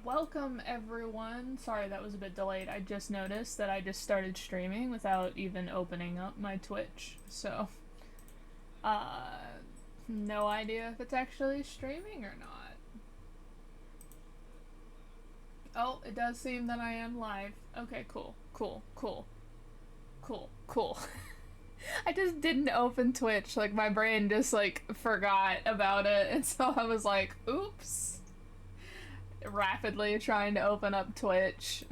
Welcome everyone. Sorry that was a bit delayed. I just noticed that I just started streaming without even opening up my Twitch. So, no idea if it's actually streaming or not. Oh, it does seem that I am live. Okay, cool. Cool. Cool. Cool. Cool. I just didn't open Twitch. Like, my brain just, like, forgot about it. And so I was like, oops. Rapidly trying to open up Twitch.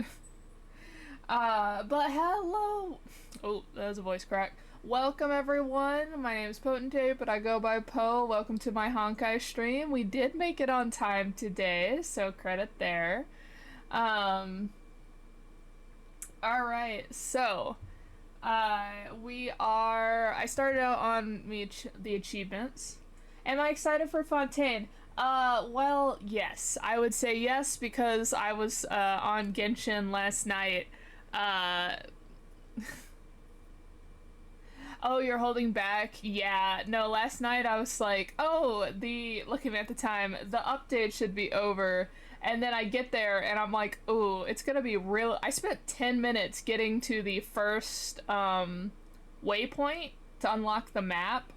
But hello! Oh, that was a voice crack. Welcome everyone, my name is Poetentate, but I go by Poe. Welcome to my Honkai stream. We did make it on time today, so credit there. Alright, so, I started out on the achievements. Am I excited for Fontaine? Well, yes. I would say yes because I was, on Genshin last night. Oh, you're holding back? Yeah. No, last night I was like, oh, looking at the time, the update should be over. And then I get there and I'm like, ooh, it's gonna be real. I spent 10 minutes getting to the first, waypoint to unlock the map,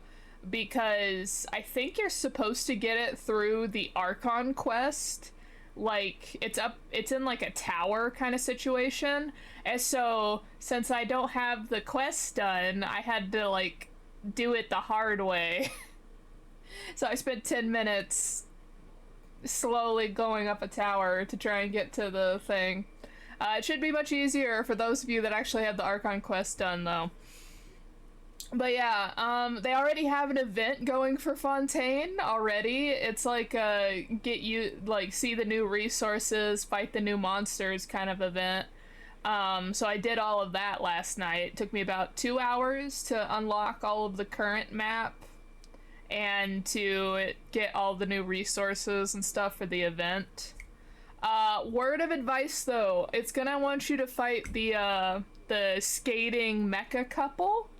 because I think you're supposed to get it through the Archon quest. Like, it's in like a tower kind of situation. And so, since I don't have the quest done, I had to like do it the hard way. So I spent 10 minutes slowly going up a tower to try and get to the thing. It should be much easier for those of you that actually have the Archon quest done, though. But yeah, they already have an event going for Fontaine already. It's like a see the new resources, fight the new monsters kind of event. So I did all of that last night. It took me about 2 hours to unlock all of the current map and to get all the new resources and stuff for the event. Word of advice though, it's gonna want you to fight the skating mecha couple.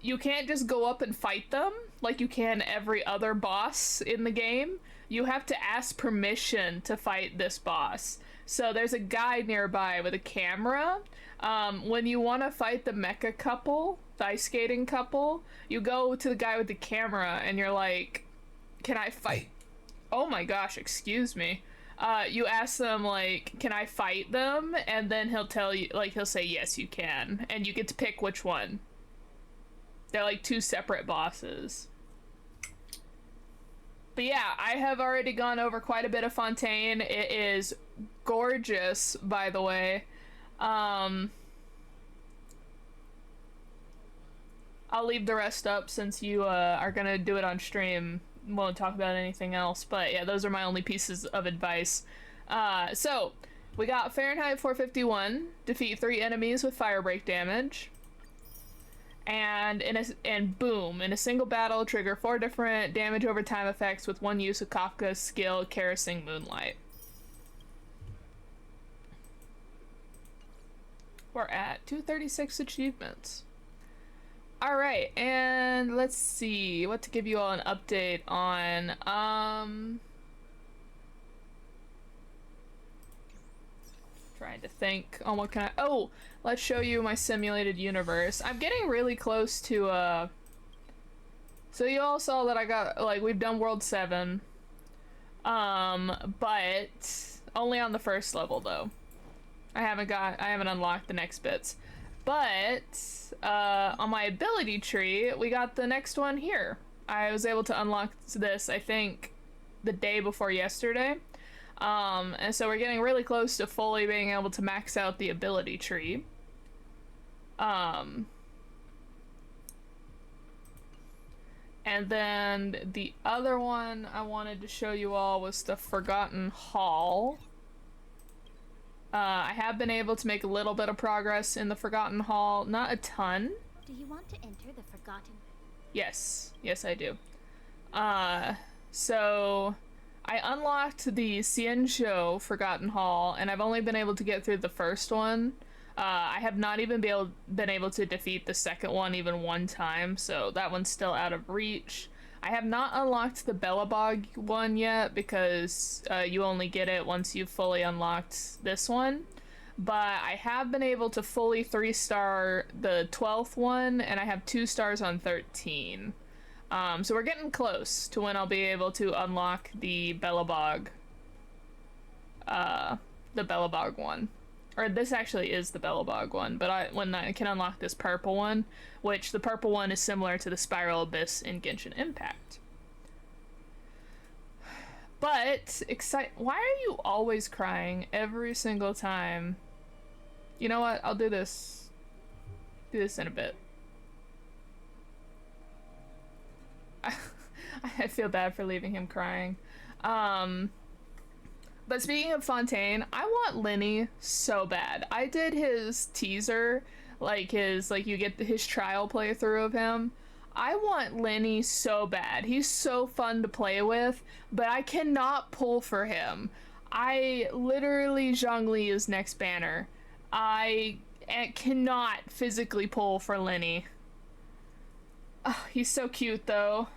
You can't just go up and fight them like you can every other boss in the game. You have to ask permission to fight this boss. So there's a guy nearby with a camera. When you want to fight the mecha couple, the ice skating couple, you go to the guy with the camera and you're like, can I fight? Oh my gosh, excuse me. You ask them, like, can I fight them? And then he'll tell you, like, he'll say, yes, you can. And you get to pick which one. They're like two separate bosses. But yeah, I have already gone over quite a bit of Fontaine. It is gorgeous, by the way. I'll leave the rest up since you are gonna do it on stream. Won't talk about anything else. But yeah, those are my only pieces of advice. So, we got Fahrenheit 451. Defeat 3 enemies with fire break damage. And boom, in a single battle, trigger 4 different damage over time effects with one use of Kafka's skill, Kerosene Moonlight. We're at 236 achievements. Alright, and let's see what to give you all an update on. Trying to think on what kind of... Oh, let's show you my simulated universe. I'm getting really close to, So you all saw that I got, like, we've done World 7. But only on the first level, though. I haven't unlocked the next bits. But, on my ability tree, we got the next one here. I was able to unlock this, I think, the day before yesterday. And so we're getting really close to fully being able to max out the ability tree. And then the other one I wanted to show you all was the Forgotten Hall. I have been able to make a little bit of progress in the Forgotten Hall, not a ton. Do you want to enter the Forgotten? Yes, I do. So I unlocked the Xianzhou Forgotten Hall, and I've only been able to get through the first one. I have not even been able to defeat the second one even one time, so that one's still out of reach. I have not unlocked the Bellabog one yet because you only get it once you've fully unlocked this one. But I have been able to fully 3-star the 12th one, and I have 2 stars on 13. So we're getting close to when I'll be able to unlock the Bellabog. The Bellabog one. Or this actually is the Bellabog one, but when I can unlock this purple one, which the purple one is similar to the Spiral Abyss in Genshin Impact. But, why are you always crying every single time? You know what? I'll do this. Do this in a bit. I feel bad for leaving him crying. But speaking of Fontaine, I want Lenny so bad. I did his teaser, you get his trial playthrough of him. I want Lenny so bad. He's so fun to play with, but I cannot pull for him. Zhongli is next banner. I cannot physically pull for Lenny. Oh, he's so cute though.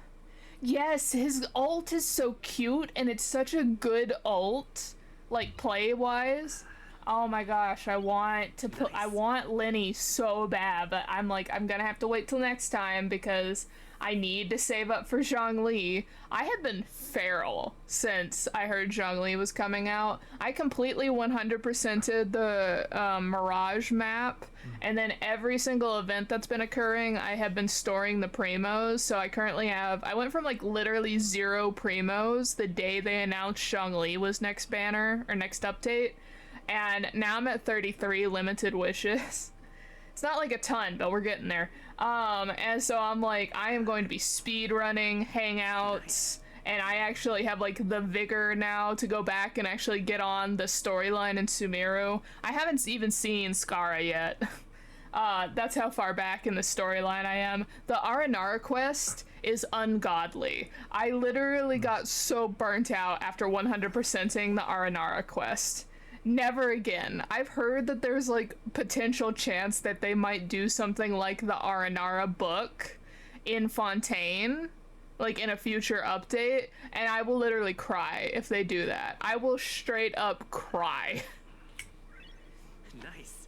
Yes, his ult is so cute, and it's such a good ult, like play-wise. Oh my gosh, I want Lenny so bad, but I'm gonna have to wait till next time because I need to save up for Zhongli. I have been feral since I heard Zhongli was coming out. I completely 100%ed the Mirage map, and then every single event that's been occurring, I have been storing the primos. So I currently I went from literally 0 primos the day they announced Zhongli was next banner, or next update, and now I'm at 33 limited wishes. It's not a ton, but we're getting there. And so I'm I am going to be speed running hangouts, and I actually have the vigor now to go back and actually get on the storyline in Sumeru. I haven't even seen Skara yet. That's how far back in the storyline I am. The Aranara quest is ungodly. I literally got so burnt out after 100%ing the Aranara quest. Never again. I've heard that there's potential chance that they might do something like the Aranara book in Fontaine, in a future update, and I will literally cry if they do that. I will straight up cry. Nice.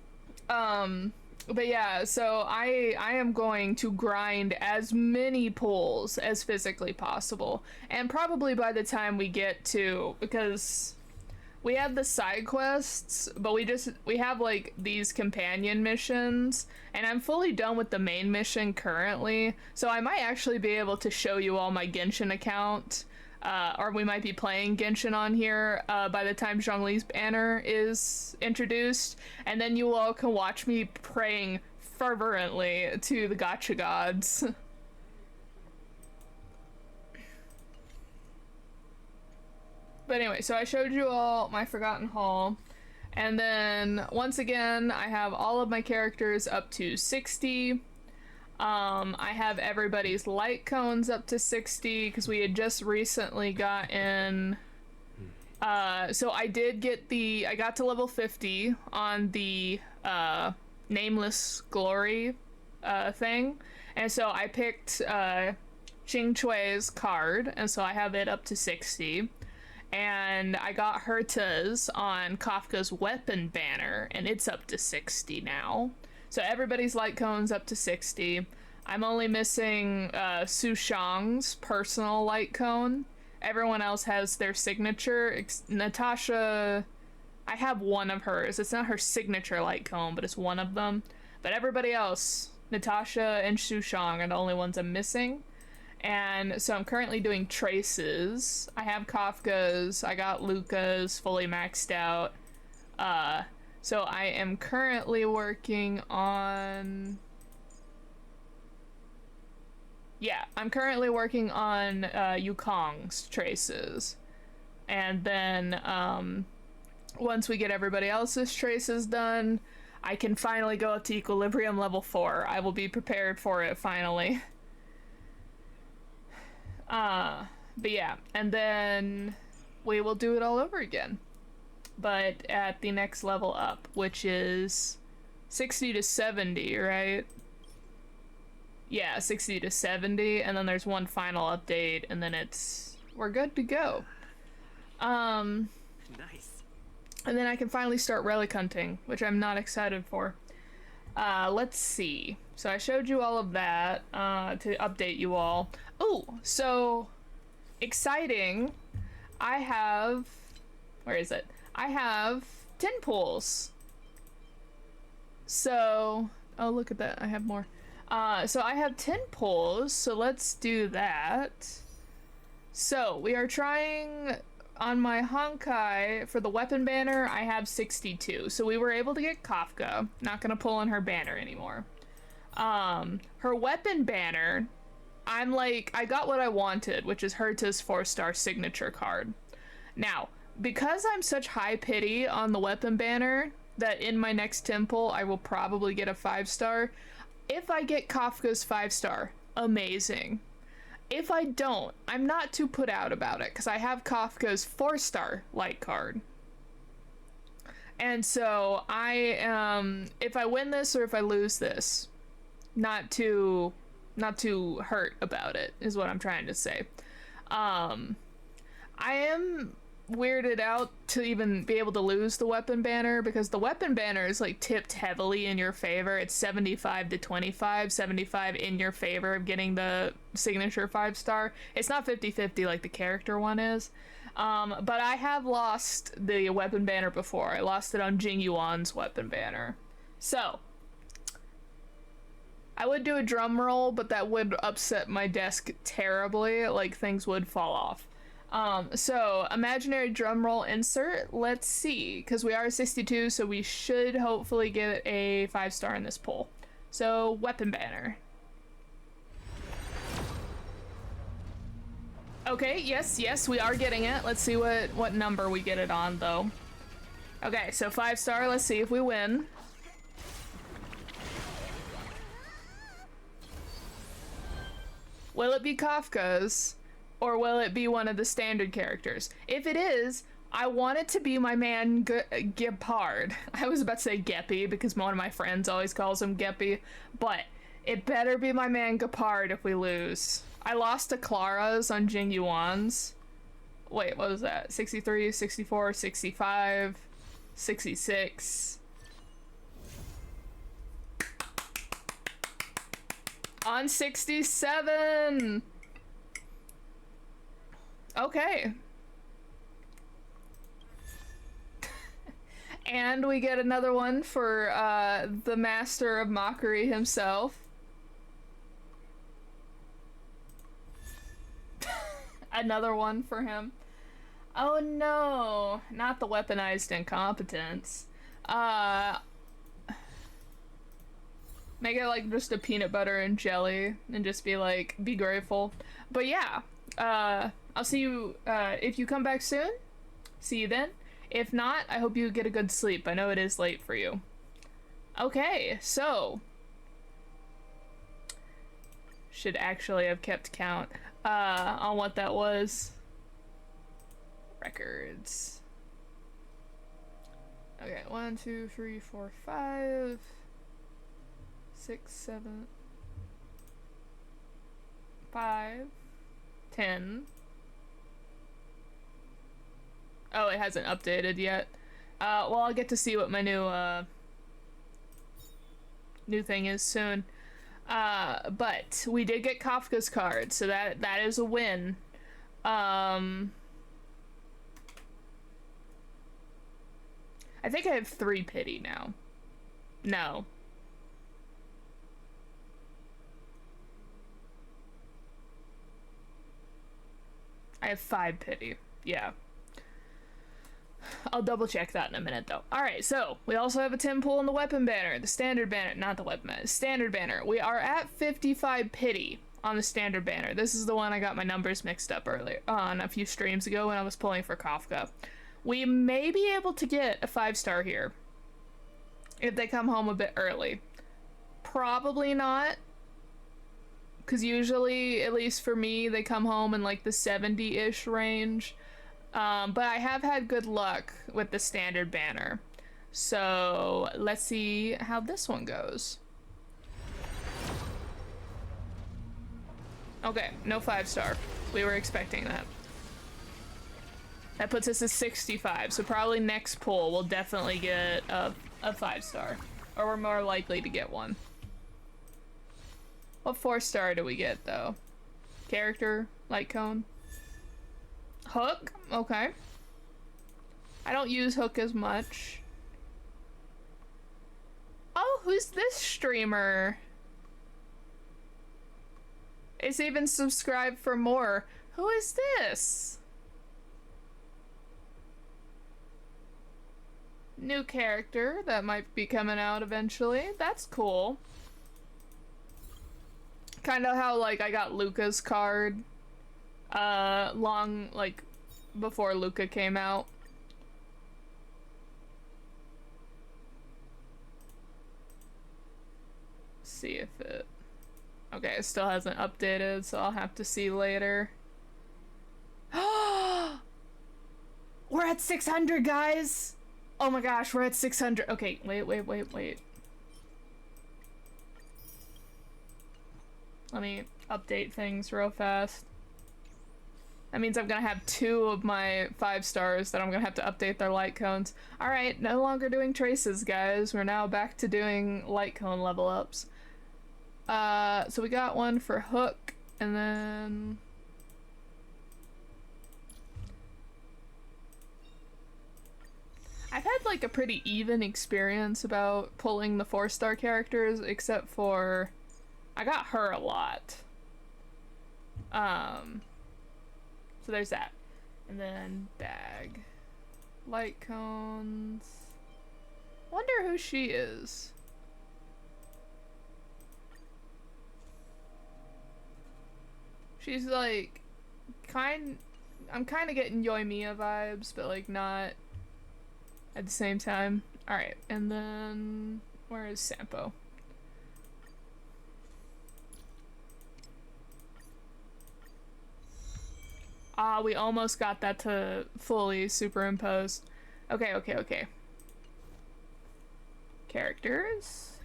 But yeah, so I am going to grind as many pulls as physically possible, and probably by the time we get to, because we have the side quests, but we have these companion missions, and I'm fully done with the main mission currently, so I might actually be able to show you all my Genshin account, or we might be playing Genshin on here by the time Zhongli's banner is introduced, and then you all can watch me praying fervently to the gacha gods. But anyway, so I showed you all my Forgotten Hall, and then once again I have all of my characters up to 60. I have everybody's light cones up to 60 because we had just recently gotten so I got to level 50 on the Nameless Glory thing, and so I picked Xing Chui's card, and so I have it up to 60. And I got Herta's on Kafka's weapon banner, and it's up to 60 now. So everybody's light cone's up to 60. I'm only missing Su Shang's personal light cone. Everyone else has their signature. Natasha, I have one of hers. It's not her signature light cone, but it's one of them. But everybody else, Natasha and Su Shang, are the only ones I'm missing. And so I'm currently doing traces. I have Kafka's, I got Luca's fully maxed out. So I am currently working on... Yeah, I'm currently working on Yukong's traces. And then once we get everybody else's traces done, I can finally go up to Equilibrium level 4. I will be prepared for it finally. But yeah, and then we will do it all over again, but at the next level up, which is 60 to 70, right? Yeah, 60 to 70, and then there's one final update, and then we're good to go. Nice. And then I can finally start relic hunting, which I'm not excited for. Let's see. So I showed you all of that, to update you all. Oh, so exciting. I have, where is it? I have 10 pools. So, oh, look at that. I have more. So I have 10 pulls, so let's do that. So we are trying on my Honkai for the weapon banner. I have 62, so we were able to get Kafka. Not gonna pull on her banner anymore. Her weapon banner, I got what I wanted, which is Herta's 4-star signature card. Now, because I'm such high pity on the weapon banner, that in my next temple I will probably get a 5-star. If I get Kafka's 5-star, amazing. If I don't, I'm not too put out about it, because I have Kafka's 4-star light card. And so if I win this or if I lose this, not too hurt about it, is what I'm trying to say. I am weirded out to even be able to lose the weapon banner, because the weapon banner is like tipped heavily in your favor. It's 75 to 25, 75 in your favor of getting the signature 5-star. It's not 50-50 like the character one is. But I have lost the weapon banner before. I lost it on Jing Yuan's weapon banner. So I would do a drum roll, but that would upset my desk terribly. Like, things would fall off. So imaginary drum roll insert. Let's see, because we are 62, so we should hopefully get a 5-star in this poll. So weapon banner. Okay, yes, we are getting it. Let's see what number we get it on, though. Okay, so 5-star. Let's see if we win. Will it be Kafka's? Or will it be one of the standard characters? If it is, I want it to be my man Gepard. I was about to say Geppy because one of my friends always calls him Geppy, but it better be my man Gepard if we lose. I lost to Clara's on Jing Yuan's. Wait, what was that? 63, 64, 65, 66. On 67! Okay. And we get another one for the master of mockery himself. Another one for him. Oh no, not the weaponized incompetence. Make it like just a peanut butter and jelly and just be like, be grateful. But yeah, I'll see you, if you come back soon, see you then. If not, I hope you get a good sleep. I know it is late for you. Okay, so. Should actually have kept count, on what that was. Records. Okay, 1, 2, 3, 4, 5, 6, 7, 5, 10. Oh, it hasn't updated yet. Well, I'll get to see what my new thing is soon. But we did get Kafka's card, so that is a win. I think I have 3 pity now. No. I have 5 pity. Yeah. I'll double check that in a minute though. Alright, so we also have a 10 pull in the weapon banner. The standard banner, not the weapon banner, standard banner. We are at 55 pity on the standard banner. This is the one I got my numbers mixed up earlier on a few streams ago when I was pulling for Kafka. We may be able to get a 5-star here if they come home a bit early. Probably not, because usually, at least for me, they come home in like the 70-ish range. But I have had good luck with the standard banner. So let's see how this one goes. Okay, no 5-star. We were expecting that. That puts us at 65, so probably next pull we'll definitely get a 5-star. Or we're more likely to get one. What 4-star do we get, though? Character? Light cone? Hook? Okay. I don't use Hook as much. Oh, who's this streamer? It's even subscribed for more. Who is this? New character that might be coming out eventually. That's cool. Kind of how, like, I got Luca's card long, like, before Luca came out. See if it... Okay, it still hasn't updated, so I'll have to see later. We're at 600, guys! Oh my gosh, we're at 600. Okay, wait. Let me update things real fast. That means I'm gonna have 2 of my 5-stars that I'm gonna have to update their light cones. Alright, no longer doing traces, guys. We're now back to doing light cone level ups. So we got one for Hook, and then... I've had like a pretty even experience about pulling the 4-star characters, except for I got her a lot. So there's that. And then bag. Light cones. Wonder who she is. She's like I'm kind of getting Yoimiya vibes, but like not at the same time. Alright, and then where is Sampo? Ah, we almost got that to fully superimpose. Okay. Characters?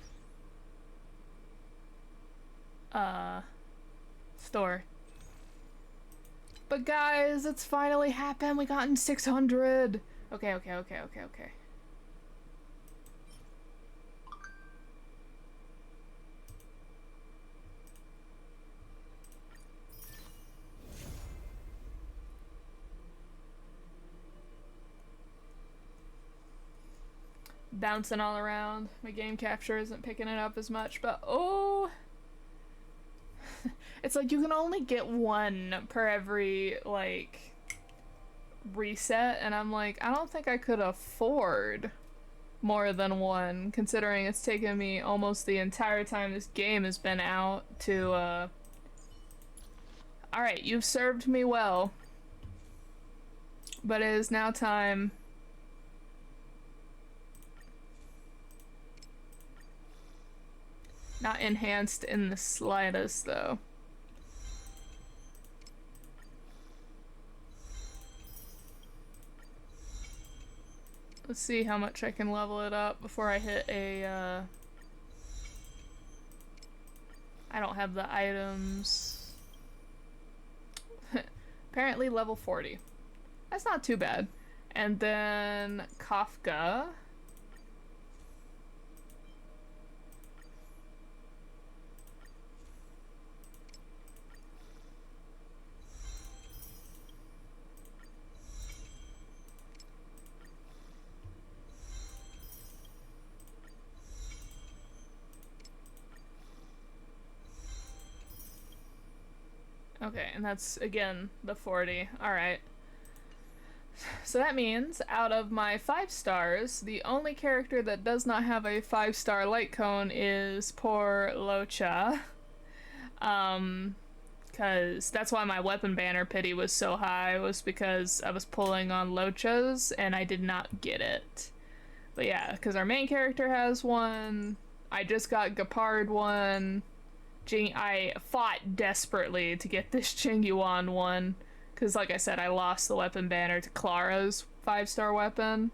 Store. But guys, it's finally happened. We got in 600. Okay. Bouncing all around. My game capture isn't picking it up as much, but oh! It's like you can only get one per every, like, reset, and I'm like, I don't think I could afford more than one, considering it's taken me almost the entire time this game has been out to, Alright, you've served me well. But it is now time... Not enhanced in the slightest, though. Let's see how much I can level it up before I hit a, I don't have the items. Apparently level 40. That's not too bad. And then Kafka. Okay, and that's, again, the 40. Alright. So that means, out of my 5-stars, the only character that does not have a 5-star light cone is poor Locha. Because that's why my weapon banner pity was so high, was because I was pulling on Lochas, and I did not get it. But yeah, because our main character has one, I just got Gepard one, I fought desperately to get this Jingyuan one, because like I said, I lost the weapon banner to Clara's 5-star weapon.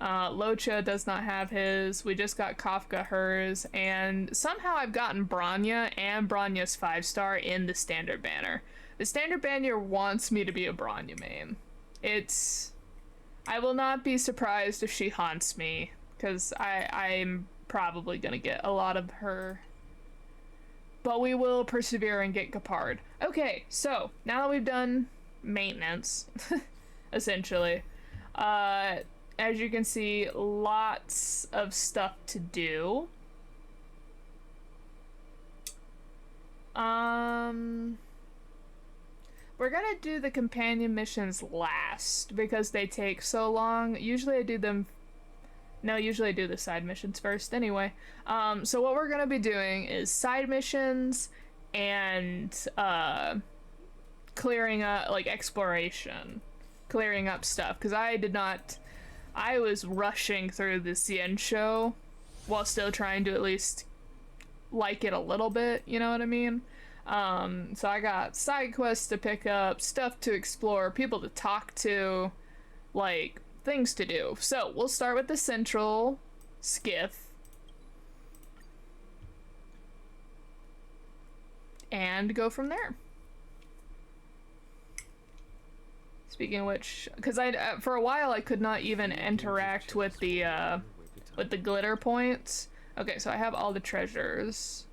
Locha does not have his. We just got Kafka hers, and somehow I've gotten Branya and Branya's 5-star in the standard banner. The standard banner wants me to be a Branya main. I will not be surprised if she haunts me, because I'm probably gonna get a lot of her. But we will persevere and get Gepard. Okay, so now that we've done maintenance, essentially, as you can see, lots of stuff to do. We're gonna do the companion missions last because they take so long. Usually I do them... No, usually I do the side missions first anyway. So what we're gonna be doing is side missions and clearing up, like, exploration. Clearing up stuff, because I was rushing through the Xianzhou while still trying to at least like it a little bit, you know what I mean? So I got side quests to pick up, stuff to explore, people to talk to, like, things to do. So we'll start with the central skiff. And go from there. Speaking of which, because for a while I could not even interact with the glitter points. Okay, so I have all the treasures.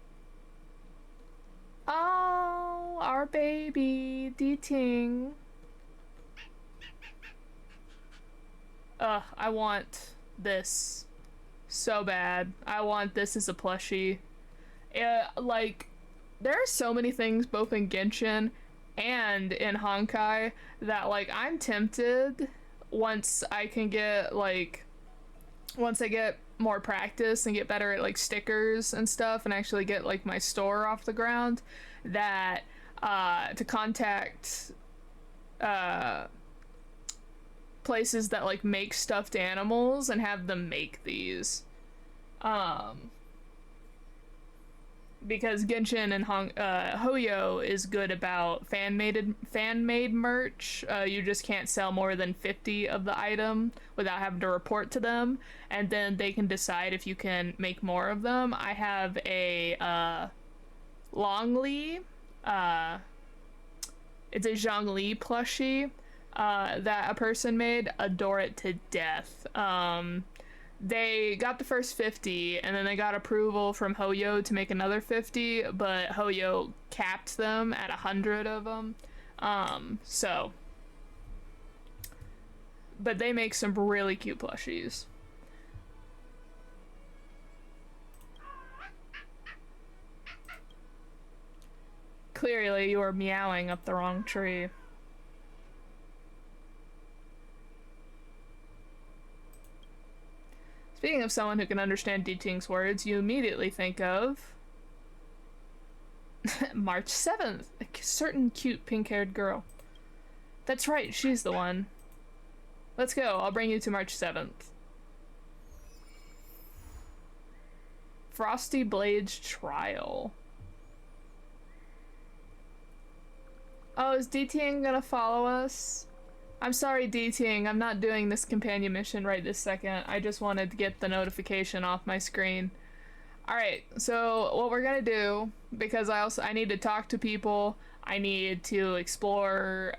Oh, our baby, D-Ting. I want this so bad. I want this as a plushie. Like, there are so many things both in Genshin and in Honkai that, like, I'm tempted once I get more practice and get better at, like, stickers and stuff and actually get, like, my store off the ground, that to contact places that, like, make stuffed animals and have them make these, because Genshin and Hoyo is good about fan-made merch. You just can't sell more than 50 of the item without having to report to them, and then they can decide if you can make more of them. I have a Longli, it's a Zhongli plushie that a person made. Adore it to death. They got the first 50, and then they got approval from Hoyo to make another 50, but Hoyo capped them at 100 of them. But they make some really cute plushies. Clearly, you are meowing up the wrong tree. Speaking of someone who can understand D-Ting's words, you immediately think of March 7th, a certain cute pink-haired girl. That's right, she's the one. Let's go, I'll bring you to March 7th. Frosty Blade's Trial. Oh, is D-Ting gonna follow us? I'm sorry, D-Ting, I'm not doing this companion mission right this second. I just wanted to get the notification off my screen. Alright, so what we're gonna do, because I need to talk to people, I need to explore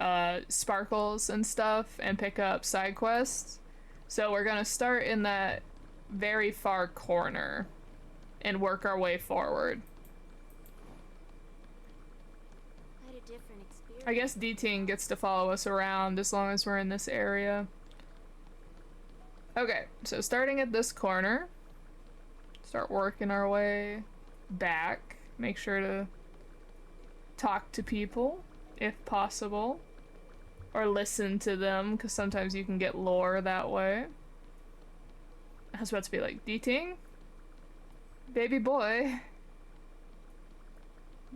sparkles and stuff and pick up side quests. So we're gonna start in that very far corner and work our way forward. I guess D-Ting gets to follow us around as long as we're in this area. Okay, so starting at this corner, start working our way back. Make sure to talk to people, if possible. Or listen to them, because sometimes you can get lore that way. I was about to be like, D-Ting? Baby boy.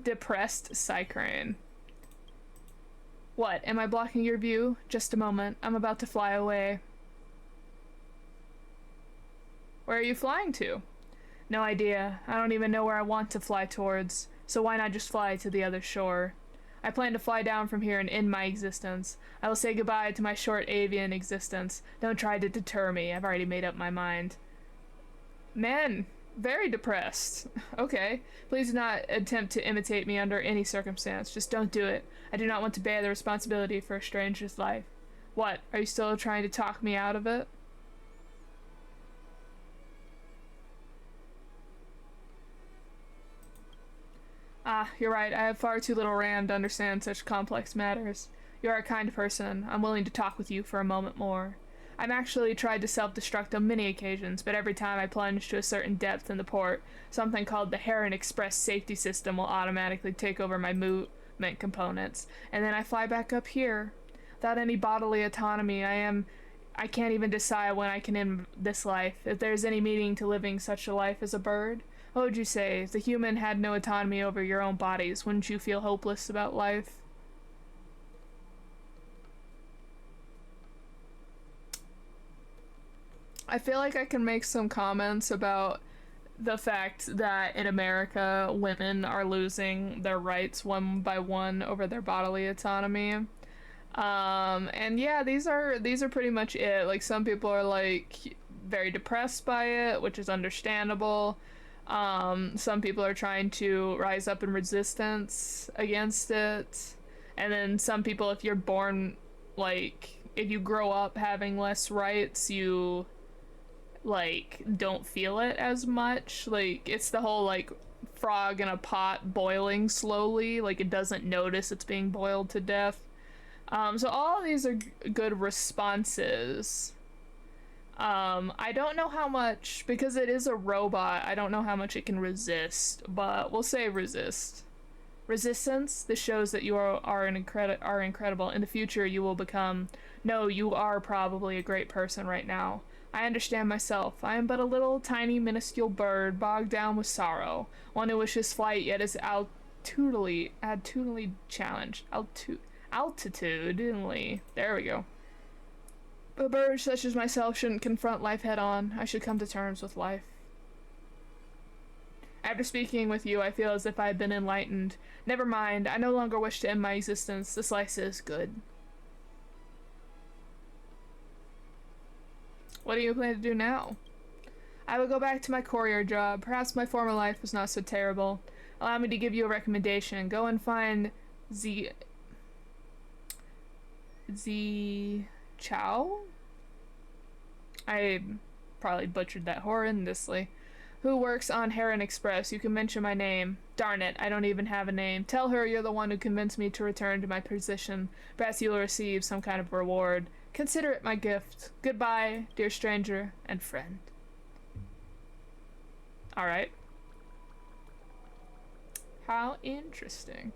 Depressed CYCRANE. What, am I blocking your view? Just a moment, I'm about to fly away. Where are you flying to? No idea, I don't even know where I want to fly towards, so why not just fly to the other shore? I plan to fly down from here and end my existence. I will say goodbye to my short avian existence. Don't try to deter me. I've already made up my mind. Man, very depressed. Okay. Please do not attempt to imitate me under any circumstance. Just don't do it. I do not want to bear the responsibility for a stranger's life. What? Are you still trying to talk me out of it? Ah, you're right. I have far too little RAM to understand such complex matters. You are a kind person. I'm willing to talk with you for a moment more. I've actually tried to self-destruct on many occasions, but every time I plunge to a certain depth in the port, something called the Heron Express safety system will automatically take over my movement components, and then I fly back up here. Without any bodily autonomy, I can't even decide when I can end this life, if there's any meaning to living such a life as a bird. What would you say? If the human had no autonomy over your own bodies, wouldn't you feel hopeless about life? I feel like I can make some comments about the fact that in America, women are losing their rights one by one over their bodily autonomy. And yeah, these are pretty much it. Like, some people are like very depressed by it, which is understandable. Some people are trying to rise up in resistance against it. And then some people, if you're born, like, if you grow up having less rights, you, like, don't feel it as much. Like, it's the whole, like, frog in a pot boiling slowly. Like, it doesn't notice it's being boiled to death. So all of these are good responses. I don't know how much, because it is a robot, I don't know how much it can resist, but we'll say resist. Resistance, this shows that you are incredible. In the future, you will become... No, you are probably a great person right now. I understand myself. I am but a little, tiny, minuscule bird, bogged down with sorrow. One who wishes flight, yet is altitudinally challenged. Altitudinally. There we go. A bird such as myself shouldn't confront life head-on. I should come to terms with life. After speaking with you, I feel as if I had been enlightened. Never mind, I no longer wish to end my existence. This life is good. What do you plan to do now? I will go back to my courier job. Perhaps my former life was not so terrible. Allow me to give you a recommendation. Go and find Chow? I probably butchered that horrendously. Who works on Heron Express? You can mention my name. Darn it, I don't even have a name. Tell her you're the one who convinced me to return to my position. Perhaps you will receive some kind of reward. Consider it my gift. Goodbye, dear stranger and friend. Alright. How interesting.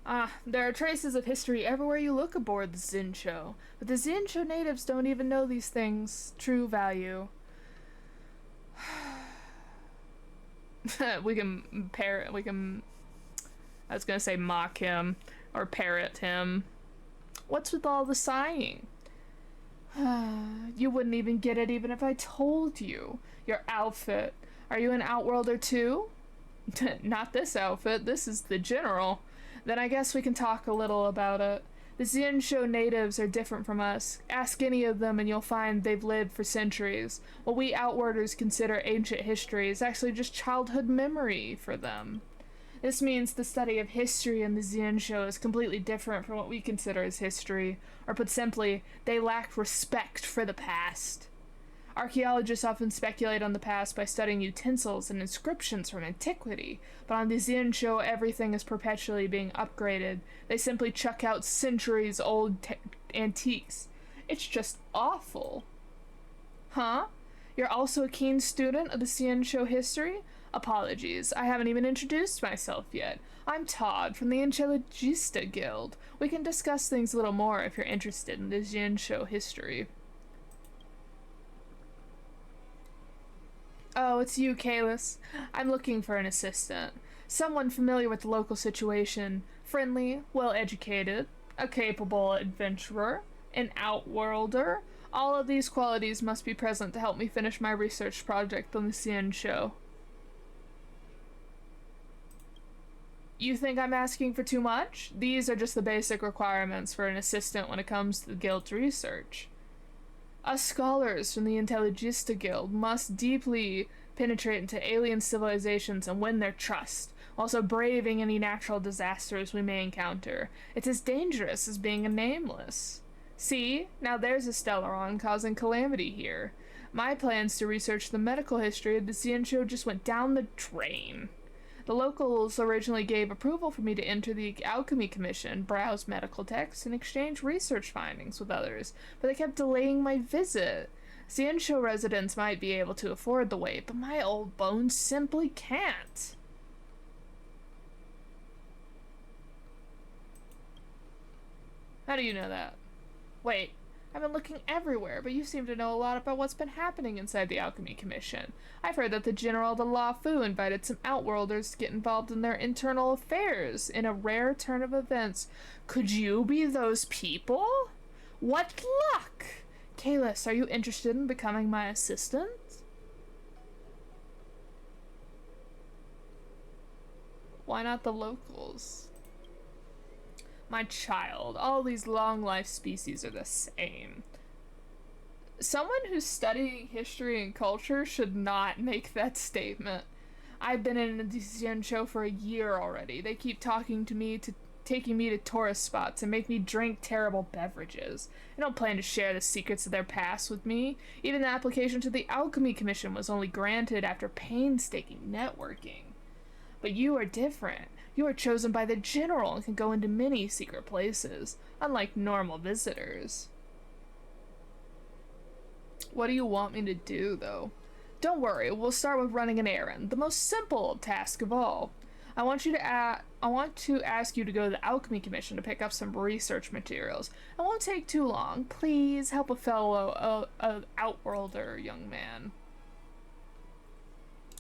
Ah, there are traces of history everywhere you look aboard the Xianzhou, but the Xianzhou natives don't even know these things' true value. we can I was gonna say mock him, or parrot him. What's with all the sighing? You wouldn't even get it even if I told you. Your outfit. Are you an outworlder too? Not this outfit, this is the general. Then I guess we can talk a little about it. The Xianzhou natives are different from us. Ask any of them and you'll find they've lived for centuries. What we outwarders consider ancient history is actually just childhood memory for them. This means the study of history in the Xianzhou is completely different from what we consider as history, or put simply, they lack respect for the past. Archaeologists often speculate on the past by studying utensils and inscriptions from antiquity, but on the Xianzhou everything is perpetually being upgraded. They simply chuck out centuries-old antiques. It's just awful. Huh? You're also a keen student of the Xianzhou history? Apologies, I haven't even introduced myself yet. I'm Todd from the Intelligista Guild. We can discuss things a little more if you're interested in the Xianzhou history. Oh, it's you, Kalis. I'm looking for an assistant. Someone familiar with the local situation, friendly, well-educated, a capable adventurer, an outworlder, All of these qualities must be present to help me finish my research project on the Xianzhou. You think I'm asking for too much? These are just the basic requirements for an assistant when it comes to the guild's research. Us scholars from the Intelligista Guild must deeply penetrate into alien civilizations and win their trust, also braving any natural disasters we may encounter. It's as dangerous as being a nameless. See, now there's a Stellaron causing calamity here. My plans to research the medical history of the Xianzhou just went down the drain. The locals originally gave approval for me to enter the Alchemy Commission, browse medical texts, and exchange research findings with others, but they kept delaying my visit. Xianzhou residents might be able to afford the wait, but my old bones simply can't. How do you know that? Wait, I've been looking everywhere, but you seem to know a lot about what's been happening inside the Alchemy Commission. I've heard that the General de La Fu invited some Outworlders to get involved in their internal affairs in a rare turn of events. Could you be those people? What luck! Kalis, are you interested in becoming my assistant? Why not the locals? My child, all these long-life species are the same. Someone who's studying history and culture should not make that statement. I've been in the Xianzhou for a year already. They keep taking me to tourist spots and make me drink terrible beverages. I don't plan to share the secrets of their past with me. Even the application to the Alchemy Commission was only granted after painstaking networking. But you are different. You are chosen by the General and can go into many secret places, unlike normal visitors. What do you want me to do, though? Don't worry, we'll start with running an errand, the most simple task of all. I want to ask you to go to the Alchemy Commission to pick up some research materials. It won't take too long. Please help a fellow Outworlder, young man.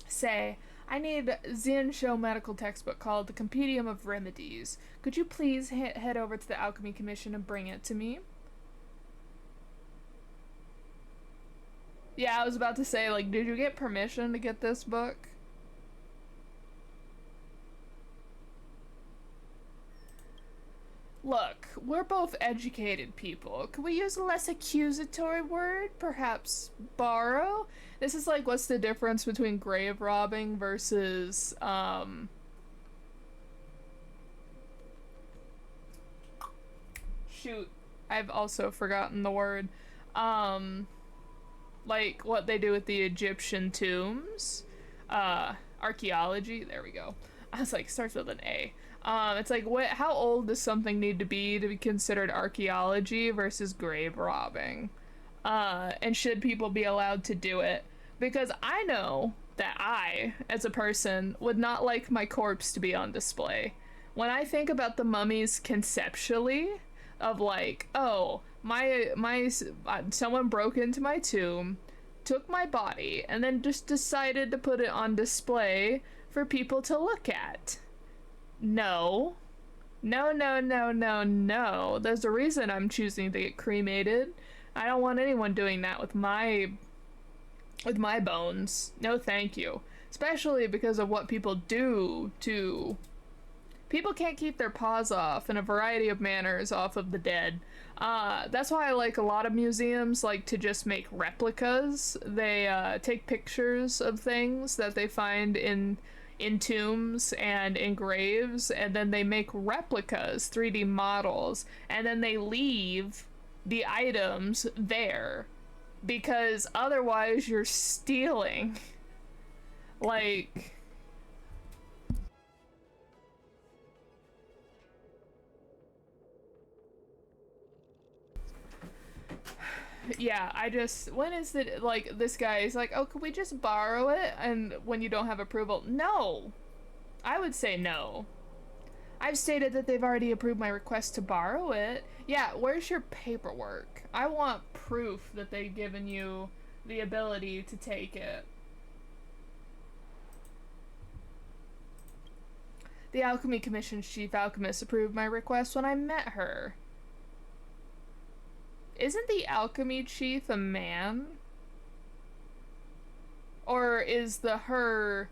Say, I need a Xianzhou medical textbook called The Compendium of Remedies. Could you please head over to the Alchemy Commission and bring it to me? Yeah, I was about to say, like, did you get permission to get this book? Look, we're both educated people. Could we use a less accusatory word? Perhaps borrow? This is like, what's the difference between grave robbing versus, shoot, I've also forgotten the word. Like what they do with the Egyptian tombs. Archaeology, there we go. I was like, starts with an A. It's like, how old does something need to be considered archaeology versus grave robbing? And should people be allowed to do it? Because I know that I, as a person, would not like my corpse to be on display. When I think about the mummies conceptually, of like, oh, someone broke into my tomb, took my body, and then just decided to put it on display for people to look at. No. No, no, no, no, no. There's a reason I'm choosing to get cremated. I don't want anyone doing that with my bones. No, thank you. Especially because of what people do to... People can't keep their paws off in a variety of manners off of the dead. That's why I like a lot of museums like to just make replicas. They take pictures of things that they find in tombs and in graves, and then they make replicas, 3D models, and then they leave the items there, because otherwise you're stealing. Like... Yeah, when is it, like, this guy is like, oh, could we just borrow it? And when you don't have approval, no! I would say no. I've stated that they've already approved my request to borrow it. Yeah, where's your paperwork? I want proof that they've given you the ability to take it. The Alchemy Commission's chief alchemist approved my request when I met her. Isn't the alchemy chief a man? Or is the her...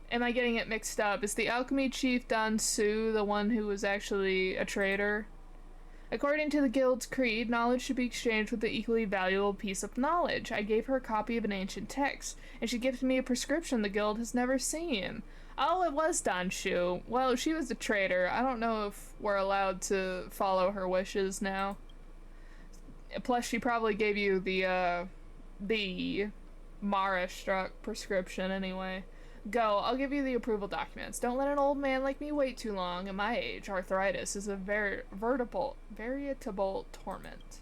Am I getting it mixed up? Is the alchemy chief Dan Su the one who was actually a traitor? According to the guild's creed, knowledge should be exchanged with the equally valuable piece of knowledge. I gave her a copy of an ancient text, and she gifted me a prescription the guild has never seen. Oh, it was Dan Shu. Well, she was a traitor. I don't know if we're allowed to follow her wishes now. Plus, she probably gave you the Mara-struck prescription anyway. Go, I'll give you the approval documents. Don't let an old man like me wait too long. At my age, arthritis is a veritable torment.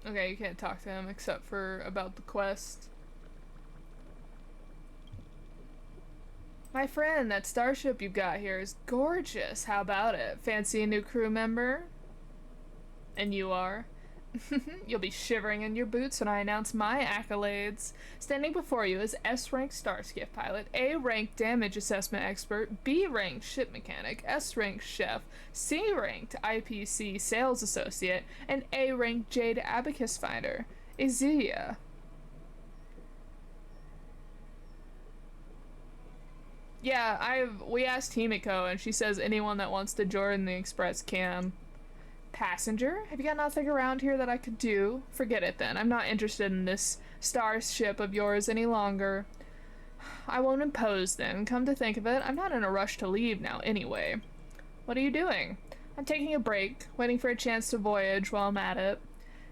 Okay, you can't talk to him except for about the quest. My friend, that starship you've got here is gorgeous. How about it? Fancy a new crew member? And you are? You'll be shivering in your boots when I announce my accolades. Standing before you is S-rank Starskiff pilot, A-rank damage assessment expert, B-rank ship mechanic, S-rank chef, C-ranked IPC sales associate, and A-rank Jade abacus finder. Izia. Yeah, we asked Himiko and she says anyone that wants to join the Express can. Passenger? Have you got nothing around here that I could do? Forget it then. I'm not interested in this starship of yours any longer. I won't impose then. Come to think of it, I'm not in a rush to leave now anyway. What are you doing? I'm taking a break, waiting for a chance to voyage while I'm at it.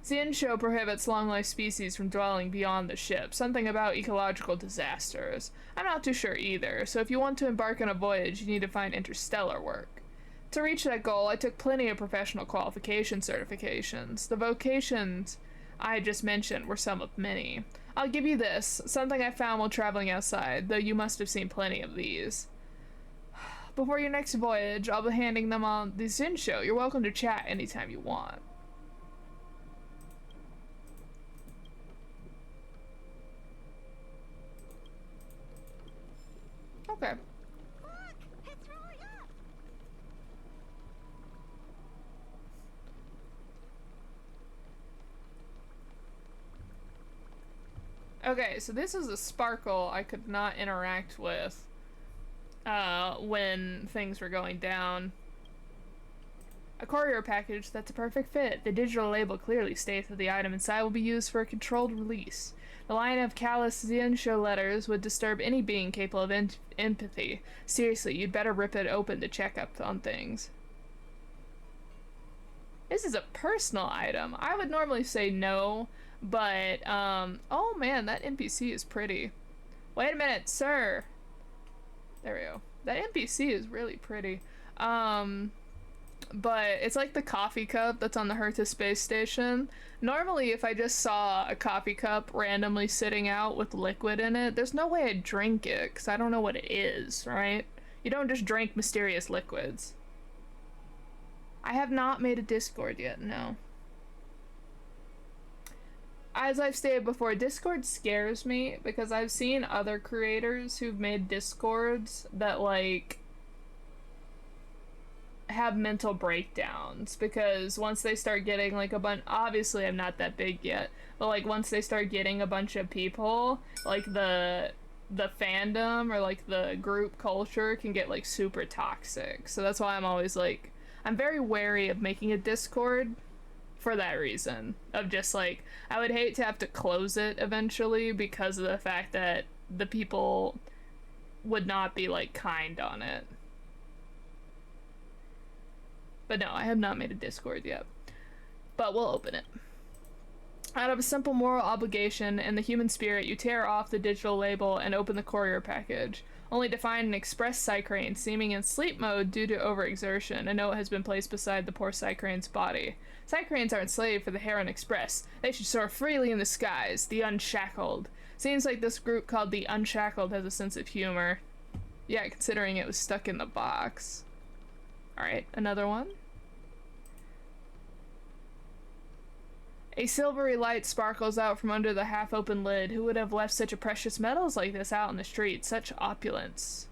Xianzhou prohibits long-life species from dwelling beyond the ship, something about ecological disasters. I'm not too sure either, so if you want to embark on a voyage, you need to find interstellar work. To reach that goal, I took plenty of professional qualification certifications. The vocations I just mentioned were some of many. I'll give you this, something I found while traveling outside, though you must have seen plenty of these. Before your next voyage, I'll be handing them on the Xianzhou. You're welcome to chat anytime you want. Okay. Look! It's rolling up! Okay, so this is a sparkle I could not interact with when things were going down. A courier package that's a perfect fit. The digital label clearly states that the item inside will be used for a controlled release. The line of callous Xianzhou letters would disturb any being capable of empathy. Seriously, you'd better rip it open to check up on things. This is a personal item. I would normally say no, but, oh man, that NPC is pretty. Wait a minute, sir. There we go. That NPC is really pretty. But it's like the coffee cup that's on the Hertha space station. Normally, if I just saw a coffee cup randomly sitting out with liquid in it, there's no way I'd drink it, because I don't know what it is, right? You don't just drink mysterious liquids. I have not made a Discord yet, no. As I've stated before, Discord scares me, because I've seen other creators who've made Discords that, like, have mental breakdowns, because once they start getting like a bunch, obviously I'm not that big yet, but like once they start getting a bunch of people, like the fandom or like the group culture can get like super toxic. So that's why I'm always like, I'm very wary of making a Discord for that reason, of just like, I would hate to have to close it eventually because of the fact that the people would not be like kind on it. But no, I have not made a Discord yet. But we'll open it. Out of a simple moral obligation and the human spirit, you tear off the digital label and open the courier package, only to find an express CYCRANE seeming in sleep mode due to overexertion. A note has been placed beside the poor CYCRANE's body. CYCRANEs aren't slaves for the Heron Express. They should soar freely in the skies, the unshackled. Seems like this group called the Unshackled has a sense of humor. Yeah, considering it was stuck in the box. Alright, another one. A silvery light sparkles out from under the half-open lid. Who would have left such a precious metals like this out in the street? Such opulence.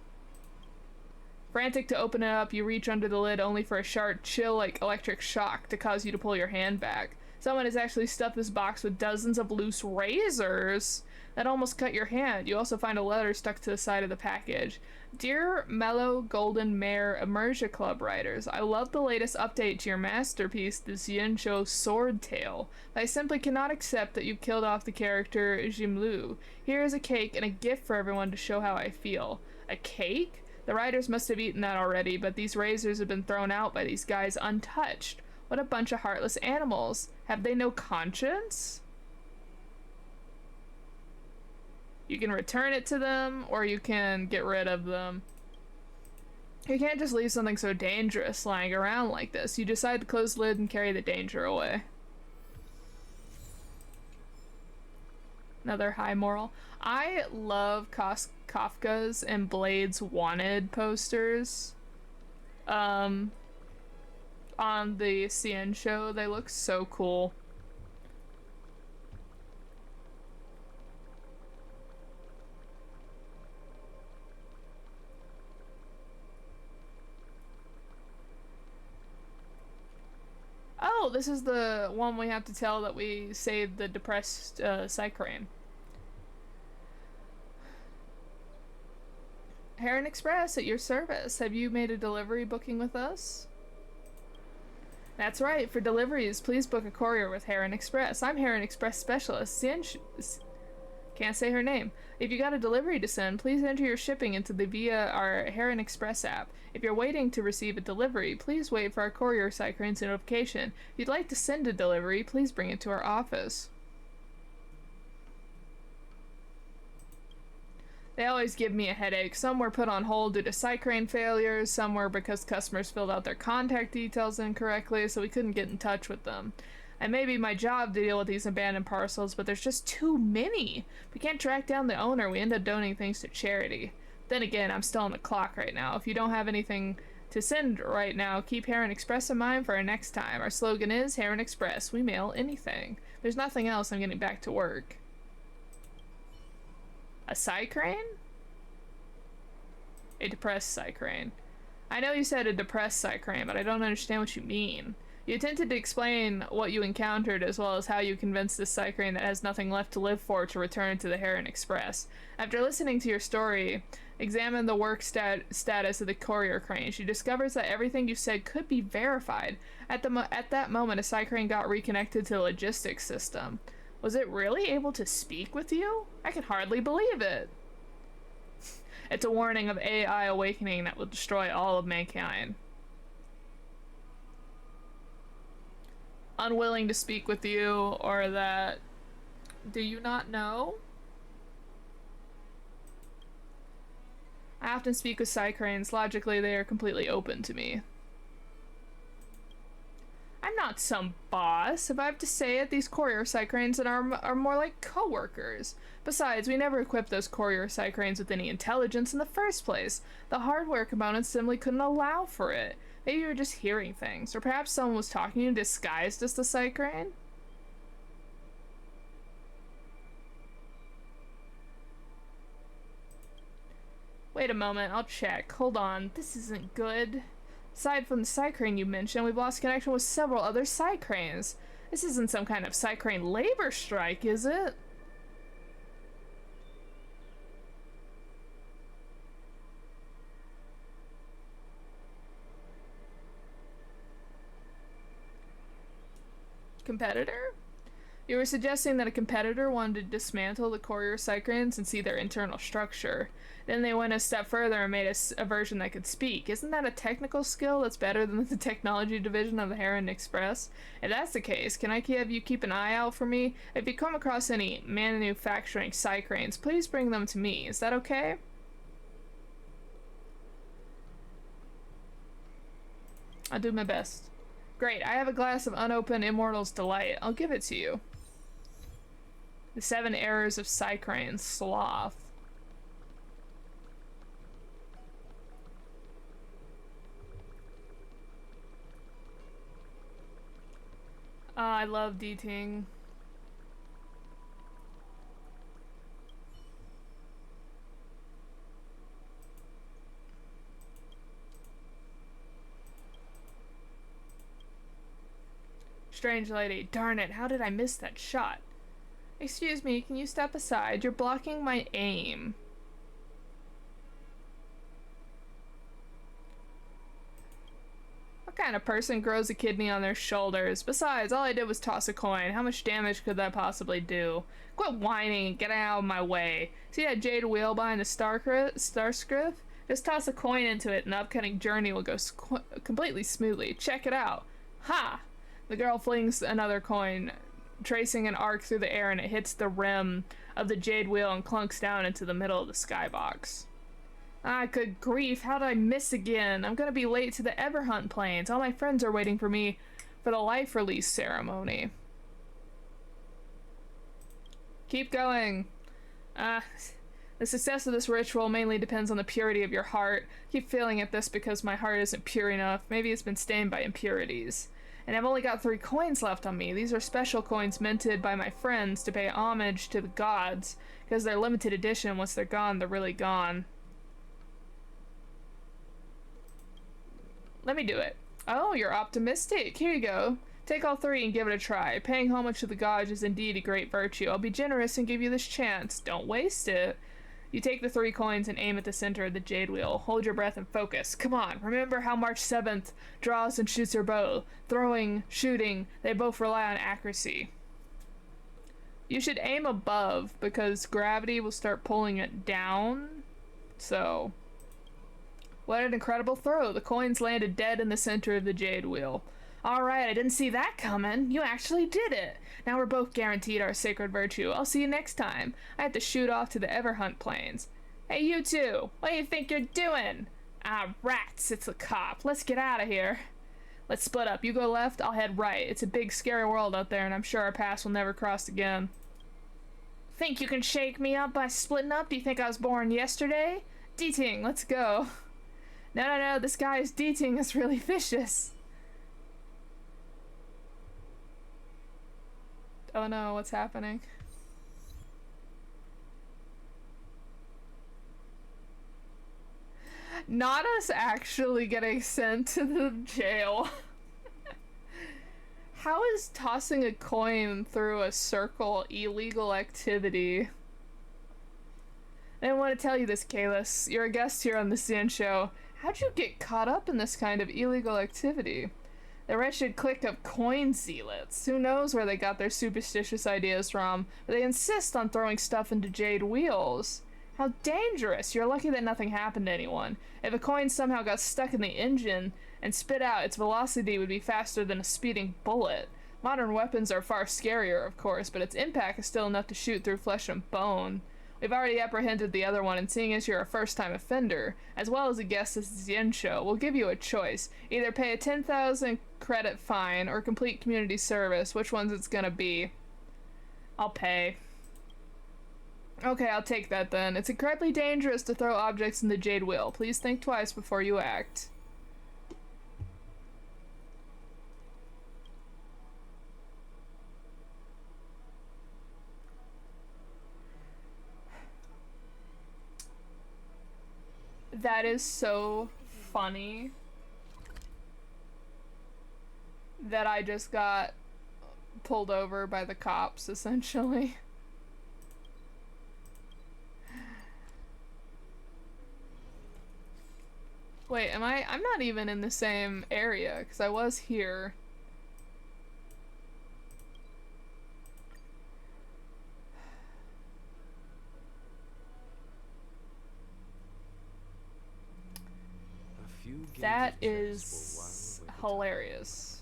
Frantic to open it up, you reach under the lid only for a sharp chill like electric shock to cause you to pull your hand back. Someone has actually stuffed this box with dozens of loose razors that almost cut your hand. You also find a letter stuck to the side of the package. Dear Mellow Golden Mare Immersia Club writers, I love the latest update to your masterpiece, the Xianzhou Sword Tale, but I simply cannot accept that you killed off the character Jimlu. Here is a cake and a gift for everyone to show how I feel. A cake? The writers must have eaten that already, but these razors have been thrown out by these guys untouched. What a bunch of heartless animals. Have they no conscience? You can return it to them, or you can get rid of them. You can't just leave something so dangerous lying around like this. You decide to close the lid and carry the danger away. Another high moral. I love Kafka's and Blade's wanted posters. On the Xianzhou, they look so cool. Oh, this is the one we have to tell that we saved the depressed CYCRANE. Heron Express, at your service. Have you made a delivery booking with us? That's right. For deliveries, please book a courier with Heron Express. I'm Heron Express Specialist. Can't say her name. If you got a delivery to send, please enter your shipping into the via our Heron Express app. If you're waiting to receive a delivery, please wait for our courier CYCRANE's notification. If you'd like to send a delivery, please bring it to our office. They always give me a headache. Some were put on hold due to CYCRANE failures, some were because customers filled out their contact details incorrectly, so we couldn't get in touch with them. It may be my job to deal with these abandoned parcels, but there's just too many. If we can't track down the owner, we end up donating things to charity. Then again, I'm still on the clock right now. If you don't have anything to send right now, keep Heron Express in mind for our next time. Our slogan is Heron Express. We mail anything. There's nothing else. I'm getting back to work. A CYCRANE? A depressed CYCRANE. I know you said a depressed CYCRANE, but I don't understand what you mean. You attempted to explain what you encountered as well as how you convinced this CYCRANE that has nothing left to live for to return to the Heron Express. After listening to your story, examine the work status of the courier crane. She discovers that everything you said could be verified. At that moment, a CYCRANE got reconnected to the logistics system. Was it really able to speak with you? I can hardly believe it. It's a warning of AI awakening that will destroy all of mankind. Unwilling to speak with you, or that... Do you not know? I often speak with CYCRANES. Logically, they are completely open to me. I'm not some boss. If I have to say it, these courier CYCRANES are more like co-workers. Besides, we never equipped those courier CYCRANES with any intelligence in the first place. The hardware components simply couldn't allow for it. Maybe you were just hearing things, or perhaps someone was talking to you disguised as the CYCRANE? Wait a moment, I'll check. Hold on, this isn't good. Aside from the CYCRANE you mentioned, we've lost connection with several other CYCRANES. This isn't some kind of CYCRANE labor strike, is it? Competitor? You were suggesting that a competitor wanted to dismantle the courier CYCRANES and see their internal structure. Then they went a step further and made a version that could speak. Isn't that a technical skill that's better than the technology division of the Heron Express? If that's the case, can I have you keep an eye out for me? If you come across any manufacturing CYCRANES, please bring them to me. Is that okay? I'll do my best. Great, I have a glass of unopened Immortal's Delight. I'll give it to you. The 7 Errors of CYCRANE Sloth. I love dating. Strange lady. Darn it, how did I miss that shot? Excuse me, can you step aside? You're blocking my aim. What kind of person grows a kidney on their shoulders? Besides, all I did was toss a coin. How much damage could that possibly do? Quit whining and get out of my way. See that jade wheel behind the star script? Just toss a coin into it and the upcoming journey will go completely smoothly. Check it out. Ha! The girl flings another coin, tracing an arc through the air, and it hits the rim of the jade wheel and clunks down into the middle of the skybox. Ah, good grief, how did I miss again? I'm gonna be late to the Everhunt Plains. All my friends are waiting for me for the life release ceremony. Keep going. The success of this ritual mainly depends on the purity of your heart. I keep failing at this because my heart isn't pure enough. Maybe it's been stained by impurities. And I've only got 3 coins left on me. These are special coins minted by my friends to pay homage to the gods, because they're limited edition. Once they're gone, they're really gone. Let me do it. Oh, you're optimistic. Here you go. Take all 3 and give it a try. Paying homage to the gods is indeed a great virtue. I'll be generous and give you this chance. Don't waste it. You take the 3 coins and aim at the center of the jade wheel. Hold your breath and focus. Come on, remember how March 7th draws and shoots her bow. Throwing, shooting, they both rely on accuracy. You should aim above because gravity will start pulling it down. So, what an incredible throw. The coins landed dead in the center of the jade wheel. Alright, I didn't see that coming. You actually did it. Now we're both guaranteed our sacred virtue. I'll see you next time. I have to shoot off to the Everhunt Plains. Hey, you two. What do you think you're doing? Ah, rats. It's a cop. Let's get out of here. Let's split up. You go left, I'll head right. It's a big, scary world out there, and I'm sure our paths will never cross again. Think you can shake me up by splitting up? Do you think I was born yesterday? Dating, let's go. No, this guy's dating is really vicious. Oh no, what's happening? Not us actually getting sent to the jail. How is tossing a coin through a circle illegal activity? I didn't want to tell you this, Kalis. You're a guest here on the Xianzhou. How'd you get caught up in this kind of illegal activity? The wretched clique of coin zealots. Who knows where they got their superstitious ideas from, but they insist on throwing stuff into jade wheels. How dangerous! You're lucky that nothing happened to anyone. If a coin somehow got stuck in the engine and spit out, its velocity would be faster than a speeding bullet. Modern weapons are far scarier, of course, but its impact is still enough to shoot through flesh and bone. We've already apprehended the other one, and seeing as you're a first-time offender, as well as a guest at the Xianzhou, we'll give you a choice. Either pay a 10,000 credit fine or complete community service. Which one's it's gonna be? I'll pay. Okay, I'll take that then. It's incredibly dangerous to throw objects in the jade wheel. Please think twice before you act. That is so funny that I just got pulled over by the cops, essentially. Wait, I'm not even in the same area, because I was here. That is hilarious.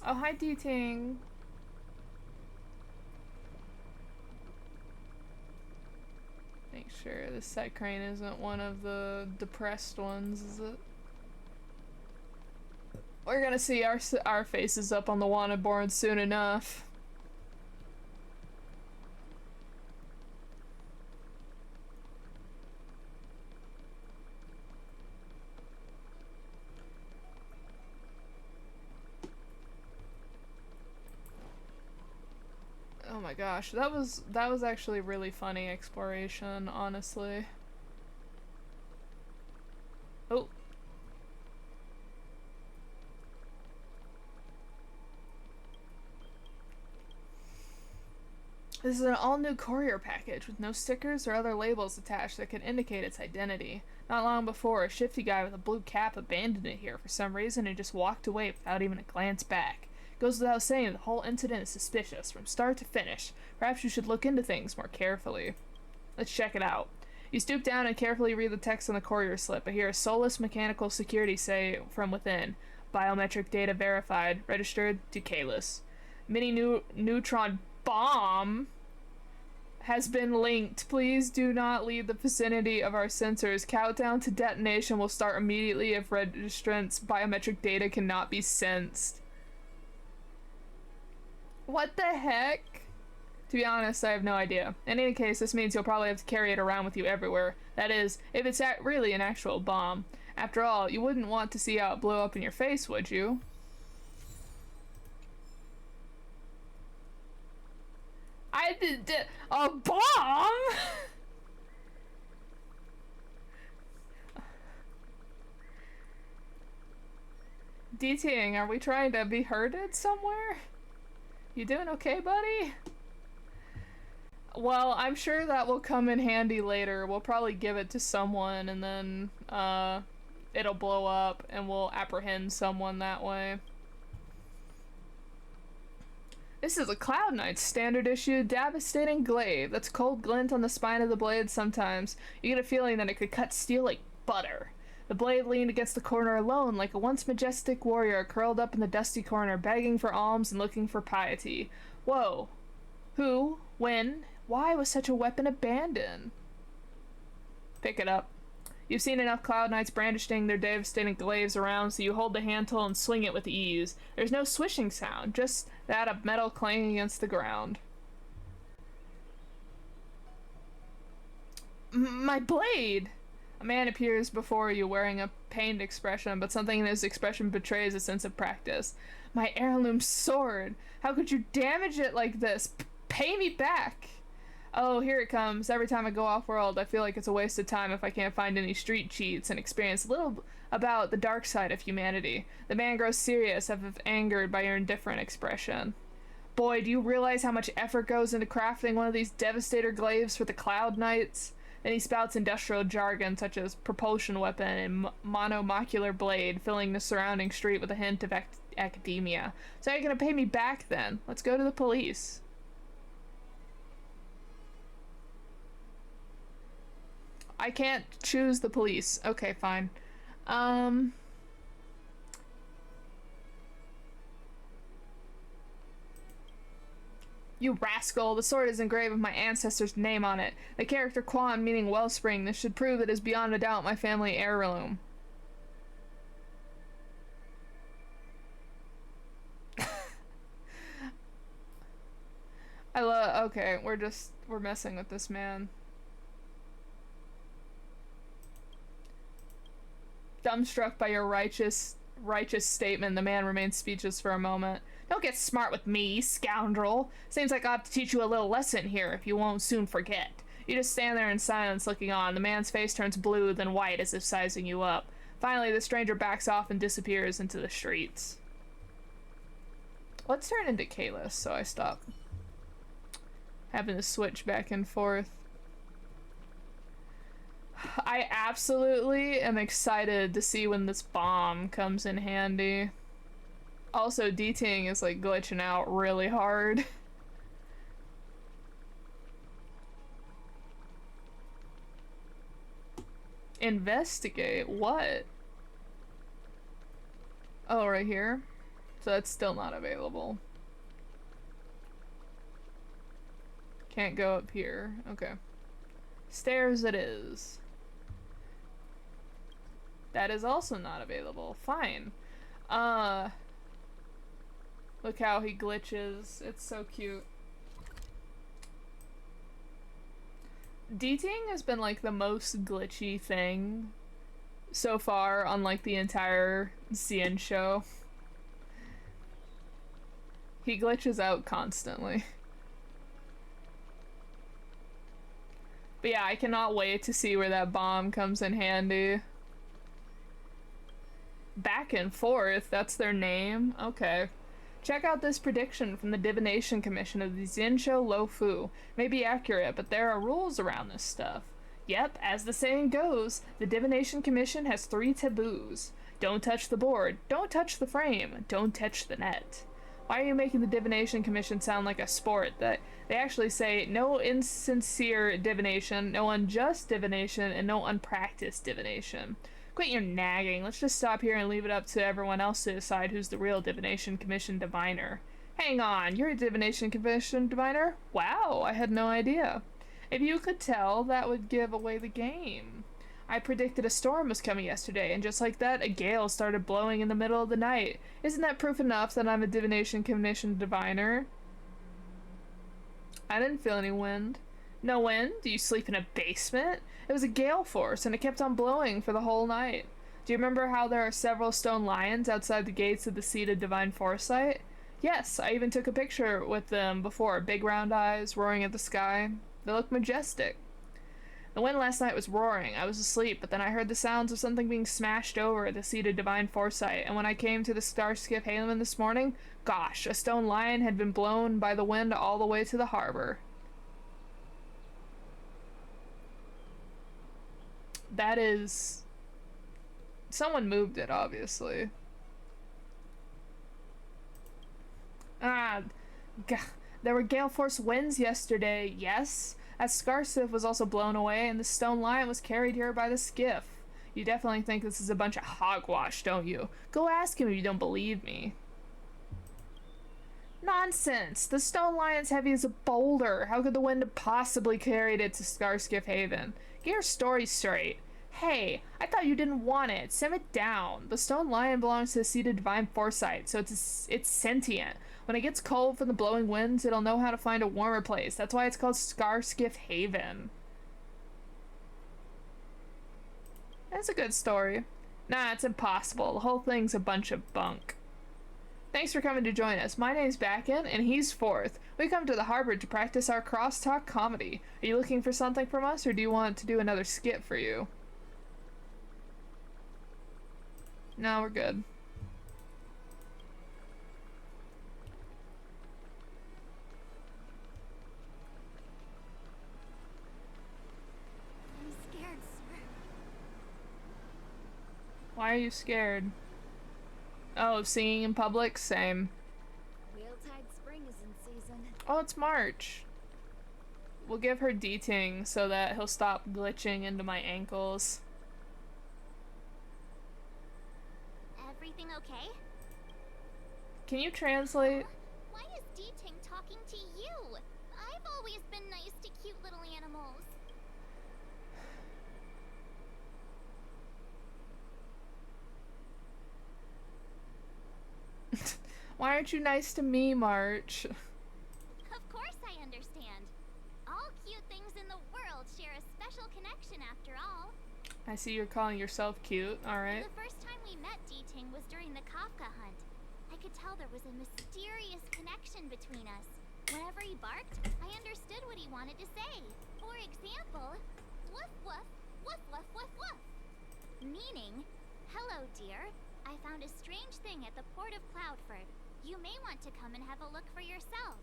Oh, hi, D-Ting. Make sure this CYCRANE isn't one of the depressed ones, is it? We're gonna see our faces up on the wanted board soon enough. my gosh, that was actually really funny exploration, honestly. Oh. This is an all-new courier package with no stickers or other labels attached that can indicate its identity. Not long before, a shifty guy with a blue cap abandoned it here for some reason and just walked away without even a glance back. Goes without saying the whole incident is suspicious, from start to finish. Perhaps you should look into things more carefully. Let's check it out. You stoop down and carefully read the text on the courier slip, but hear a soulless mechanical security say from within, biometric data verified, registered to Kalis. Neutron bomb has been linked. Please do not leave the vicinity of our sensors. Countdown to detonation will start immediately if registrant's biometric data cannot be sensed. What the heck? To be honest, I have no idea. In any case, this means you'll probably have to carry it around with you everywhere. That is, if it's really an actual bomb. After all, you wouldn't want to see how it blew up in your face, would you? I did a bomb? DTing, are we trying to be herded somewhere? You doing okay, buddy? Well, I'm sure that will come in handy later. We'll probably give it to someone and then it'll blow up and we'll apprehend someone that way. This is a Cloud Knight's standard issue devastating glaive. That's cold glint on the spine of the blade sometimes. You get a feeling that it could cut steel like butter. The blade leaned against the corner alone, like a once majestic warrior curled up in the dusty corner, begging for alms and looking for piety. Whoa. Who? When? Why was such a weapon abandoned? Pick it up. You've seen enough Cloud Knights brandishing their devastating glaives around, so you hold the handle and swing it with ease. There's no swishing sound, just that of metal clanging against the ground. My blade! A man appears before you wearing a pained expression, but something in his expression betrays a sense of practice. My heirloom sword! How could you damage it like this? Pay me back! Oh, here it comes. Every time I go off-world, I feel like it's a waste of time if I can't find any street cheats and experience little about the dark side of humanity. The man grows serious, as if angered by your indifferent expression. Boy, do you realize how much effort goes into crafting one of these devastator glaives for the Cloud Knights? Then he spouts industrial jargon such as propulsion weapon and monomocular blade, filling the surrounding street with a hint of academia. So how are you gonna pay me back then? Let's go to the police. I can't choose the police. Okay, fine. You rascal, the sword is engraved with my ancestor's name on it. The character Quan meaning wellspring. This should prove it is beyond a doubt my family heirloom. Okay, we're messing with this man. Dumbstruck by your righteous statement, the man remains speechless for a moment. Don't get smart with me, scoundrel. Seems like I'll have to teach you a little lesson here if you won't soon forget. You just stand there in silence looking on. The man's face turns blue, then white as if sizing you up. Finally, the stranger backs off and disappears into the streets. Let's turn into Kalis, so I stop having to switch back and forth. I absolutely am excited to see when this bomb comes in handy. Also, DTing is like glitching out really hard. Investigate? What? Oh, right here? So that's still not available. Can't go up here. Okay. Stairs it is. That is also not available. Fine. Look how he glitches. It's so cute. DTing has been like the most glitchy thing so far on like the entire Xianzhou. He glitches out constantly. But yeah, I cannot wait to see where that bomb comes in handy. Back and forth, that's their name? Okay. Check out this prediction from the Divination Commission of the Xianzhou Lofu. May be accurate, but there are rules around this stuff. Yep, as the saying goes, the Divination Commission has 3 taboos. Don't touch the board, don't touch the frame, don't touch the net. Why are you making the Divination Commission sound like a sport? That they actually say no insincere divination, no unjust divination, and no unpracticed divination. Quit your nagging. Let's just stop here and leave it up to everyone else to decide who's the real Divination Commission diviner. Hang on, you're a Divination Commission diviner? Wow, I had no idea. If you could tell, that would give away the game. I predicted a storm was coming yesterday, and just like that, a gale started blowing in the middle of the night. Isn't that proof enough that I'm a Divination Commission diviner? I didn't feel any wind. No wind? Do you sleep in a basement? It was a gale force, and it kept on blowing for the whole night. Do you remember how there are several stone lions outside the gates of the seat of divine foresight? Yes, I even took a picture with them before, big round eyes, roaring at the sky. They look majestic. The wind last night was roaring. I was asleep, but then I heard the sounds of something being smashed over at the seat of divine foresight, and when I came to the Starskiff Haven this morning, gosh, a stone lion had been blown by the wind all the way to the harbor. That is... Someone moved it, obviously. Ah, there were gale force winds yesterday, yes. As Scarsiff was also blown away, and the stone lion was carried here by the skiff. You definitely think this is a bunch of hogwash, don't you? Go ask him if you don't believe me. Nonsense! The stone lion's heavy as a boulder. How could the wind have possibly carried it to Scarskiff Haven? Get your story straight. Hey, I thought you didn't want it. Simmer it down. The stone lion belongs to the seat of divine foresight, so it's sentient. When it gets cold from the blowing winds, it'll know how to find a warmer place. That's why it's called Scarskiff Haven. That's a good story. Nah, it's impossible. The whole thing's a bunch of bunk. Thanks for coming to join us. My name's Backen, and he's Fourth. We come to the harbor to practice our crosstalk comedy. Are you looking for something from us, or do you want to do another skit for you? No, we're good. I'm scared, sir. Why are you scared? Oh, singing in public? Same. Wheeltide Spring is in season. Oh, it's March. We'll give her D-ting so that he'll stop glitching into my ankles. Everything okay? Can you translate? Why is D-Ting talking to you? I've always been nice to cute little animals. Why aren't you nice to me, March? Of course I understand. All cute things in the world share a special connection after all. I see you're calling yourself cute, alright. The first time we met D-Ting was during the Kafka hunt. I could tell there was a mysterious connection between us. Whenever he barked, I understood what he wanted to say. For example, woof woof, woof woof woof woof. Meaning, hello dear, I found a strange thing at the port of Cloudford. You may want to come and have a look for yourself.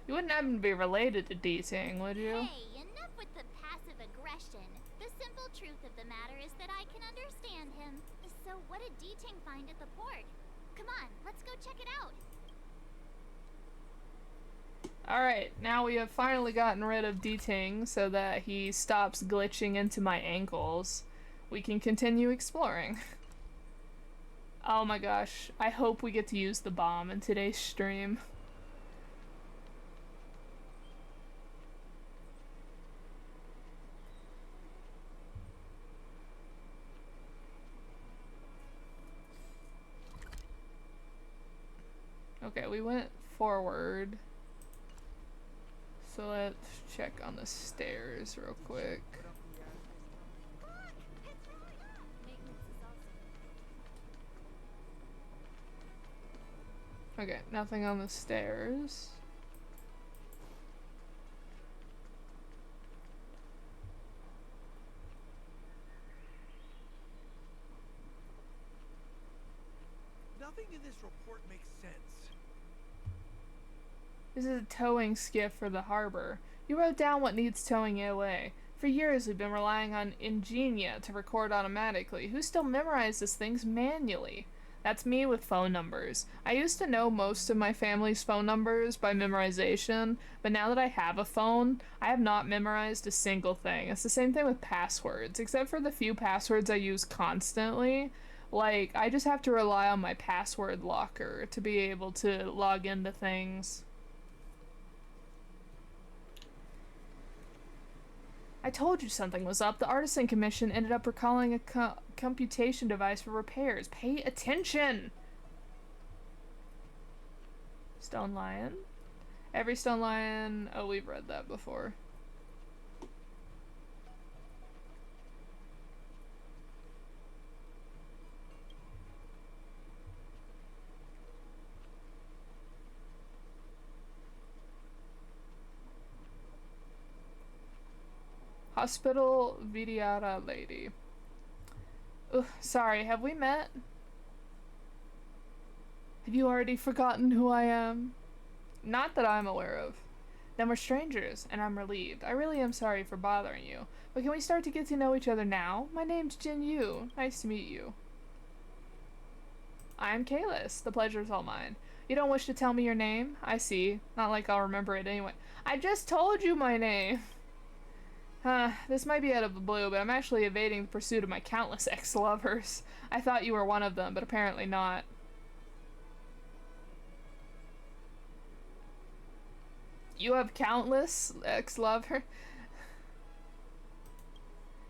You wouldn't happen to be related to D-ting, would you? Hey, enough with the passive aggression. The simple truth of the matter is that I can understand him. So what did D-Ting find at the port? Come on, let's go check it out. Alright, now we have finally gotten rid of D-ting so that he stops glitching into my ankles. We can continue exploring. Oh my gosh, I hope we get to use the bomb in today's stream. Okay, we went forward. So let's check on the stairs real quick. Look, it's rolling up. Maintenance is also. Okay, nothing on the stairs. Nothing in this report makes sense. This is a towing skiff for the harbor. You wrote down what needs towing away. For years we've been relying on Ingenia to record automatically. Who still memorizes things manually? That's me with phone numbers. I used to know most of my family's phone numbers by memorization, but now that I have a phone, I have not memorized a single thing. It's the same thing with passwords, except for the few passwords I use constantly. Like, I just have to rely on my password locker to be able to log into things. I told you something was up. The Artisan Commission ended up recalling a computation device for repairs. Pay attention! Stone Lion. Every Stone Lion... Oh, we've read that before. Hospital Vidyara lady. Ugh, sorry, have we met? Have you already forgotten who I am? Not that I'm aware of. Then we're strangers, and I'm relieved. I really am sorry for bothering you. But can we start to get to know each other now? My name's Jin Yu. Nice to meet you. I'm Kalis. The pleasure's all mine. You don't wish to tell me your name? I see. Not like I'll remember it anyway. I just told you my name! This might be out of the blue, but I'm actually evading the pursuit of my countless ex-lovers. I thought you were one of them, but apparently not. You have countless ex-lovers?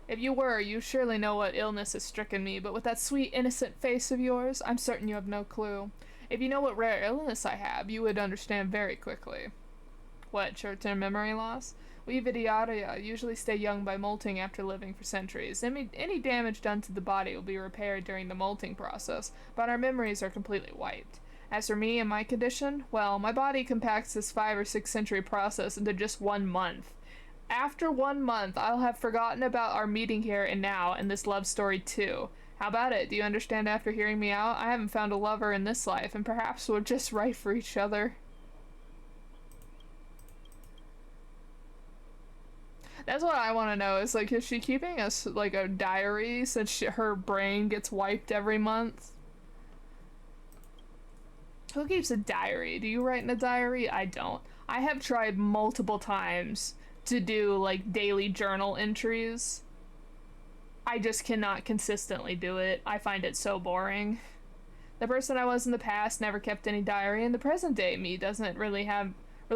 If you were, you surely know what illness has stricken me, but with that sweet, innocent face of yours, I'm certain you have no clue. If you know what rare illness I have, you would understand very quickly. What, short-term memory loss? We Vidyara usually stay young by molting after living for centuries. Any damage done to the body will be repaired during the molting process, but our memories are completely wiped. As for me and my condition, well, my body compacts this 5 or 6 century process into just 1 month. After 1 month, I'll have forgotten about our meeting here and now, and this love story too. How about it? Do you understand after hearing me out? I haven't found a lover in this life, and perhaps we're just right for each other. That's what I want to know, is like, is she keeping us like a diary since her brain gets wiped every month? Who keeps a diary? Do you write in a diary? I don't. I have tried multiple times to do like daily journal entries. I just cannot consistently do it. I find it so boring. The person I was in the past never kept any diary, and the present day me doesn't really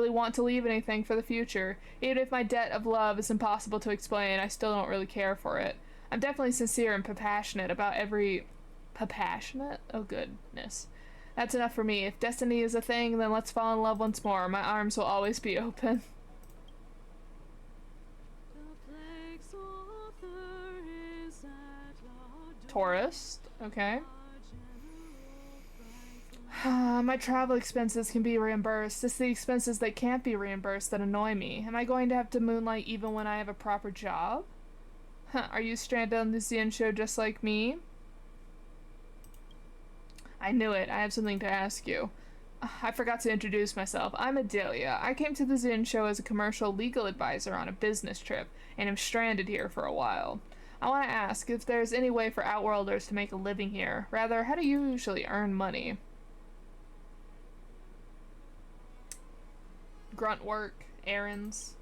want to leave anything for the future. Even if my debt of love is impossible to explain, I still don't really care for it. I'm definitely sincere and passionate about every... Passionate? Oh goodness. That's enough for me. If destiny is a thing, then let's fall in love once more. My arms will always be open. Tourist? Okay. My travel expenses can be reimbursed. It's the expenses that can't be reimbursed that annoy me. Am I going to have to moonlight even when I have a proper job? Are you stranded on the Xianzhou just like me? I knew it. I have something to ask you. I forgot to introduce myself. I'm Adelia. I came to the Xianzhou as a commercial legal advisor on a business trip, and am stranded here for a while. I want to ask if there's any way for Outworlders to make a living here. Rather, how do you usually earn money? Grunt work, errands.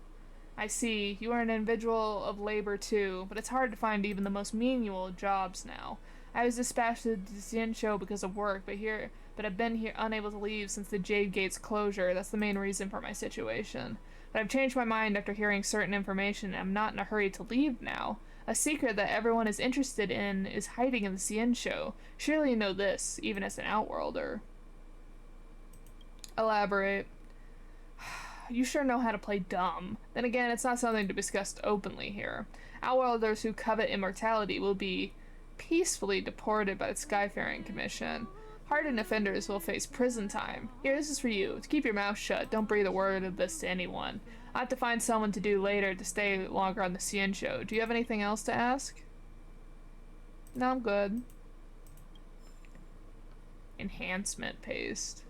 I see, you are an individual of labor too, but it's hard to find even the most menial jobs now. I was dispatched to Xianzhou because of work, but I've been here unable to leave since the Jade Gate's closure. That's the main reason for my situation. But I've changed my mind after hearing certain information, and I'm not in a hurry to leave now. A secret that everyone is interested in is hiding in the Xianzhou. Surely you know this, even as an Outworlder. Elaborate. You sure know how to play dumb. Then again, it's not something to be discussed openly here. Outworlders who covet immortality will be peacefully deported by the Skyfaring Commission. Hardened offenders will face prison time. Here, this is for you. To keep your mouth shut, don't breathe a word of this to anyone. I'll have to find someone to do later to stay longer on the Xianzhou. Do you have anything else to ask? No, I'm good. Enhancement paste.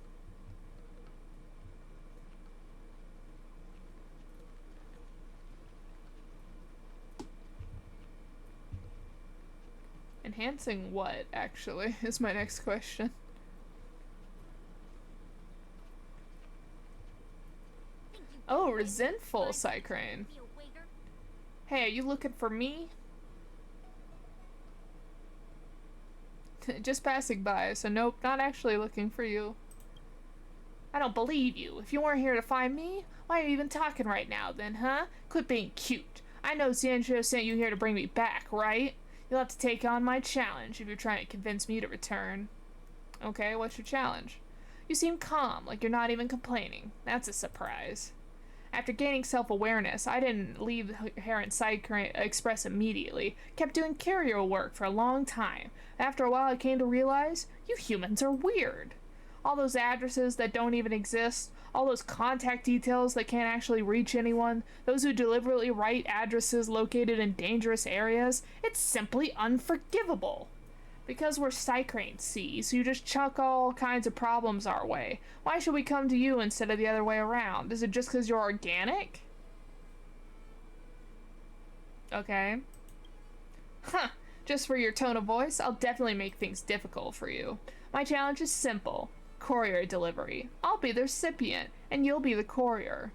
Enhancing what, actually, is my next question. Oh, resentful, CYCRANE. Hey, are you looking for me? Just passing by, so nope, not actually looking for you. I don't believe you. If you weren't here to find me, why are you even talking right now then, huh? Quit being cute. I know Xianzhou sent you here to bring me back, right? You'll have to take on my challenge if you're trying to convince me to return. Okay, what's your challenge? You seem calm, like you're not even complaining. That's a surprise. After gaining self-awareness, I didn't leave the Herent CYCRANE Express immediately. Kept doing carrier work for a long time. After a while, I came to realize, you humans are weird. All those addresses that don't even exist, all those contact details that can't actually reach anyone, those who deliberately write addresses located in dangerous areas, it's simply unforgivable. Because we're CYCRANES, see, so you just chuck all kinds of problems our way. Why should we come to you instead of the other way around? Is it just because you're organic? Okay. Huh. Just for your tone of voice, I'll definitely make things difficult for you. My challenge is simple. Courier delivery. I'll be the recipient, and you'll be the courier.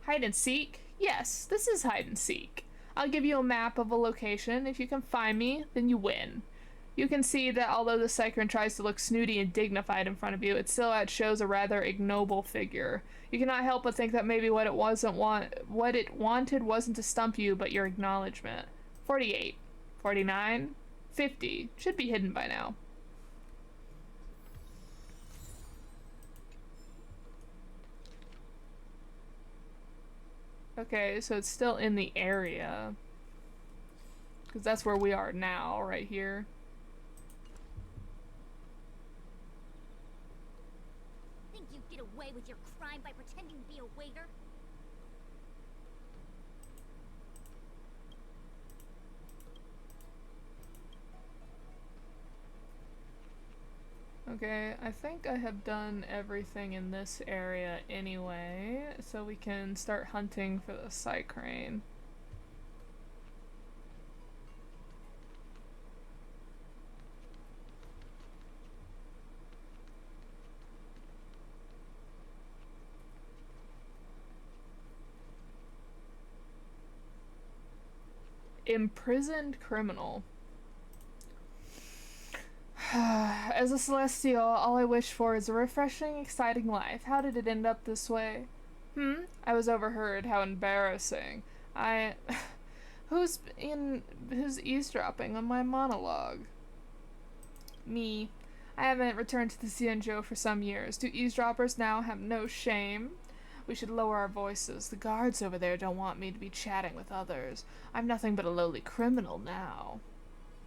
Hide and seek? Yes, this is hide and seek. I'll give you a map of a location. If you can find me, then you win. You can see that although the CYCRANE tries to look snooty and dignified in front of you, it still shows a rather ignoble figure. You cannot help but think that maybe what it wanted wasn't to stump you, but your acknowledgement. 48, 49, 50. Should be hidden by now. Okay, so it's still in the area. Because that's where we are now, right here. Think you get away with your crime by pretending to be a waiter? Okay, I think I have done everything in this area anyway, so we can start hunting for the CYCRANE. Imprisoned criminal. As a celestial, all I wish for is a refreshing, exciting life. How did it end up this way? I was overheard. How embarrassing. Who's eavesdropping on my monologue? Me. I haven't returned to the Xianzhou for some years. Do eavesdroppers now have no shame? We should lower our voices. The guards over there don't want me to be chatting with others. I'm nothing but a lowly criminal now.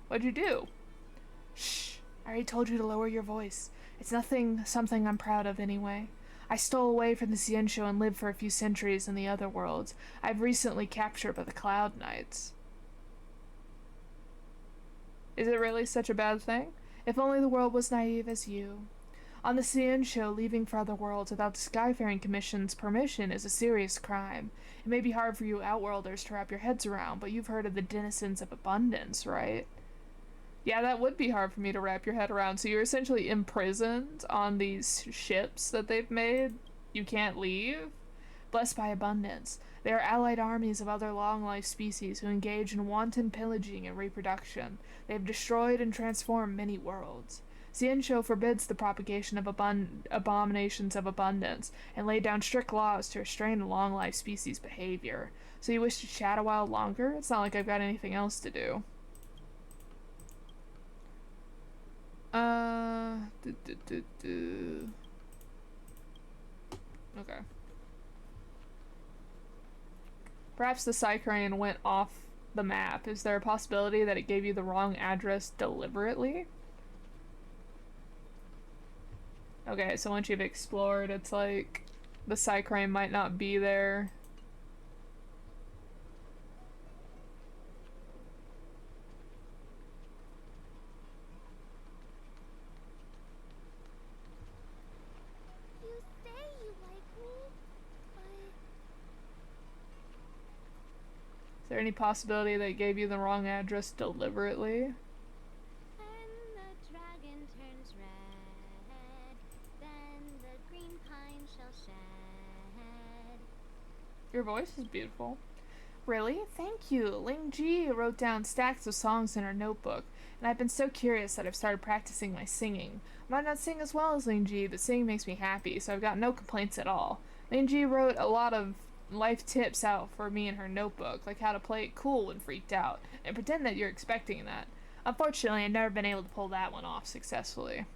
What'd you do? Shh. I already told you to lower your voice. It's something I'm proud of anyway. I stole away from the Xianzhou and lived for a few centuries in the other worlds. I've recently captured by the Cloud Knights. Is it really such a bad thing? If only the world was naive as you. On the Xianzhou, leaving for other worlds without the Skyfaring Commission's permission is a serious crime. It may be hard for you Outworlders to wrap your heads around, but you've heard of the denizens of abundance, right? Yeah, that would be hard for me to wrap your head around. So you're essentially imprisoned on these ships that they've made. You can't leave. Blessed by abundance. They are allied armies of other long-life species who engage in wanton pillaging and reproduction. They have destroyed and transformed many worlds. Xianzhou forbids the propagation of abominations of abundance and laid down strict laws to restrain the long-life species' behavior. So you wish to chat a while longer? It's not like I've got anything else to do. Okay. Perhaps the CYCRANE went off the map. Is there a possibility that it gave you the wrong address deliberately? Okay, so once you've explored, it's like the CYCRANE might not be there. there any possibility they gave you the wrong address deliberately? When the dragon turns red, then the green pine shall shed. Your voice is beautiful. Really? Thank you. Ling Ji wrote down stacks of songs in her notebook, and I've been so curious that I've started practicing my singing. I might not sing as well as Ling Ji, but singing makes me happy, so I've got no complaints at all. Ling Ji wrote a lot of life tips out for me in her notebook, like how to play it cool when freaked out, and pretend that you're expecting that. Unfortunately, I've never been able to pull that one off successfully.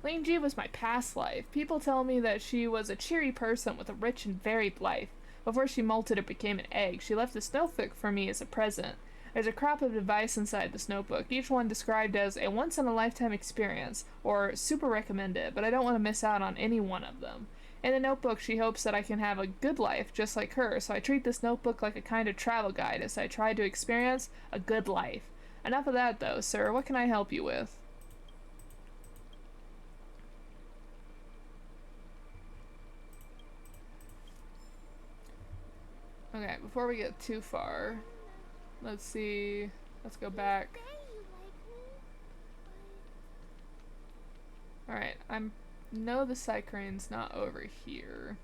Ling Ji was my past life. People tell me that she was a cheery person with a rich and varied life. Before she molted and became an egg, she left this notebook for me as a present. There's a crop of advice inside this notebook, each one described as a once-in-a-lifetime experience, or super recommended, but I don't want to miss out on any one of them. In the notebook, she hopes that I can have a good life just like her, so I treat this notebook like a kind of travel guide as I try to experience a good life. Enough of that, though, sir. What can I help you with? Okay, before we get too far, let's see. Let's go back. Alright, know the CYCRANES not over here.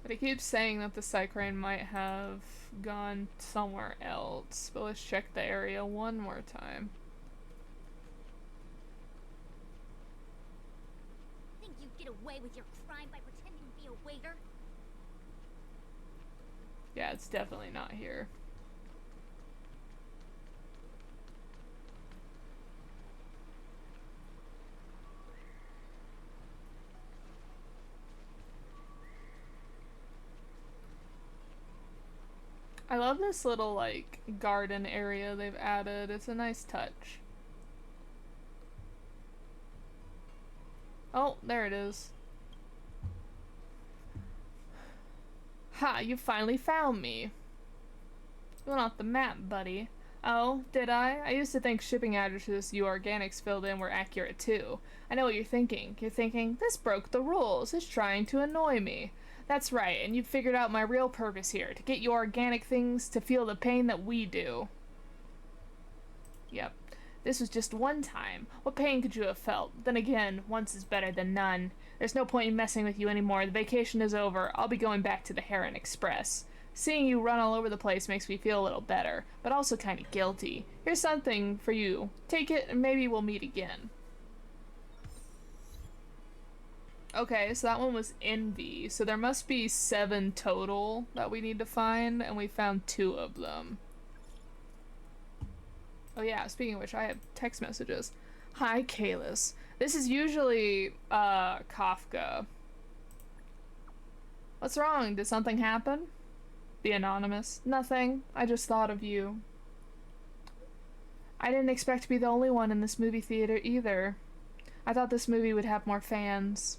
But it keeps saying that the CYCRANE might have gone somewhere else. But let's check the area one more time. Think you'd get away with your crime by pretending to be a waiter? Yeah, it's definitely not here. I love this little, like, garden area they've added. It's a nice touch. Oh, there it is. Ha, you finally found me. You went off the map, buddy. Oh, did I? I used to think shipping addresses you organics filled in were accurate too. I know what you're thinking. You're thinking, this broke the rules. It's trying to annoy me. That's right, and you've figured out my real purpose here, to get you organic things to feel the pain that we do. Yep. This was just one time. What pain could you have felt? Then again, once is better than none. There's no point in messing with you anymore. The vacation is over. I'll be going back to the Heron Express. Seeing you run all over the place makes me feel a little better, but also kind of guilty. Here's something for you. Take it, and maybe we'll meet again. Okay, so that one was Envy. So there must be 7 total that we need to find, and we found 2 of them. Oh yeah, speaking of which, I have text messages. Hi, Kalis. This is usually, Kafka. What's wrong? Did something happen? The Anonymous. Nothing. I just thought of you. I didn't expect to be the only one in this movie theater either. I thought this movie would have more fans.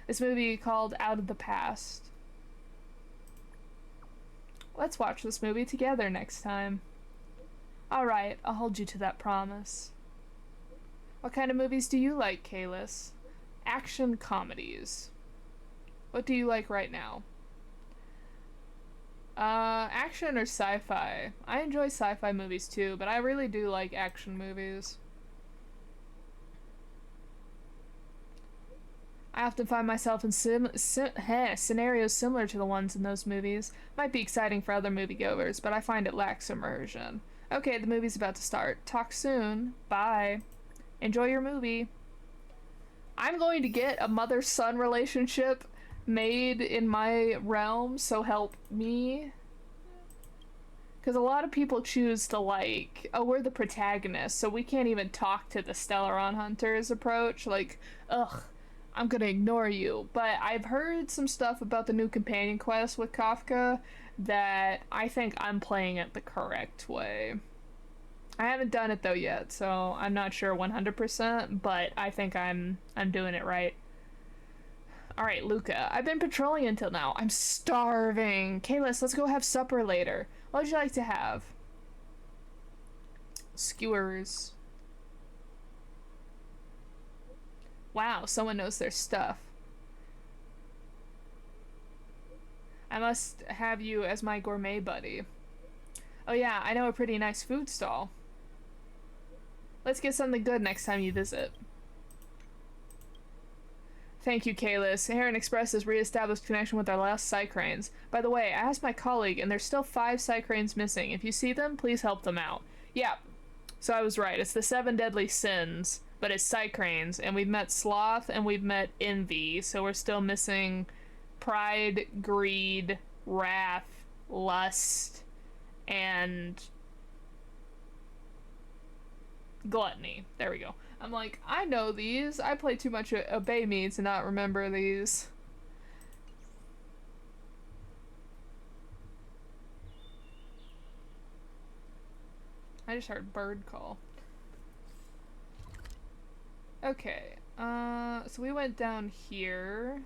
This movie called Out of the Past. Let's watch this movie together next time. Alright, I'll hold you to that promise. What kind of movies do you like, Kalis? Action comedies. What do you like right now? Action or sci-fi? I enjoy sci-fi movies too, but I really do like action movies. I often find myself in scenarios similar to the ones in those movies. Might be exciting for other moviegoers, but I find it lacks immersion. Okay, the movie's about to start. Talk soon. Bye. Enjoy your movie. I'm going to get a mother-son relationship made in my realm, so help me. Because a lot of people choose to like, oh, we're the protagonists, so we can't even talk to the Stellaron Hunters approach. Like, ugh, I'm gonna ignore you. But I've heard some stuff about the new companion quest with Kafka that I think I'm playing it the correct way. I haven't done it though yet, so I'm not sure 100%, but I think I'm doing it right. Alright, Luca, I've been patrolling until now. I'm starving. Kalis, let's go have supper later. What would you like to have? Skewers. Wow, someone knows their stuff. I must have you as my gourmet buddy. Oh yeah, I know a pretty nice food stall. Let's get something good next time you visit. Thank you, Kalis. Heron Express has re-established connection with our last CYCRANES. By the way, I asked my colleague, and there's still 5 CYCRANES missing. If you see them, please help them out. Yeah, so I was right. It's the 7 deadly sins, but it's CYCRANES, and we've met Sloth, and we've met Envy, so we're still missing Pride, Greed, Wrath, Lust, and Gluttony. There we go. I'm like, I know these. I play too much Obey Me to not remember these. I just heard bird call. Okay, so we went down here.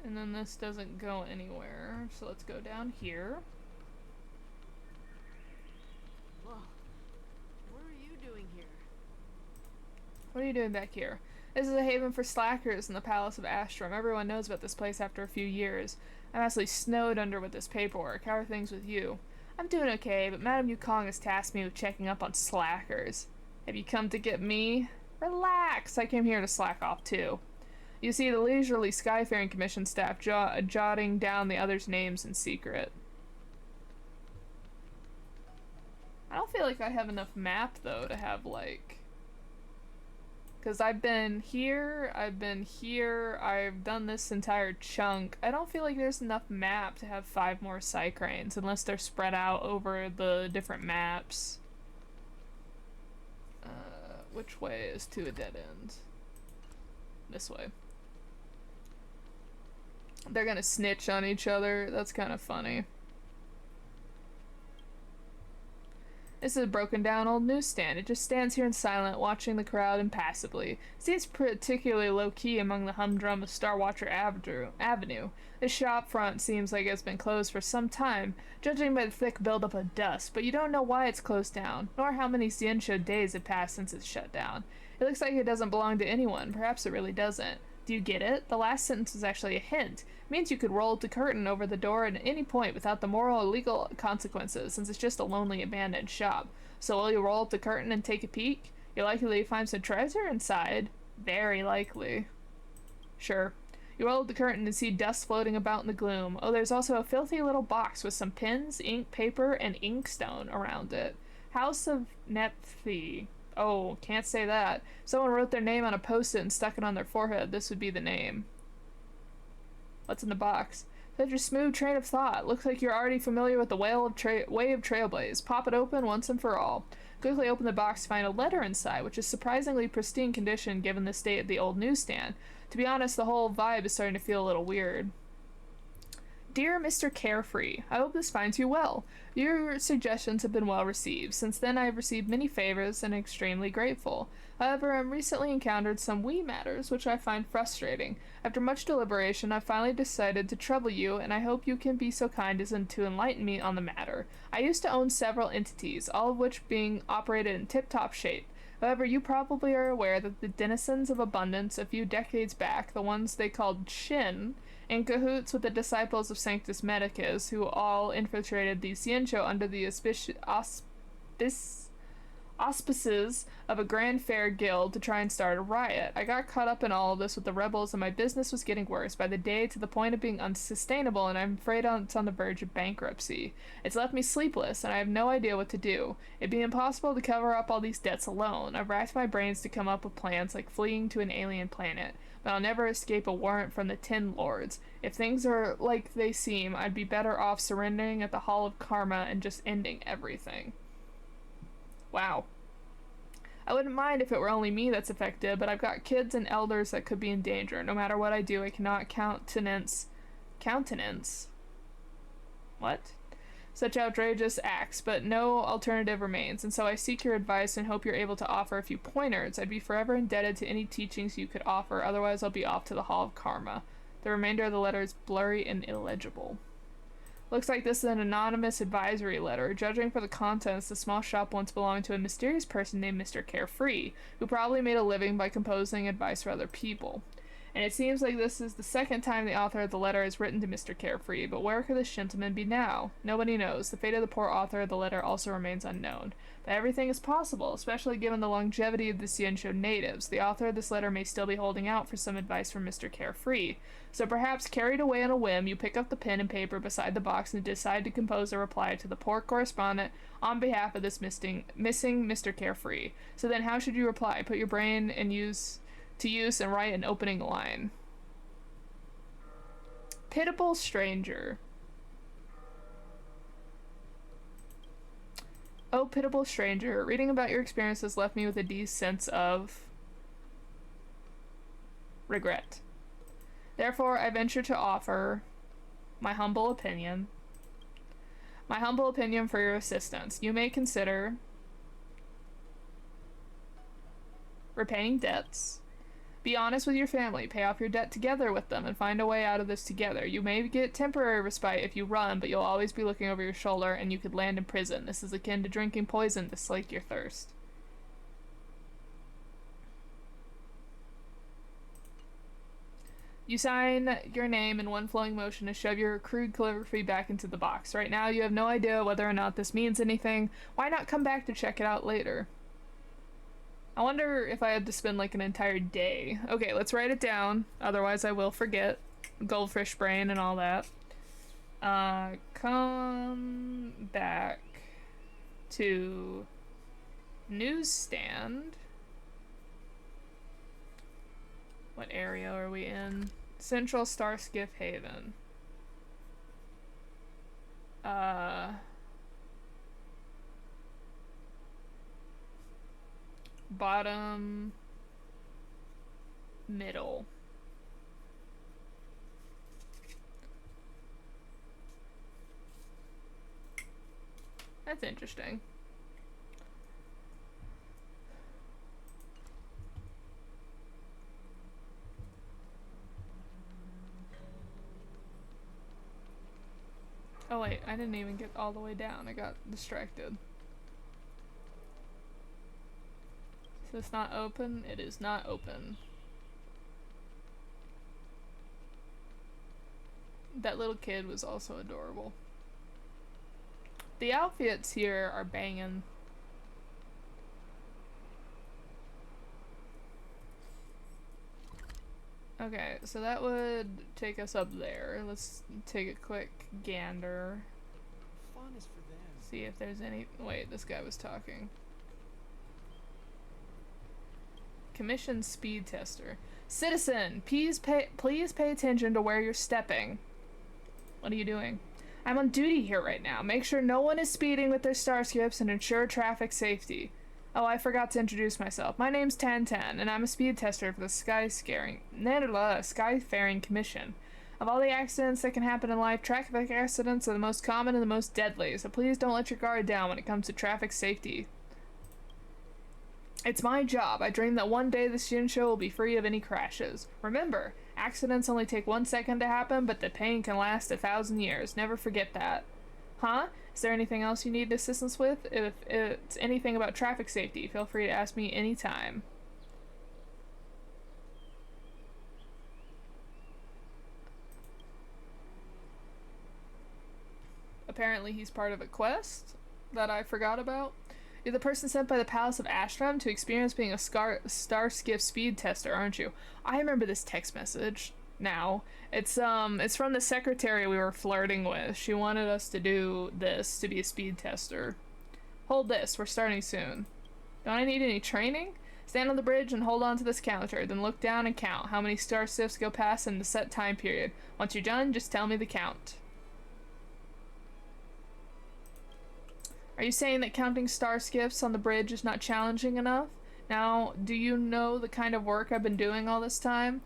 And then this doesn't go anywhere, so let's go down here. Whoa. What are you doing here? What are you doing back here? This is a haven for slackers in the Palace of Astrum. Everyone knows about this place after a few years. I'm actually snowed under with this paperwork. How are things with you? I'm doing okay, but Madame Yukong has tasked me with checking up on slackers. Have you come to get me? Relax! I came here to slack off too. You see the leisurely Skyfaring Commission staff jotting down the others' names in secret. I don't feel like I have enough map, though, to have, like... Because I've been here, I've done this entire chunk. I don't feel like there's enough map to have 5 more CYCRANES, unless they're spread out over the different maps. Which way is to a dead end? This way. They're gonna snitch on each other. That's kind of funny. This is a broken down old newsstand. It just stands here in silence, watching the crowd impassively. It seems particularly low-key among the humdrum of Star Watcher Avenue. This shop front seems like it's been closed for some time, judging by the thick buildup of dust, but you don't know why it's closed down, nor how many Xianzhou days have passed since it's shut down. It looks like it doesn't belong to anyone. Perhaps it really doesn't. Do you get it? The last sentence is actually a hint. It means you could roll the curtain over the door at any point without the moral or legal consequences, since it's just a lonely abandoned shop. So will you roll up the curtain and take a peek? You're likely to find some treasure inside. Very likely. Sure. You roll up the curtain and see dust floating about in the gloom. Oh, there's also a filthy little box with some pens, ink, paper, and inkstone around it. House of Nephi. Oh, can't say that. Someone wrote their name on a post-it and stuck it on their forehead. This would be the name. What's in the box? Such a smooth train of thought. Looks like you're already familiar with the way of Trailblaze. Pop it open once and for all. Quickly open the box to find a letter inside, which is surprisingly pristine condition given the state of the old newsstand. To be honest, the whole vibe is starting to feel a little weird. Dear Mr. Carefree, I hope this finds you well. Your suggestions have been well received. Since then I have received many favors and am extremely grateful. However, I have recently encountered some wee matters which I find frustrating. After much deliberation, I finally decided to trouble you, and I hope you can be so kind as to enlighten me on the matter. I used to own several entities, all of which being operated in tip-top shape. However, you probably are aware that the denizens of abundance a few decades back, the ones they called Shin, in cahoots with the disciples of Sanctus Medicus, who all infiltrated the Xianzhou under the auspices of a grand fair guild to try and start a riot. I got caught up in all of this with the rebels, and my business was getting worse by the day to the point of being unsustainable, and I'm afraid it's on the verge of bankruptcy. It's left me sleepless, and I have no idea what to do. It'd be impossible to cover up all these debts alone. I've racked my brains to come up with plans like fleeing to an alien planet, but I'll never escape a warrant from the Tin Lords. If things are like they seem, I'd be better off surrendering at the Hall of Karma and just ending everything. Wow. I wouldn't mind if it were only me that's affected, but I've got kids and elders that could be in danger. No matter what I do, I cannot countenance? What? Such outrageous acts, but no alternative remains, and so I seek your advice and hope you're able to offer a few pointers. I'd be forever indebted to any teachings you could offer, otherwise I'll be off to the Hall of Karma. The remainder of the letter is blurry and illegible. Looks like this is an anonymous advisory letter. Judging for the contents, the small shop once belonged to a mysterious person named Mr. Carefree, who probably made a living by composing advice for other people. and it seems like this is the second time the author of the letter has written to Mr. Carefree, but where could this gentleman be now? Nobody knows. The fate of the poor author of the letter also remains unknown. But everything is possible, especially given the longevity of the Xianzhou natives. The author of this letter may still be holding out for some advice from Mr. Carefree. So perhaps, carried away on a whim, you pick up the pen and paper beside the box and decide to compose a reply to the poor correspondent on behalf of this missing Mr. Carefree. So then how should you reply? Put your brain to use and write an opening line. Pitiable stranger. Oh, pitiable stranger, reading about your experiences left me with a deep sense of regret. Therefore, I venture to offer my humble opinion for your assistance. You may consider repaying debts. Be honest with your family, pay off your debt together with them, and find a way out of this together. You may get temporary respite if you run, but you'll always be looking over your shoulder, and you could land in prison. This is akin to drinking poison to slake your thirst. You sign your name in one flowing motion to shove your accrued calligraphy back into the box. Right now, you have no idea whether or not this means anything. Why not come back to check it out later? I wonder if I had to spend like an entire day. Okay, let's write it down. Otherwise I will forget. Goldfish brain and all that. Come back to newsstand. What area are we in? Central Starskiff Haven. Bottom middle. That's interesting. Oh wait, I didn't even get all the way down. I got distracted. Is this not open? It is not open. That little kid was also adorable. The outfits here are banging. Okay, so that would take us up there. Let's take a quick gander. Fun is for them. See if there's any. Wait, this guy was talking. Commission speed tester. Citizen, please pay attention to where you're stepping. What are you doing? I'm on duty here right now. Make sure no one is speeding with their starships and ensure traffic safety. Oh, I forgot to introduce myself. My name's Tan, and I'm a speed tester for the Skyfaring Commission. Of all the accidents that can happen in life, traffic accidents are the most common and the most deadly, so please don't let your guard down when it comes to traffic safety. It's my job. I dream that one day the Xianzhou will be free of any crashes. Remember, accidents only take 1 second to happen, but the pain can last 1,000 years. Never forget that. Huh? Is there anything else you need assistance with? If it's anything about traffic safety, feel free to ask me anytime. Apparently he's part of a quest that I forgot about. You're the person sent by the Palace of Ashram to experience being a Starskiff speed tester, aren't you? I remember this text message now. It's from the secretary we were flirting with. She wanted us to do this, to be a speed tester. Hold this, we're starting soon. Don't I need any training? Stand on the bridge and hold on to this counter, then look down and count how many starships go past in the set time period. Once you're done, just tell me the count. Are you saying that counting starskips on the bridge is not challenging enough? Now, do you know the kind of work I've been doing all this time?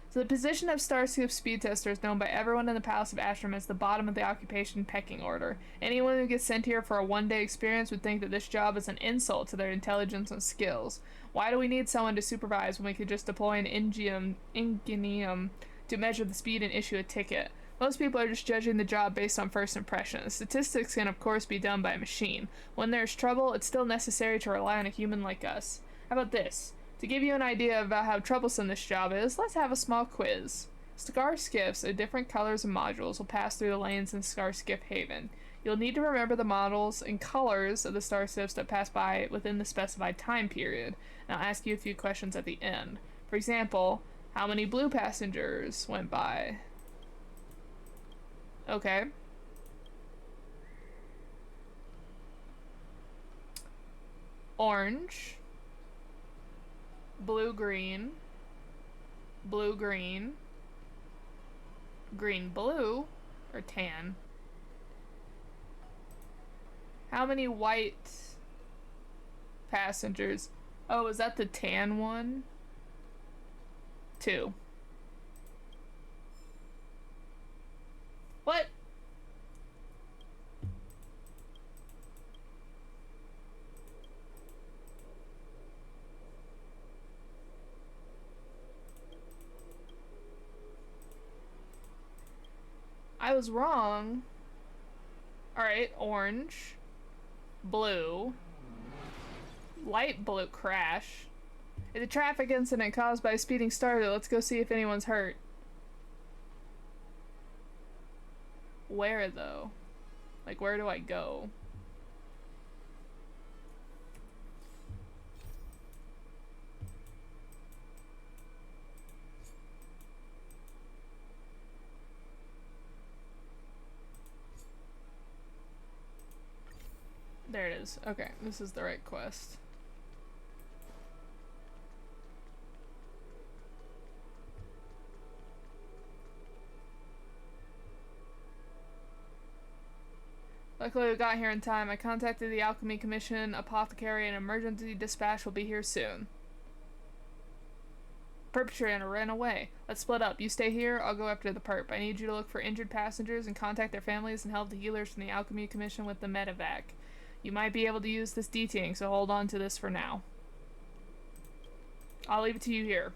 So the position of starskip speed tester is known by everyone in the Palace of Ashram as the bottom of the occupation pecking order. Anyone who gets sent here for a one-day experience would think that this job is an insult to their intelligence and skills. Why do we need someone to supervise when we could just deploy an ingenium to measure the speed and issue a ticket? Most people are just judging the job based on first impressions. Statistics can of course be done by a machine. When there's trouble, it's still necessary to rely on a human like us. How about this? To give you an idea about how troublesome this job is, let's have a small quiz. Scar skiffs of different colors and modules will pass through the lanes in Scar Skiff Haven. You'll need to remember the models and colors of the star skiffs that pass by within the specified time period, and I'll ask you a few questions at the end. For example, how many blue passengers went by? Okay. Orange. Blue-green. Blue-green. Green-blue. Or tan. How many white passengers? Oh, is that the tan one? 2. What? I was wrong. Alright, orange. Blue. Light blue crash. It's a traffic incident caused by a speeding starter. Let's go see if anyone's hurt. Where, though? Like, where do I go? There it is. Okay, this is the right quest. Luckily we got here in time. I contacted the Alchemy Commission, apothecary, and emergency dispatch will be here soon. Perpetrator ran away. Let's split up. You stay here, I'll go after the perp. I need you to look for injured passengers and contact their families and help the healers from the Alchemy Commission with the medevac. You might be able to use this DTing, so hold on to this for now. I'll leave it to you here.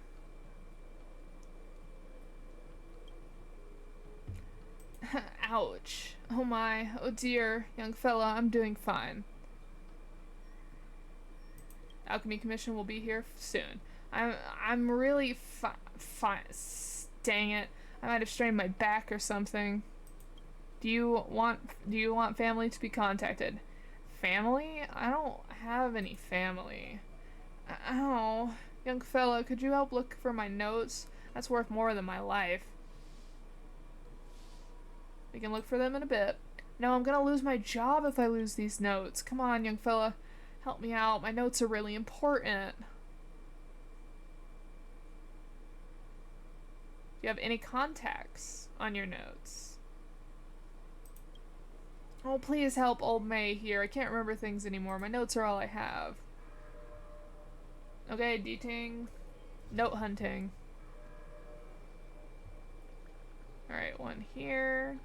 Ouch. Oh my. Oh dear. Young fella, I'm doing fine. Alchemy Commission will be here soon. I'm really fine. Dang it. I might have strained my back or something. Do you want family to be contacted? Family? I don't have any family. Ow. Young fella, could you help look for my notes? That's worth more than my life. We can look for them in a bit. No, I'm gonna lose my job if I lose these notes. Come on, young fella. Help me out. My notes are really important. Do you have any contacts on your notes? Oh, please help old May here. I can't remember things anymore. My notes are all I have. Okay, dating. Note hunting. Alright, one here.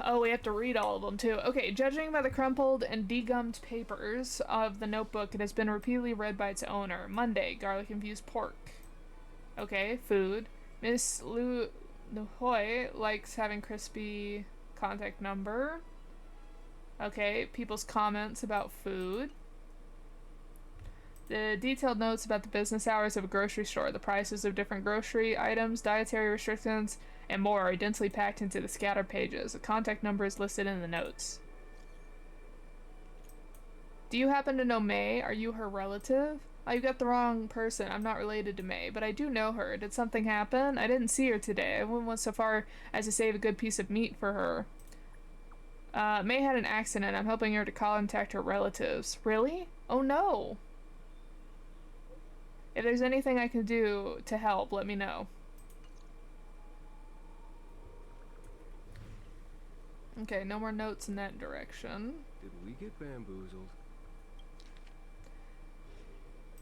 Oh, we have to read all of them too. Okay, judging by the crumpled and degummed papers of the notebook, it has been repeatedly read by its owner. Monday, garlic infused pork. Okay, food. Miss Hoy likes having crispy contact number. Okay, people's comments about food. The detailed notes about the business hours of a grocery store, the prices of different grocery items, dietary restrictions, and more are densely packed into the scattered pages. A contact number is listed in the notes. Do you happen to know May? Are you her relative? Oh, you got the wrong person. I'm not related to May, but I do know her. Did something happen? I didn't see her today. I wouldn't so far as to save a good piece of meat for her. May had an accident. I'm helping her to contact her relatives. Really? Oh no. If there's anything I can do to help, let me know. Okay, no more notes in that direction. Did we get bamboozled?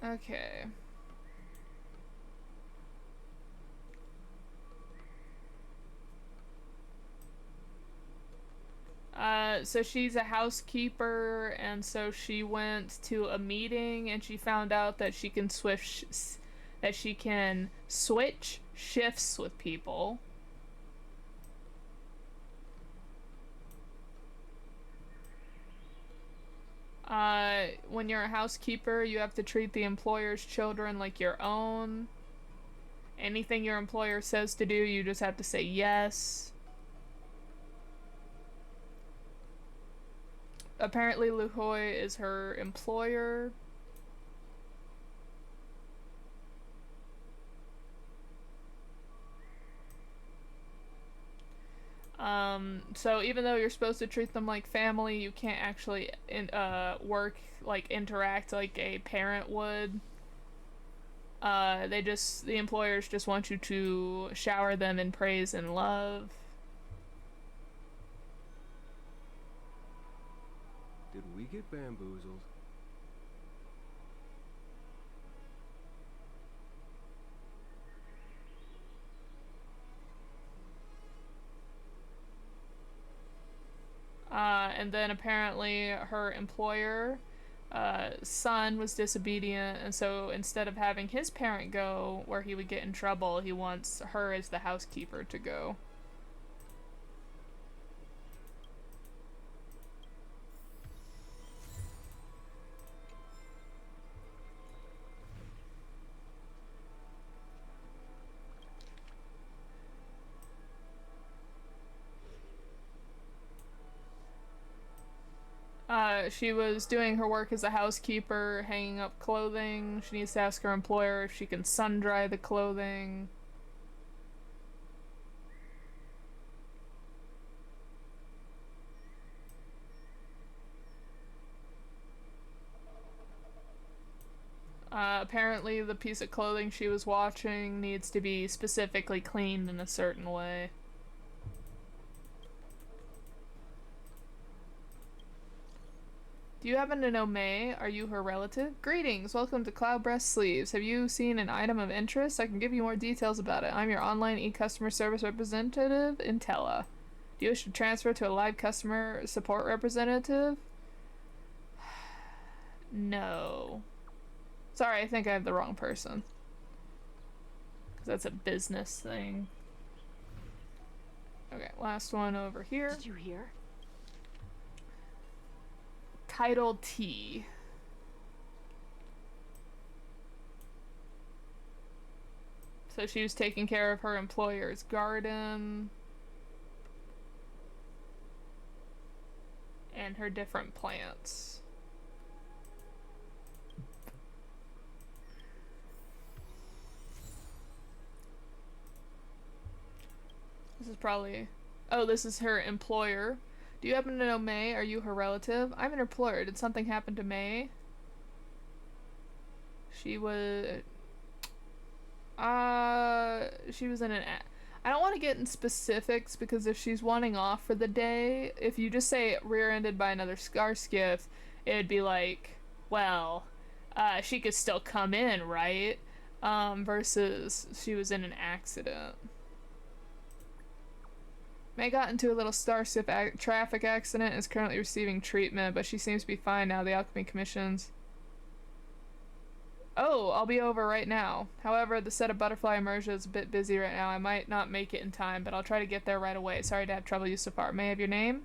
Okay. So she's a housekeeper, and so she went to a meeting, and she found out that she can switch shifts with people. When you're a housekeeper, you have to treat the employer's children like your own. Anything your employer says to do, you just have to say yes. Apparently, Lu Hoi is her employer. So even though you're supposed to treat them like family, you can't actually interact like a parent would. The employers just want you to shower them in praise and love. Did we get bamboozled? And then apparently her employer, son was disobedient, and so instead of having his parent go where he would get in trouble, he wants her as the housekeeper to go. She was doing her work as a housekeeper, hanging up clothing. She needs to ask her employer if she can sun-dry the clothing. Apparently the piece of clothing she was watching needs to be specifically cleaned in a certain way. Do you happen to know May? Are you her relative? Greetings! Welcome to Cloudbreast Sleeves. Have you seen an item of interest? I can give you more details about it. I'm your online e-customer service representative, Intella. Do you wish to transfer to a live customer support representative? No. Sorry, I think I have the wrong person. 'Cause that's a business thing. Okay, last one over here. Did you hear? Title T. So she was taking care of her employer's garden and her different plants. This is probably... Oh, this is her employer. Do you happen to know May? Are you her relative? I'm an employer. Did something happen to May? She was... She was in an... I don't want to get in specifics because if she's wanting off for the day, if you just say rear-ended by another scar skiff, it'd be like, well, she could still come in, right? Versus she was in an accident. May got into a little starship traffic accident and is currently receiving treatment, but she seems to be fine now. The Alchemy Commission's... Oh, I'll be over right now. However, the set of butterfly immersion is a bit busy right now. I might not make it in time, but I'll try to get there right away. Sorry to have trouble you so far. May I have your name?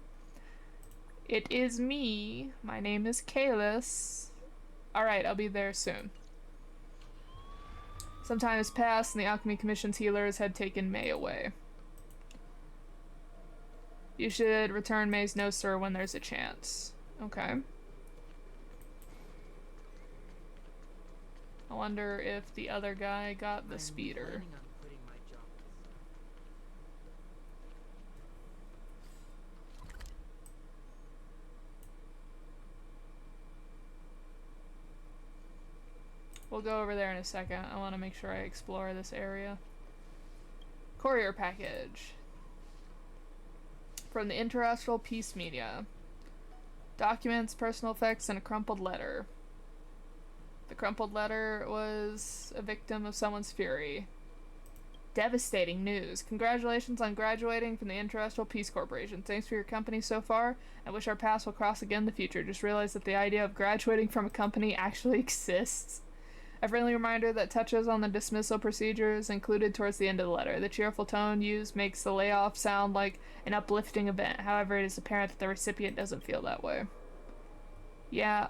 It is me. My name is Kalis. Alright, I'll be there soon. Some time has passed and the Alchemy Commission's healers had taken May away. You should return May's no sir when there's a chance. Okay. I wonder if the other guy got the speeder. We'll go over there in a second. I want to make sure I explore this area. Courier package. From the Interastral Peace Media. Documents, personal effects, and a crumpled letter. The crumpled letter was a victim of someone's fury. Devastating news. Congratulations on graduating from the Interastral Peace Corporation. Thanks for your company so far. I wish our paths will cross again in the future. Just realize that the idea of graduating from a company actually exists. A friendly reminder that touches on the dismissal procedures included towards the end of the letter. The cheerful tone used makes the layoff sound like an uplifting event. However, it is apparent that the recipient doesn't feel that way. Yeah.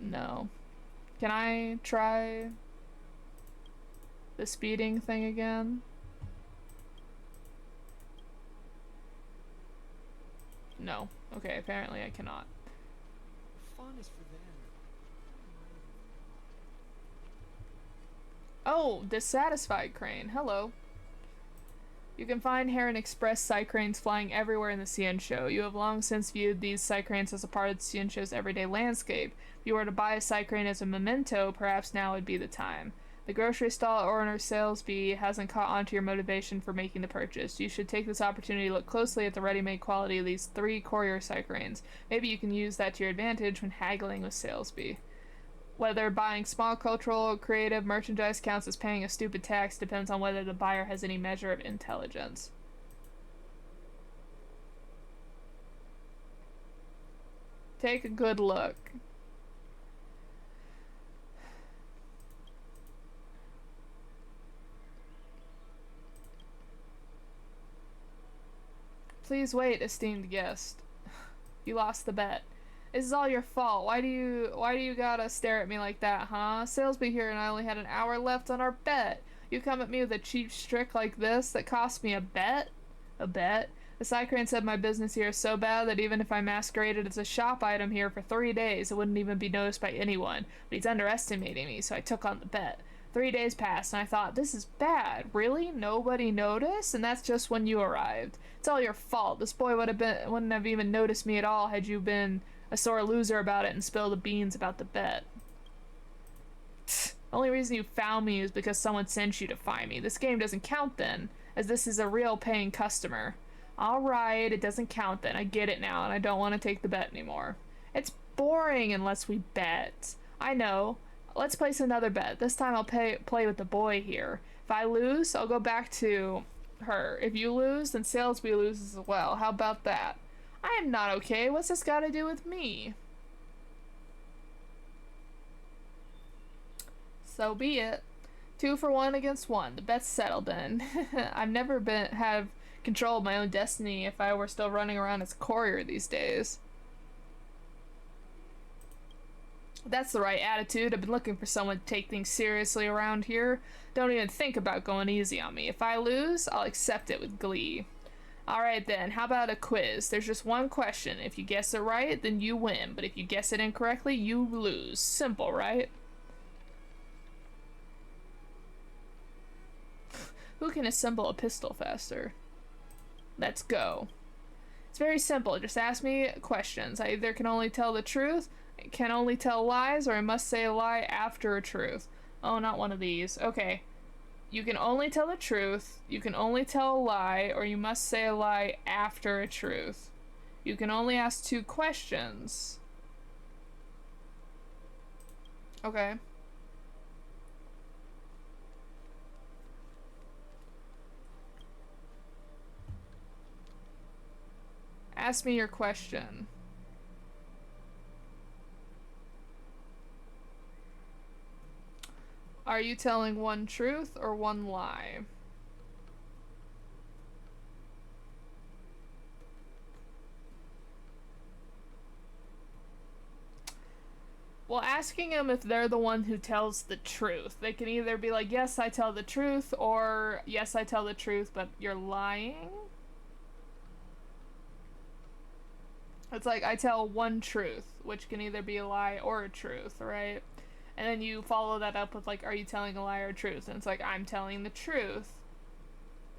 No. Can I try the speeding thing again? No. Okay, apparently I cannot. Fun is for them. Oh, dissatisfied crane. Hello. You can find Heron Express CYCRANES flying everywhere in the Xianzhou. You have long since viewed these CYCRANES as a part of the Xianzhou's everyday landscape. If you were to buy a CYCRANE as a memento, perhaps now would be the time. The grocery stall owner sales bee hasn't caught on to your motivation for making the purchase. You should take this opportunity to look closely at the ready-made quality of these 3 courier CYCRANES. Maybe you can use that to your advantage when haggling with sales bee. Whether buying small cultural or creative merchandise counts as paying a stupid tax depends on whether the buyer has any measure of intelligence. Take a good look. Please wait, esteemed guest. You lost the bet. This is all your fault. Why do you gotta stare at me like that, huh? Sales be here and I only had an hour left on our bet. You come at me with a cheap trick like this that cost me a bet? A bet? The CYCRANE said my business here is so bad that even if I masqueraded as a shop item here for 3 days, it wouldn't even be noticed by anyone. But he's underestimating me, so I took on the bet. 3 days passed, and I thought, this is bad. Really? Nobody noticed? And that's just when you arrived. It's all your fault. This boy wouldn't have even noticed me at all had you been a sore loser about it and spilled the beans about the bet. The only reason you found me is because someone sent you to find me. This game doesn't count then, as this is a real paying customer. Alright, it doesn't count then. I get it now, and I don't want to take the bet anymore. It's boring unless we bet. I know. Let's place another bet. This time I'll play with the boy here. If I lose, I'll go back to her. If you lose, then Salesby loses as well. How about that? I am not okay. What's this got to do with me? So be it. 2 for 1 against 1. The bet's settled then. I've never have control of my own destiny if I were still running around as a courier these days. That's the right attitude. I've been looking for someone to take things seriously around here. Don't even think about going easy on me. If I lose, I'll accept it with glee. Alright then, how about a quiz? There's just one question. If you guess it right, then you win. But if you guess it incorrectly, you lose. Simple, right? Who can assemble a pistol faster? Let's go. It's very simple. Just ask me questions. I either can only tell the truth, can only tell lies, or I must say a lie after a truth. Oh, not one of these. Okay. You can only tell the truth, you can only tell a lie, or you must say a lie after a truth. You can only ask 2 questions. Okay. Ask me your question. Are you telling one truth or one lie? Well, asking them if they're the one who tells the truth. They can either be like, yes, I tell the truth, or yes, I tell the truth, but you're lying? It's like, I tell one truth, which can either be a lie or a truth, right? And then you follow that up with like, are you telling a lie or a truth? And it's like, I'm telling the truth.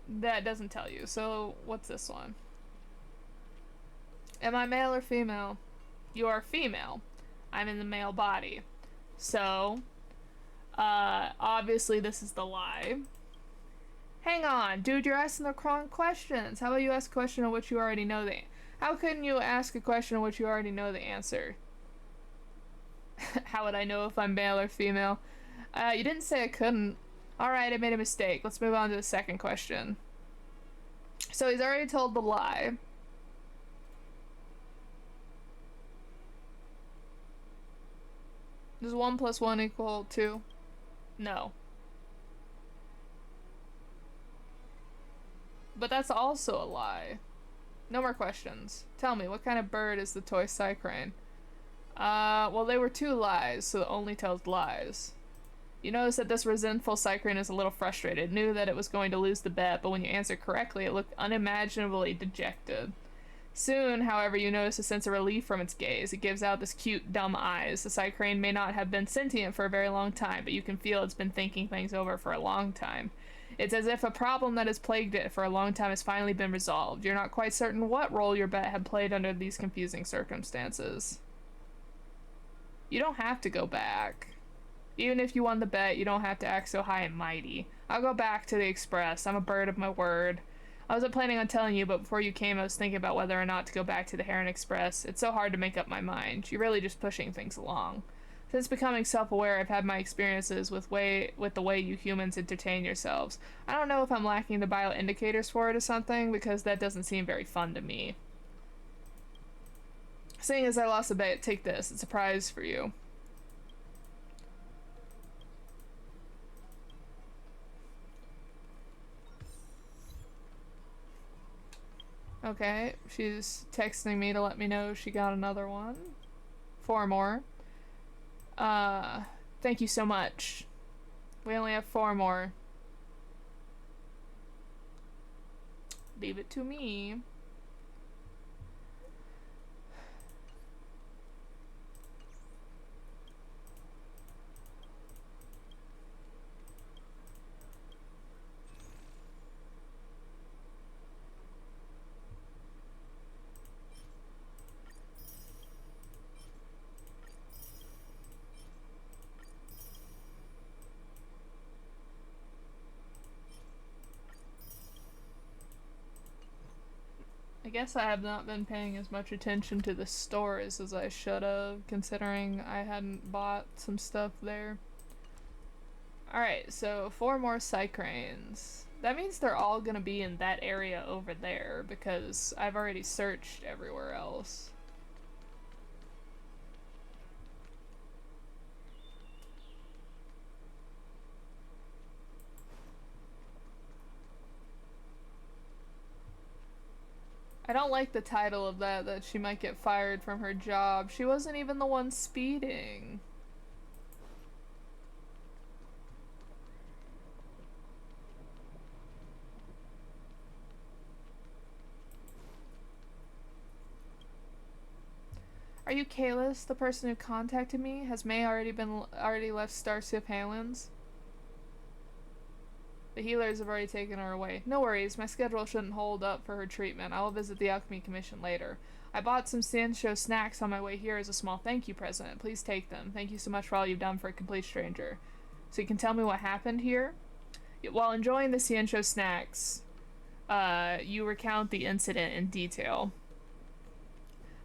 That doesn't tell you. So what's this one? Am I male or female? You are female. I'm in the male body. So, obviously this is the lie. Hang on, dude, you're asking the wrong questions. How about you ask a question on which you already know the How couldn't you ask a question on which you already know the answer? How would I know if I'm male or female? You didn't say I couldn't. Alright, I made a mistake. Let's move on to the second question. So he's already told the lie. Does 1 + 1 = 2? No. But that's also a lie. No more questions. Tell me, what kind of bird is the toy CYCRANE? Well, they were two lies, so it only tells lies. You notice that this resentful CYCRANE is a little frustrated, knew that it was going to lose the bet, but when you answered correctly, it looked unimaginably dejected. Soon, however, you notice a sense of relief from its gaze. It gives out this cute, dumb eyes. The CYCRANE may not have been sentient for a very long time, but you can feel it's been thinking things over for a long time. It's as if a problem that has plagued it for a long time has finally been resolved. You're not quite certain what role your bet had played under these confusing circumstances. You don't have to go back. Even if you won the bet, you don't have to act so high and mighty. I'll go back to the Express. I'm a bird of my word. I wasn't planning on telling you, but before you came I was thinking about whether or not to go back to the Heron Express. It's so hard to make up my mind. You're really just pushing things along. Since becoming self-aware, I've had my experiences with the way you humans entertain yourselves. I don't know if I'm lacking the bioindicators for it or something, because that doesn't seem very fun to me. Seeing as I lost a bet, take this. It's a prize for you. Okay, she's texting me to let me know she got another one. 4 more. Thank you so much. We only have 4 more. Leave it to me. I guess I have not been paying as much attention to the stores as I should have, considering I hadn't bought some stuff there. Alright, so 4 more CYCRANES. That means they're all gonna be in that area over there, because I've already searched everywhere else. I don't like the title of that she might get fired from her job. She wasn't even the one speeding. Are you Kalis, the person who contacted me? Has May already left Starship Highlands? The healers have already taken her away. No worries, my schedule shouldn't hold up for her treatment. I will visit the Alchemy Commission later. I bought some Xianzhou snacks on my way here as a small thank you present. Please take them. Thank you so much for all you've done for a complete stranger. So you can tell me what happened here? While enjoying the Xianzhou snacks, you recount the incident in detail.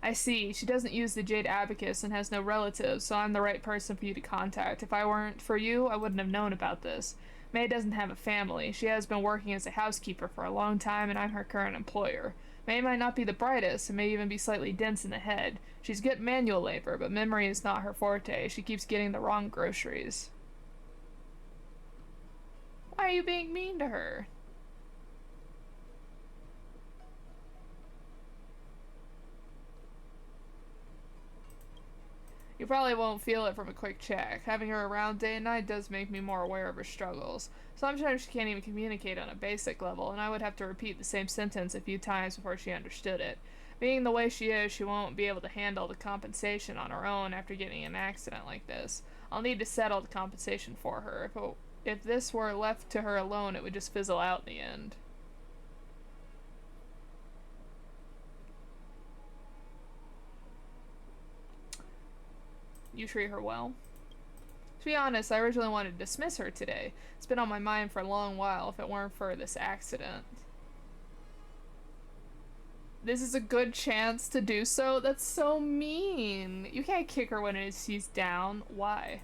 I see. She doesn't use the Jade Abacus and has no relatives, so I'm the right person for you to contact. If I weren't for you, I wouldn't have known about this. May doesn't have a family. She has been working as a housekeeper for a long time, and I'm her current employer. May might not be the brightest, and may even be slightly dense in the head. She's good at manual labor, but memory is not her forte. She keeps getting the wrong groceries. Why are you being mean to her? You probably won't feel it from a quick check. Having her around day and night does make me more aware of her struggles. Sometimes she can't even communicate on a basic level, and I would have to repeat the same sentence a few times before she understood it. Being the way she is, she won't be able to handle the compensation on her own after getting an accident like this. I'll need to settle the compensation for her. If this were left to her alone, it would just fizzle out in the end. You treat her well? To be honest, I originally wanted to dismiss her today. It's been on my mind for a long while if it weren't for this accident. This is a good chance to do so? That's so mean. You can't kick her when she's down. Why?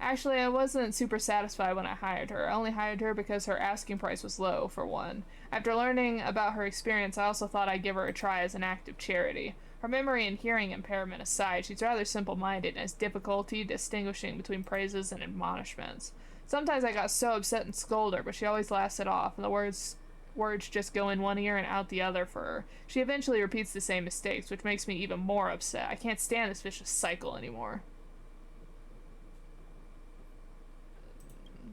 Actually, I wasn't super satisfied when I hired her. I only hired her because her asking price was low, for one. After learning about her experience, I also thought I'd give her a try as an act of charity. Her memory and hearing impairment aside, she's rather simple-minded and has difficulty distinguishing between praises and admonishments. Sometimes I got so upset and scolded her, but she always laughs it off, and the words Words just go in one ear and out the other for her. She eventually repeats the same mistakes, which makes me even more upset. I can't stand this vicious cycle anymore.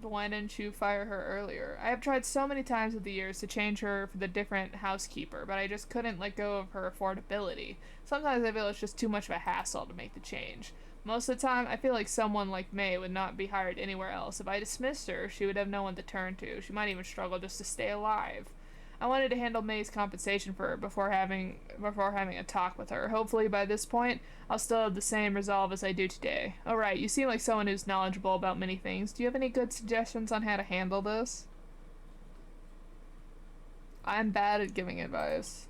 Why didn't you fire her earlier? I have tried so many times over the years to change her for the different housekeeper, but I just couldn't let go of her affordability. Sometimes I feel it's just too much of a hassle to make the change. Most of the time, I feel like someone like May would not be hired anywhere else. If I dismissed her, she would have no one to turn to. She might even struggle just to stay alive. I wanted to handle May's compensation for her before having a talk with her. Hopefully by this point, I'll still have the same resolve as I do today. Alright, you seem like someone who's knowledgeable about many things. Do you have any good suggestions on how to handle this? I'm bad at giving advice.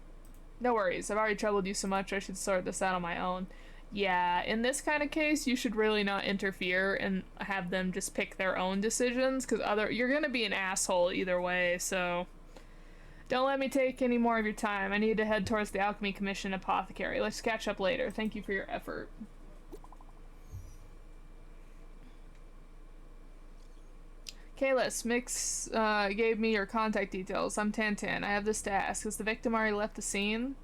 No worries, I've already troubled you so much I should sort this out on my own. Yeah, in this kind of case, you should really not interfere and have them just pick their own decisions, because you're gonna be an asshole either way, so... Don't let me take any more of your time. I need to head towards the Alchemy Commission apothecary. Let's catch up later. Thank you for your effort. Kalis, Mix gave me your contact details. I'm Tantan. I have this to ask. Has the victim already left the scene?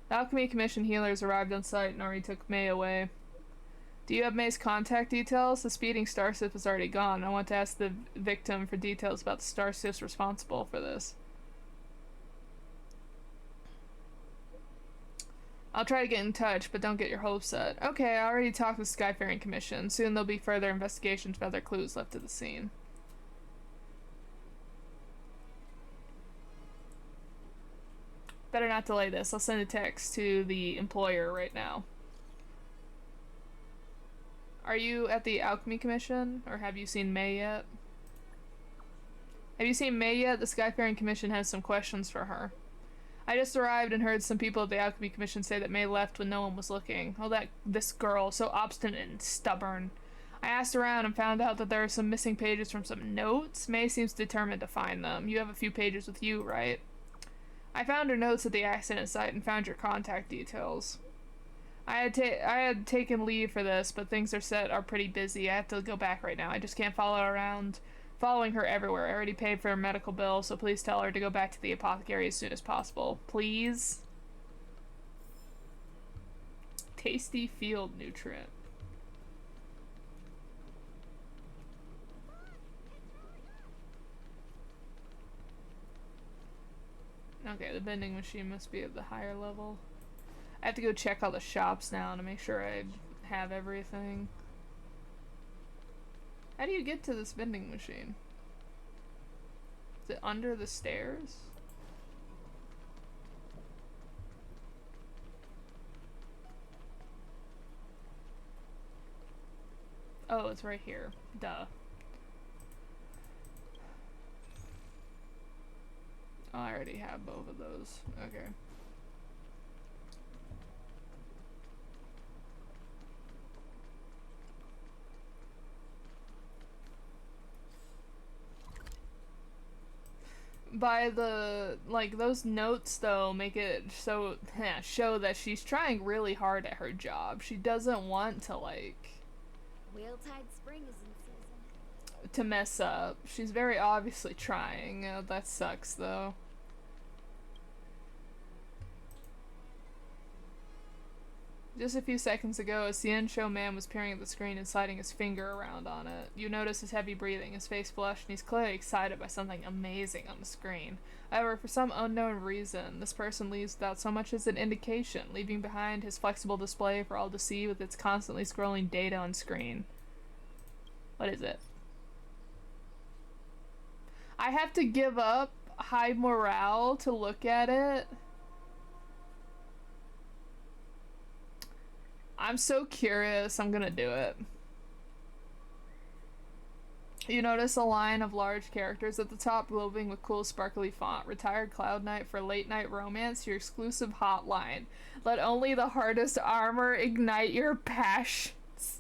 The Alchemy Commission healers arrived on site and already took May away. Do you have May's contact details? The speeding starship is already gone. I want to ask the victim for details about the starships responsible for this. I'll try to get in touch, but don't get your hopes set. Okay, I already talked with Skyfaring Commission. Soon there'll be further investigations of other clues left at the scene. Better not delay this. I'll send a text to the employer right now. Are you at the Alchemy Commission? Or have you seen May yet? Have you seen May yet? The Skyfaring Commission has some questions for her. I just arrived and heard some people at the Alchemy Commission say that May left when no one was looking. Oh, this girl, so obstinate and stubborn. I asked around and found out that there are some missing pages from some notes. May seems determined to find them. You have a few pages with you, right? I found her notes at the accident site and found your contact details. I had taken leave for this, but things are pretty busy. I have to go back right now. I just can't follow around. Following her everywhere. I already paid for her medical bill, so please tell her to go back to the apothecary as soon as possible. Please? Tasty field nutrient. Okay, the vending machine must be at the higher level. I have to go check all the shops now to make sure I have everything. How do you get to this vending machine? Is it under the stairs? Oh, it's right here. Duh. Oh, I already have both of those. Okay. By the, like, those notes, though, make it so, show that she's trying really hard at her job. She doesn't want to, like... Wheeltide Spring is in season. To mess up. She's very obviously trying. That sucks, though. Just a few seconds ago, a Xianzhou man was peering at the screen and sliding his finger around on it. You notice his heavy breathing, his face flushed, and he's clearly excited by something amazing on the screen. However, for some unknown reason, this person leaves without so much as an indication, leaving behind his flexible display for all to see with its constantly scrolling data on screen. What is it? I have to give up high morale to look at it. I'm so curious, I'm gonna do it. You notice a line of large characters at the top glowing with cool sparkly font. Retired Cloud Knight for late night romance, your exclusive hotline. Let only the hardest armor ignite your passions.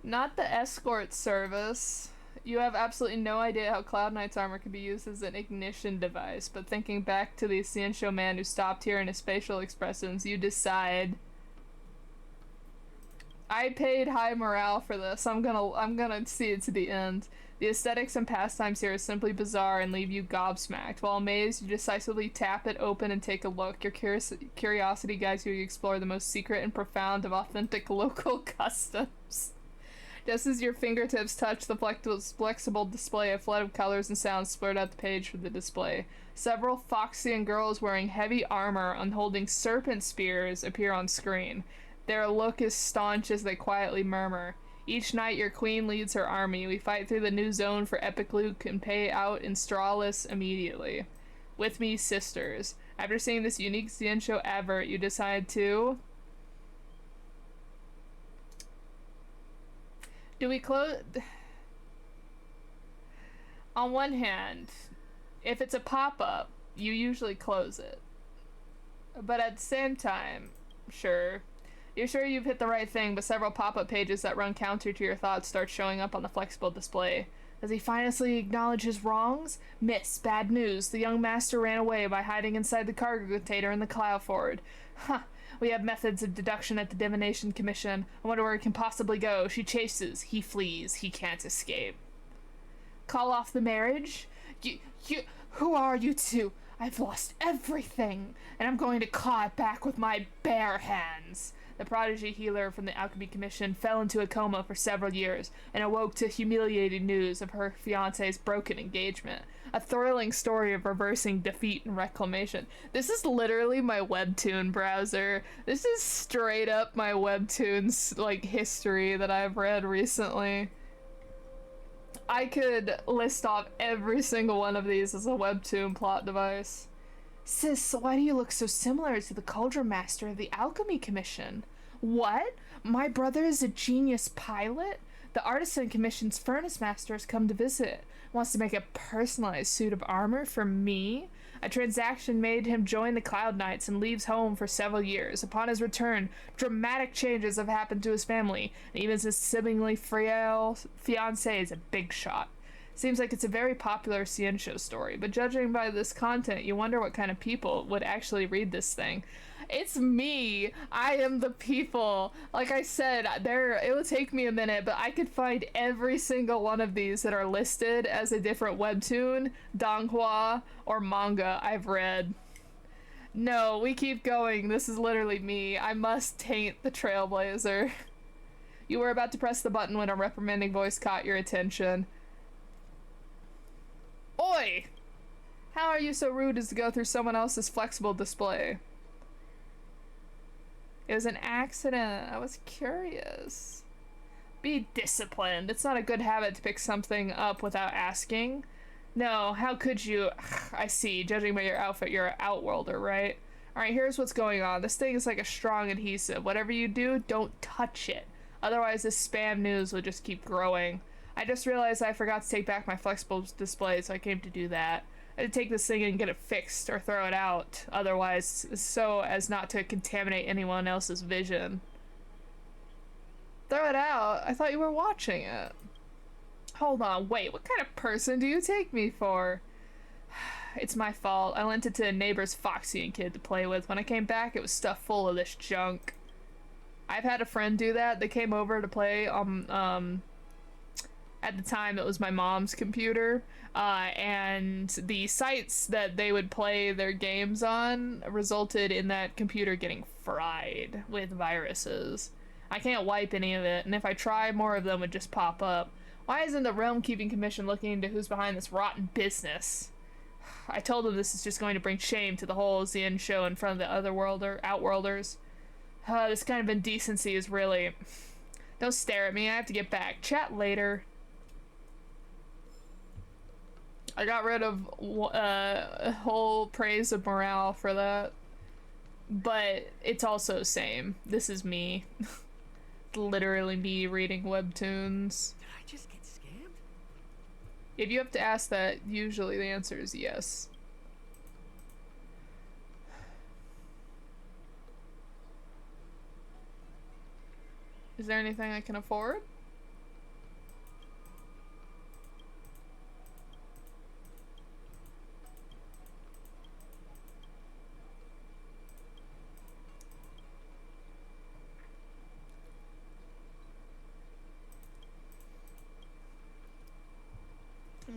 Not the escort service. You have absolutely no idea how Cloud Knight's armor could be used as an ignition device, but thinking back to the Xianzhou man who stopped here and his facial expressions, you decide... I paid high morale for this. I'm gonna see it to the end. The aesthetics and pastimes here are simply bizarre and leave you gobsmacked. While amazed, you decisively tap it open and take a look. Your curiosity guides you to explore the most secret and profound of authentic local customs. Just as your fingertips touch the flexible display, a flood of colors and sounds splurt out the page for the display. Several Foxian girls wearing heavy armor and holding serpent spears appear on screen. Their look is staunch as they quietly murmur. Each night your queen leads her army. We fight through the new zone for epic loot and pay out in strawless immediately. With me, sisters. After seeing this unique Xianzhou advert, you decide to... Do we close... On one hand, if it's a pop-up, you usually close it. But at the same time, sure. You're sure you've hit the right thing, but several pop-up pages that run counter to your thoughts start showing up on the flexible display. Does he finally acknowledge his wrongs? Miss, bad news. The young master ran away by hiding inside the cargo container in the cloud forward. Huh. We have methods of deduction at the Divination Commission. I wonder where he can possibly go. She chases. He flees. He can't escape. Call off the marriage? Who are you two? I've lost everything, and I'm going to claw it back with my bare hands. The prodigy healer from the Alchemy Commission fell into a coma for several years and awoke to humiliating news of her fiancé's broken engagement. A thrilling story of reversing defeat and reclamation. This is literally my webtoon browser. This is straight up my webtoons like history that I've read recently. I could list off every single one of these as a webtoon plot device. Sis, why do you look so similar to the Cauldron Master of the Alchemy Commission? What? My brother is a genius pilot? The Artisan Commission's Furnace Master has come to visit. Wants to make a personalized suit of armor for me? A transaction made him join the Cloud Knights and leaves home for several years. Upon his return, dramatic changes have happened to his family, and even his seemingly frail fiancée is a big shot. Seems like it's a very popular Xianzhou story, but judging by this content, you wonder what kind of people would actually read this thing. It's me! I am the people! Like I said, it will take me a minute, but I could find every single one of these that are listed as a different webtoon, donghua, or manga I've read. No, we keep going. This is literally me. I must taint the Trailblazer. You were about to press the button when a reprimanding voice caught your attention. Oi! How are you so rude as to go through someone else's flexible display? It was an accident. I was curious. Be disciplined. It's not a good habit to pick something up without asking. No, how could you? I see. Judging by your outfit, you're an outworlder, right? Alright, here's what's going on. This thing is like a strong adhesive. Whatever you do, don't touch it. Otherwise, this spam news will just keep growing. I just realized I forgot to take back my flexible display, so I came to do that. I had to take this thing and get it fixed or throw it out, otherwise, so as not to contaminate anyone else's vision. Throw it out? I thought you were watching it. Hold on, wait, what kind of person do you take me for? It's my fault. I lent it to a neighbor's Foxian kid to play with. When I came back, it was stuffed full of this junk. I've had a friend do that. They came over to play at the time it was my mom's computer, and the sites that they would play their games on resulted in that computer getting fried with viruses. I can't wipe any of it, and if I try, more of them would just pop up. Why isn't the Realm Keeping Commission looking into who's behind this rotten business? I told them this is just going to bring shame to the whole Xianzhou in front of the Outworlders. This kind of indecency is really... Don't stare at me, I have to get back. Chat later. I got rid of whole praise of morale for that. But it's also same. This is me. Literally me reading webtoons. Did I just get scammed? If you have to ask that, usually the answer is yes. Is there anything I can afford?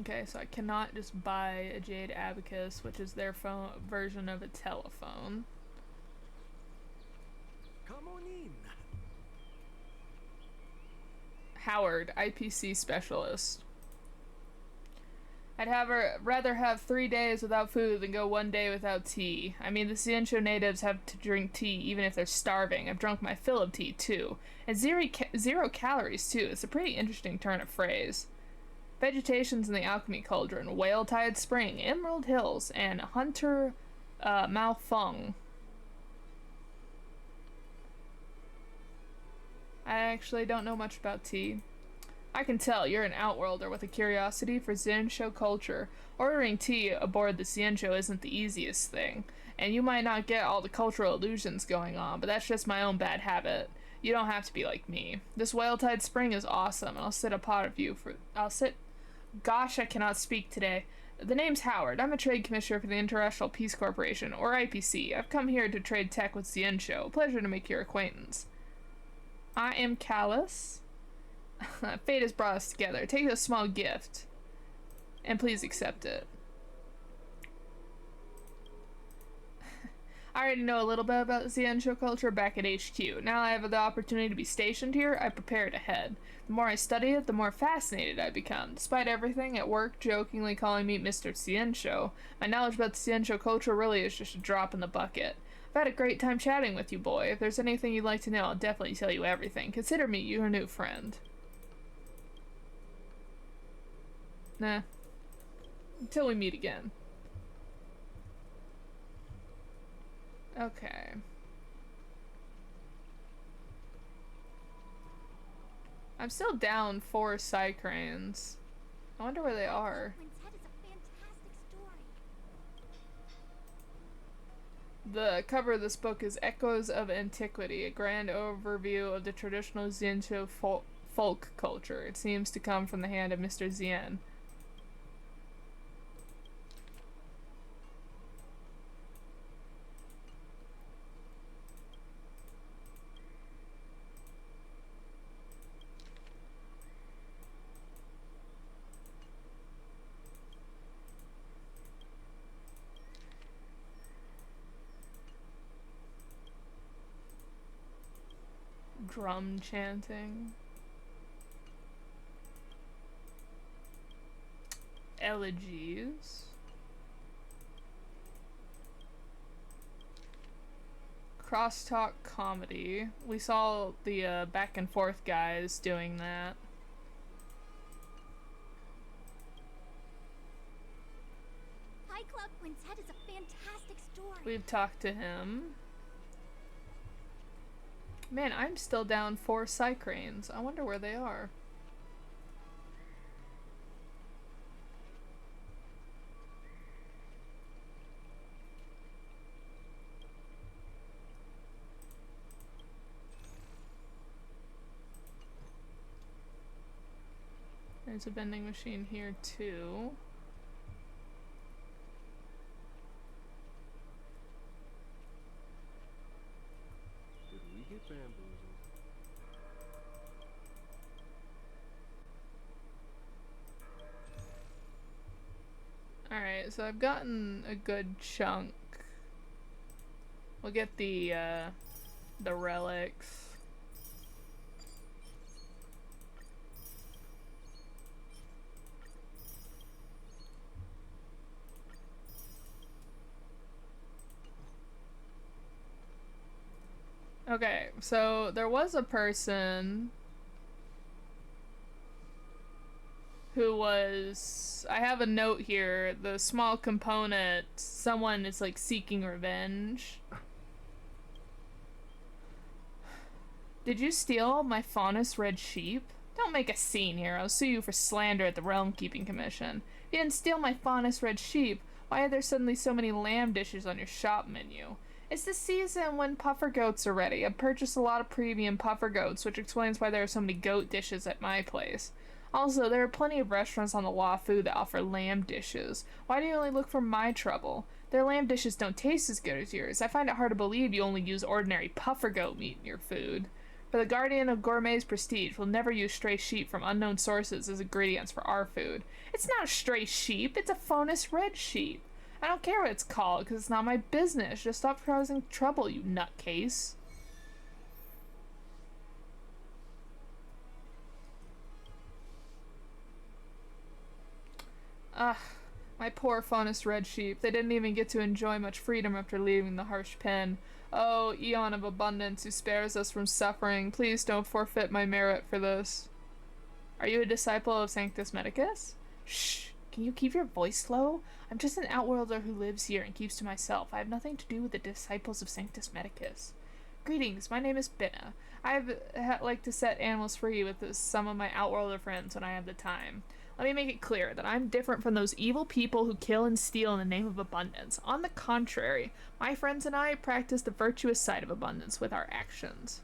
Okay, so I cannot just buy a jade abacus, which is their phone version of a telephone. Come on in. Howard, IPC specialist. Rather have 3 days without food than go 1 day without tea. I mean, the Xianzhou natives have to drink tea even if they're starving. I've drunk my fill of tea, too. And zero calories, too. It's a pretty interesting turn of phrase. Vegetation's in the alchemy cauldron, Whale Tide Spring, Emerald Hills, and Hunter Malfung. I actually don't know much about tea. I can tell you're an outworlder with a curiosity for Xianzhou culture. Ordering tea aboard the Xianzhou isn't the easiest thing, and you might not get all the cultural illusions going on, but that's just my own bad habit. You don't have to be like me. This Whale Tide Spring is awesome, and Gosh, I cannot speak today. The name's Howard. I'm a trade commissioner for the International Peace Corporation, or IPC. I've come here to trade tech with Xianzhou. Pleasure to make your acquaintance. I am Callus. Fate has brought us together. Take this small gift, and please accept it. I already know a little bit about Xianzhou culture back at HQ. Now I have the opportunity to be stationed here, I prepare to head. The more I study it, the more fascinated I become. Despite everything, at work jokingly calling me Mr. Xianzhou, my knowledge about the Xianzhou culture really is just a drop in the bucket. I've had a great time chatting with you, boy. If there's anything you'd like to know, I'll definitely tell you everything. Consider me your new friend. Nah. Until we meet again. Okay. I'm still down 4 CYCRANES. I wonder where they are. The cover of this book is Echoes of Antiquity, a grand overview of the traditional Xianzhou folk culture. It seems to come from the hand of Mr. Xian. Drum chanting. Elegies. Crosstalk comedy. We saw the back and forth guys doing that. High Club Quintet is a fantastic story. We've talked to him. Man, I'm still down 4 CYCRANES. I wonder where they are. There's a vending machine here too. Bamboozled. Alright, so I've gotten a good chunk. We'll get the relics. Okay, so there was a person who was... I have a note here. The small component, someone is like seeking revenge. Did you steal my faunus red sheep? Don't make a scene here. I'll sue you for slander at the Realm Keeping Commission. If you didn't steal my faunus red sheep, why are there suddenly so many lamb dishes on your shop menu? It's the season when puffer goats are ready. I've purchased a lot of premium puffer goats, which explains why there are so many goat dishes at my place. Also, there are plenty of restaurants on the Law Food that offer lamb dishes. Why do you only look for my trouble? Their lamb dishes don't taste as good as yours. I find it hard to believe you only use ordinary puffer goat meat in your food. For the guardian of gourmet's prestige will never use stray sheep from unknown sources as ingredients for our food. It's not a stray sheep, it's a Fonus red sheep. I don't care what it's called, because it's not my business. Just stop causing trouble, you nutcase. Ugh, my poor Faunus red sheep. They didn't even get to enjoy much freedom after leaving the harsh pen. Oh, Eon of Abundance, who spares us from suffering, please don't forfeit my merit for this. Are you a disciple of Sanctus Medicus? Shh, can you keep your voice low? I'm just an outworlder who lives here and keeps to myself. I have nothing to do with the disciples of Sanctus Medicus. Greetings, my name is Binna. Like to set animals free with some of my outworlder friends when I have the time. Let me make it clear that I'm different from those evil people who kill and steal in the name of abundance. On the contrary, my friends and I practice the virtuous side of abundance with our actions.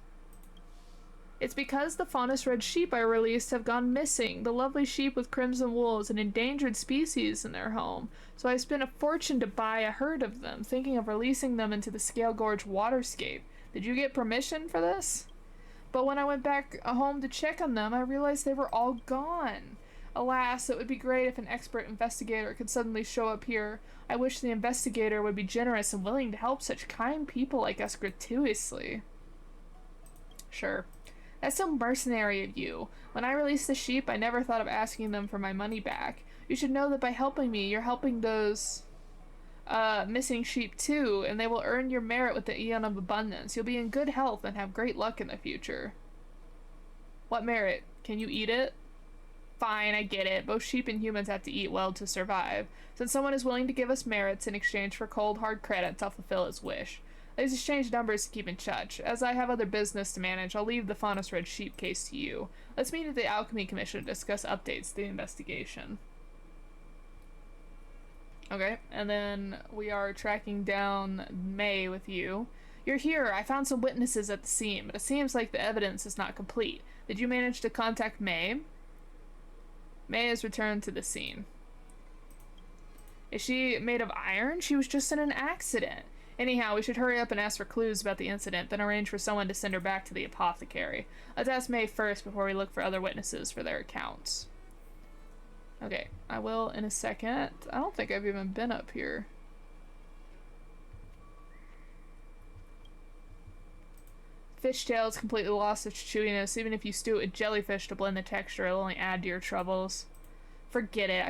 It's because the Faunus red sheep I released have gone missing, the lovely sheep with crimson wool is an endangered species in their home, so I spent a fortune to buy a herd of them, thinking of releasing them into the Scale Gorge waterscape. Did you get permission for this? But when I went back home to check on them, I realized they were all gone. Alas, it would be great if an expert investigator could suddenly show up here. I wish the investigator would be generous and willing to help such kind people like us gratuitously. Sure. That's so mercenary of you. When I released the sheep, I never thought of asking them for my money back. You should know that by helping me, you're helping those missing sheep too, and they will earn your merit with the Eon of Abundance. You'll be in good health and have great luck in the future. What merit? Can you eat it? Fine, I get it. Both sheep and humans have to eat well to survive. Since someone is willing to give us merits in exchange for cold, hard credits, I'll fulfill his wish. Let's exchange numbers to keep in touch. As I have other business to manage, I'll leave the Faunus Red Sheep case to you. Let's meet at the Alchemy Commission to discuss updates to the investigation. Okay, and then we are tracking down May with you. You're here. I found some witnesses at the scene, but it seems like the evidence is not complete. Did you manage to contact May? May has returned to the scene. Is she made of iron? She was just in an accident. Anyhow, we should hurry up and ask for clues about the incident, then arrange for someone to send her back to the apothecary. Let's ask May first before we look for other witnesses for their accounts. Okay, I will in a second. I don't think I've even been up here. Fishtail is completely lost its chewiness. Even if you stew it with jellyfish to blend the texture, it'll only add to your troubles. Forget it.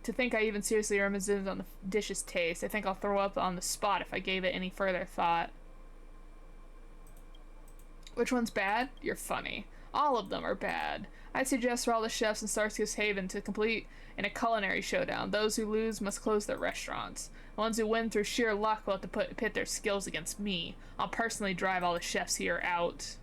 To think I even seriously reminisced on the dish's taste. I think I'll throw up on the spot if I gave it any further thought. Which one's bad? You're funny. All of them are bad. I'd suggest for all the chefs in Starsky's Haven to compete in a culinary showdown. Those who lose must close their restaurants. The ones who win through sheer luck will have to pit their skills against me. I'll personally drive all the chefs here out.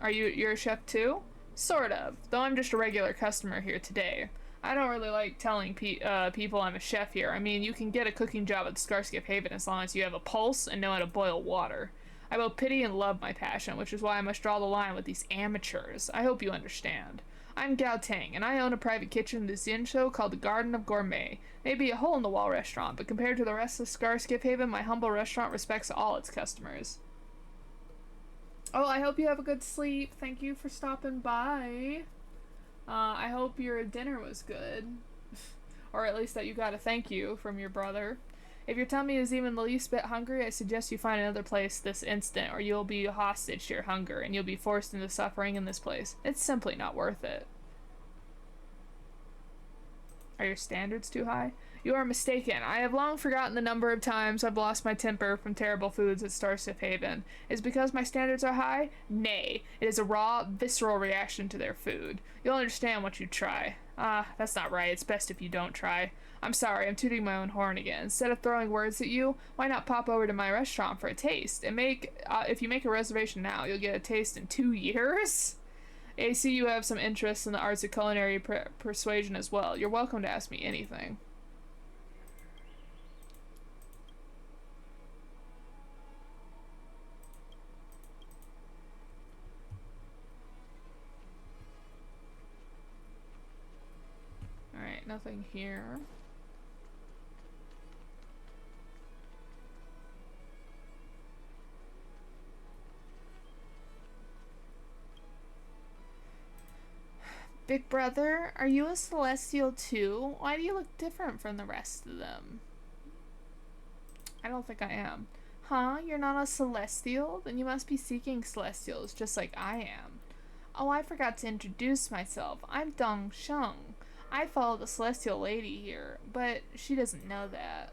You're a chef too? Sort of, though I'm just a regular customer here today. I don't really like telling people I'm a chef here. I mean, you can get a cooking job at Scarskiff Haven as long as you have a pulse and know how to boil water. I both pity and love my passion, which is why I must draw the line with these amateurs. I hope you understand. I'm Gao Tang, and I own a private kitchen in the Xianzhou called the Garden of Gourmet. Maybe a hole-in-the-wall restaurant, but compared to the rest of Scarskiff Haven, my humble restaurant respects all its customers. Oh, I hope you have a good sleep. Thank you for stopping by. I hope your dinner was good. Or at least that you got a thank you from your brother. If your tummy is even the least bit hungry, I suggest you find another place this instant, or you'll be hostage to your hunger, and you'll be forced into suffering in this place. It's simply not worth it. Are your standards too high? You are mistaken. I have long forgotten the number of times I've lost my temper from terrible foods at Starstiff Haven. Is it because my standards are high? Nay. It is a raw, visceral reaction to their food. You'll understand once you try. That's not right. It's best if you don't try. I'm sorry, I'm tooting my own horn again. Instead of throwing words at you, why not pop over to my restaurant for a taste? And if you make a reservation now, you'll get a taste in 2 years? I see you have some interest in the arts of culinary persuasion as well. You're welcome to ask me anything. Alright, nothing here. Big brother, are you a celestial too? Why do you look different from the rest of them? I don't think I am. Huh? You're not a celestial? Then you must be seeking celestials just like I am. Oh, I forgot to introduce myself. I'm Dong Sheng. I follow the celestial lady here, but she doesn't know that.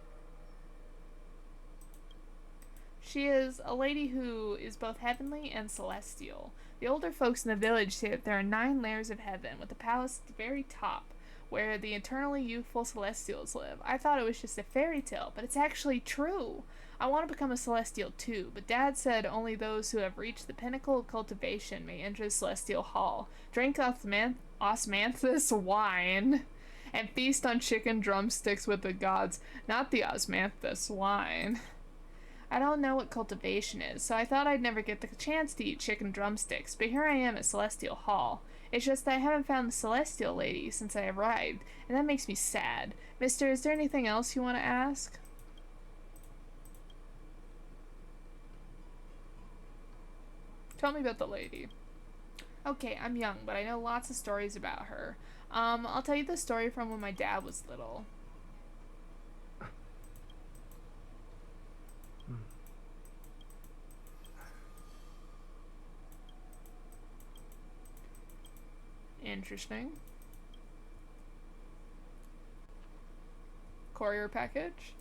She is a lady who is both heavenly and celestial. The older folks in the village say that there are 9 layers of heaven, with the palace at the very top, where the eternally youthful celestials live. I thought it was just a fairy tale, but it's actually true. I want to become a celestial too, but Dad said only those who have reached the pinnacle of cultivation may enter the celestial hall, drink osmanthus wine, and feast on chicken drumsticks with the gods, not the osmanthus wine. I don't know what cultivation is, so I thought I'd never get the chance to eat chicken drumsticks, but here I am at Celestial Hall. It's just that I haven't found the Celestial Lady since I arrived, and that makes me sad. Mister, is there anything else you want to ask? Tell me about the lady. Okay, I'm young, but I know lots of stories about her. I'll tell you the story from when my dad was little. Interesting. Courier package.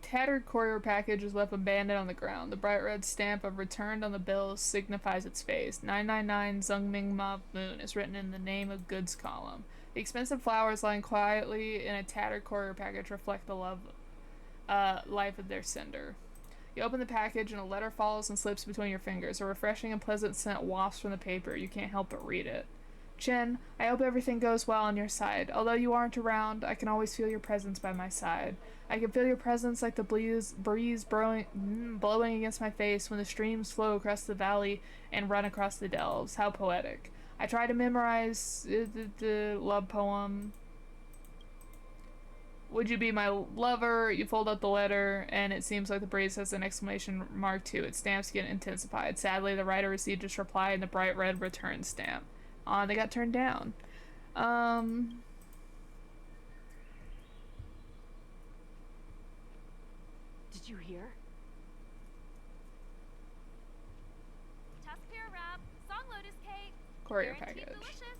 Tattered courier package is left abandoned on the ground. The bright red stamp of returned on the bill signifies its face. 999 Zhengming Ma Moon is written in the name of goods column. The expensive flowers lying quietly in a tattered courier package reflect the life of their sender. You open the package and a letter falls and slips between your fingers. A refreshing and pleasant scent wafts from the paper. You can't help but read it. Chen, I hope everything goes well on your side. Although you aren't around, I can always feel your presence by my side. I can feel your presence like the breeze blowing against my face when the streams flow across the valley and run across the delves. How poetic. I try to memorize the love poem. Would you be my lover? You fold out the letter, and it seems like the breeze has an exclamation mark too. Its stamps get intensified. Sadly, the writer received his reply in the bright red return stamp. They got turned down. Did you hear? Tusk pear wrap, song lotus cake. Courier Guaranteed package. delicious.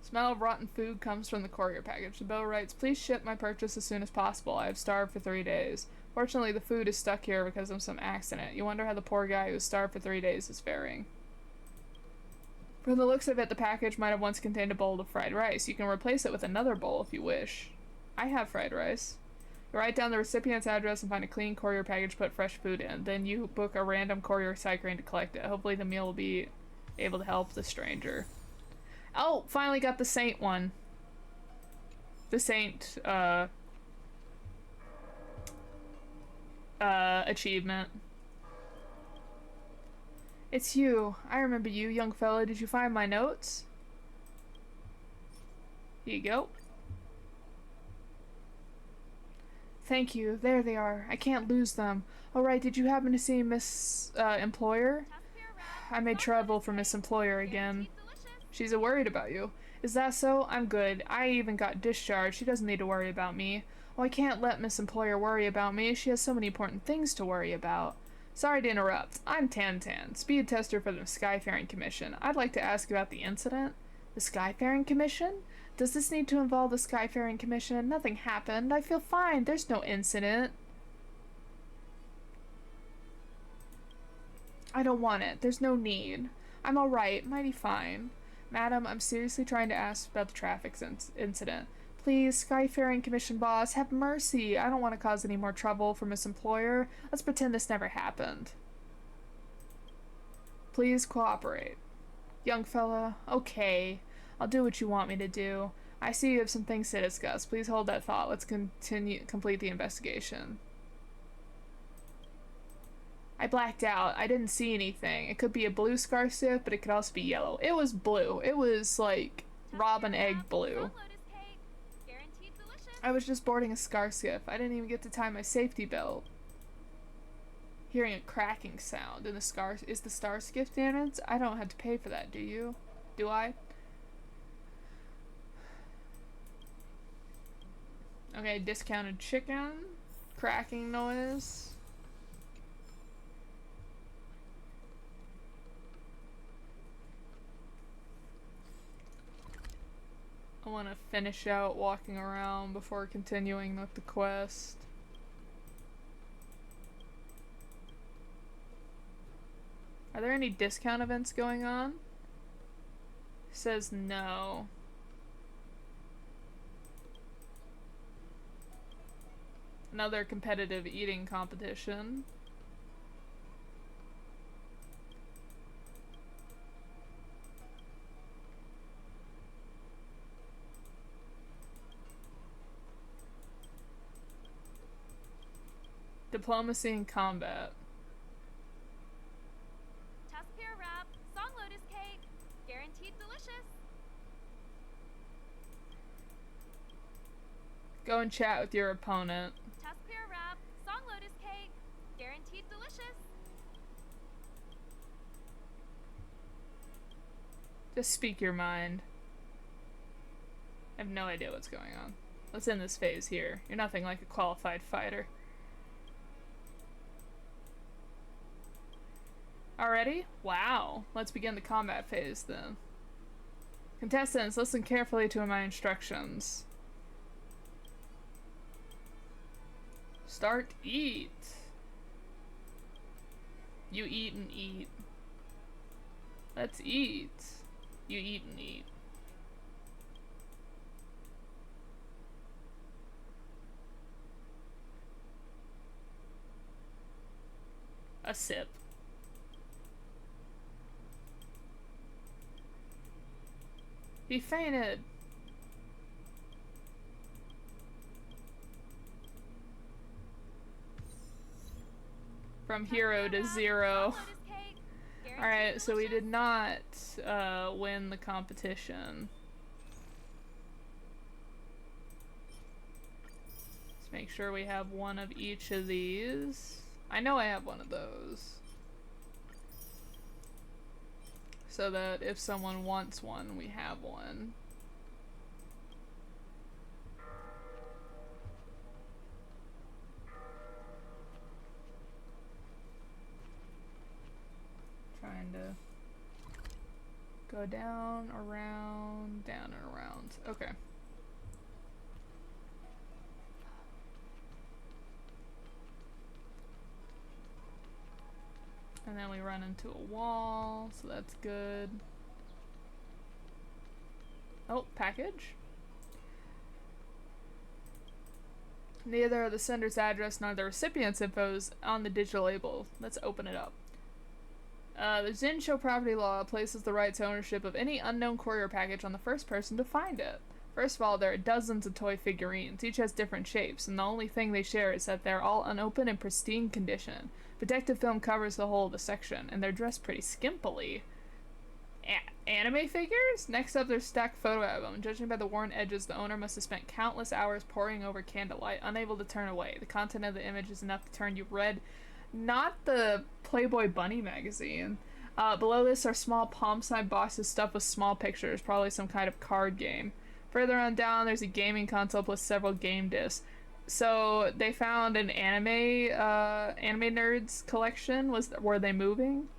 Smell of rotten food comes from the courier package. The bill writes, please ship my purchase as soon as possible. I have starved for 3 days. Fortunately, the food is stuck here because of some accident. You wonder how the poor guy who was starved for 3 days is faring. From the looks of it, the package might have once contained a bowl of fried rice. You can replace it with another bowl if you wish. I have fried rice. You write down the recipient's address and find a clean courier package, put fresh food in. Then you book a random courier CYCRANE to collect it. Hopefully the meal will be able to help the stranger. Oh, finally got the saint one. The saint, achievement. It's you. I remember you, young fella. Did you find my notes? Here you go. Thank you. There they are. I can't lose them. Oh, right. Did you happen to see Miss, Employer? I made trouble for Miss Employer again. She's worried about you. Is that so? I'm good. I even got discharged. She doesn't need to worry about me. Oh, I can't let Miss Employer worry about me. She has so many important things to worry about. Sorry to interrupt. I'm Tan, speed tester for the Skyfaring Commission. I'd like to ask about the incident. The Skyfaring Commission? Does this need to involve the Skyfaring Commission? Nothing happened. I feel fine. There's no incident. I don't want it. There's no need. I'm alright. Mighty fine. Madam, I'm seriously trying to ask about the traffic incident. Please, Skyfaring Commission boss, have mercy. I don't want to cause any more trouble for Miss Employer. Let's pretend this never happened. Please cooperate. Young fella, okay. I'll do what you want me to do. I see you have some things to discuss. Please hold that thought. Let's complete the investigation. I blacked out. I didn't see anything. It could be a blue scar sift, but it could also be yellow. It was blue. It was like robin egg blue. I was just boarding a scar skiff. I didn't even get to tie my safety belt. Hearing a cracking sound in the star is the star skiff damage? I don't have to pay for that, do you? Do I? Okay, discounted chicken. Cracking noise. I want to finish out walking around before continuing with the quest. Are there any discount events going on? Says no. Another competitive eating competition. Diplomacy and combat. Tusk pear wrap, song lotus cake, guaranteed delicious. Go and chat with your opponent. Tusk pear wrap, song lotus cake, guaranteed delicious. Just speak your mind. I have no idea what's going on. Let's end this phase here. You're nothing like a qualified fighter. Already? Wow. Let's begin the combat phase then. Contestants, listen carefully to my instructions. Start eat. You eat and eat. Let's eat. You eat and eat. A sip. He fainted. From hero to zero. Alright, so we did not win the competition. Let's make sure we have one of each of these. I know I have one of those. So that if someone wants one, we have one. Trying to go down, around, down and around. Okay. And then we run into a wall, so that's good. Oh, package. Neither the sender's address nor the recipient's info is on the digital label. Let's open it up. The Xianzhou property law places the right to ownership of any unknown courier package on the first person to find it. First of all, there are dozens of toy figurines. Each has different shapes, and the only thing they share is that they're all unopened and pristine condition. Protective film covers the whole of the section, and they're dressed pretty skimpily. Anime figures? Next up, there's stacked photo album. Judging by the worn edges, the owner must have spent countless hours poring over candlelight, unable to turn away. The content of the image is enough to turn you red. Not the Playboy Bunny magazine. Below this are small palm-sized boxes stuffed with small pictures, probably some kind of card game. Further on down, there's a gaming console plus several game discs. So they found an anime nerds collection. Were they moving?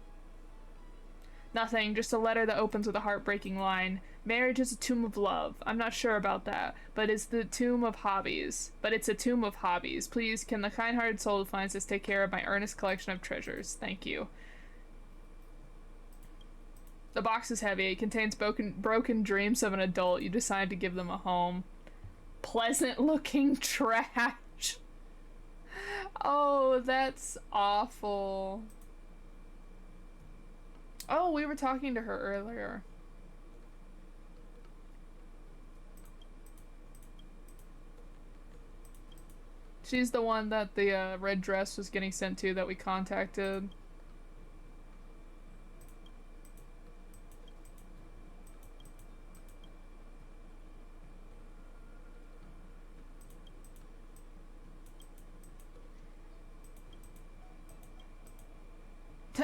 Nothing, just a letter that opens with a heartbreaking line. Marriage is a tomb of love. I'm not sure about that, but it's the tomb of hobbies. But it's a tomb of hobbies. Please, can the kind-hearted soul who finds this take care of my earnest collection of treasures? Thank you. The box is heavy. It contains broken dreams of an adult. You decide to give them a home. Pleasant-looking trash. Oh, that's awful. Oh, we were talking to her earlier. She's the one that the red dress was getting sent to that we contacted.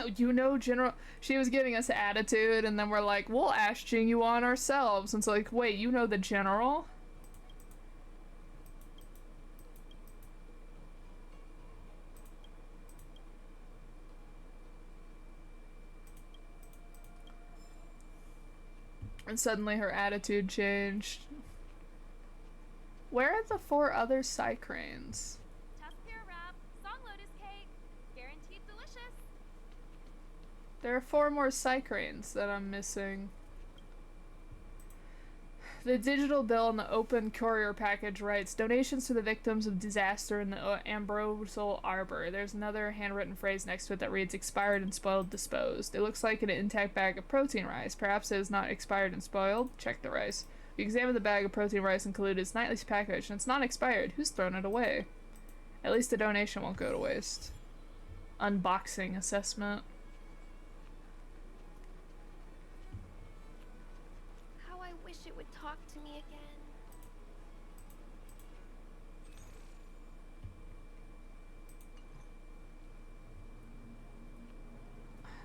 You know, General... She was giving us attitude, and then we're like, we'll ask Jing Yuan ourselves. And it's like, wait, you know the General? And suddenly her attitude changed. Where are the 4 other CYCRANES? Test pear wrap, song lotus cake, guaranteed delicious. There are 4 more CYCRANES that I'm missing. The digital bill on the open courier package writes, donations to the victims of disaster in the Ambrosal Arbor. There's another handwritten phrase next to it that reads, expired and spoiled, disposed. It looks like an intact bag of protein rice. Perhaps it is not expired and spoiled. Check the rice. We examined the bag of protein rice included its nightly package, and it's not expired. Who's thrown it away? At least the donation won't go to waste. Unboxing assessment. How I wish it would talk to me again.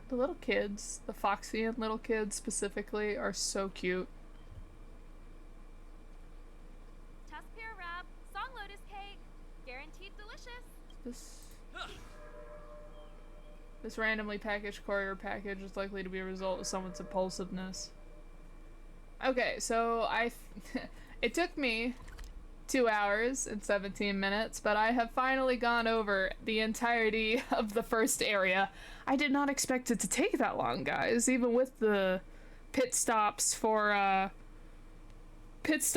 The little kids, the Foxian little kids specifically, are so cute. Test pear wrap, song lotus cake, guaranteed delicious. This randomly packaged courier package is likely to be a result of someone's impulsiveness. Okay, so it took me 2 hours and 17 minutes, but I have finally gone over the entirety of the first area. I did not expect it to take that long, guys, even with the pit stops for for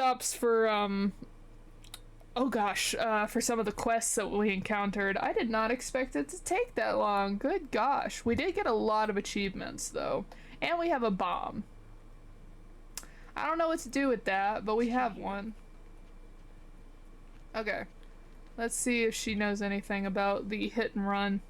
some of the quests that we encountered. I did not expect it to take that long. Good gosh. We did get a lot of achievements, though. And we have a bomb. I don't know what to do with that, but we have one. Okay. Let's see if she knows anything about the hit and run.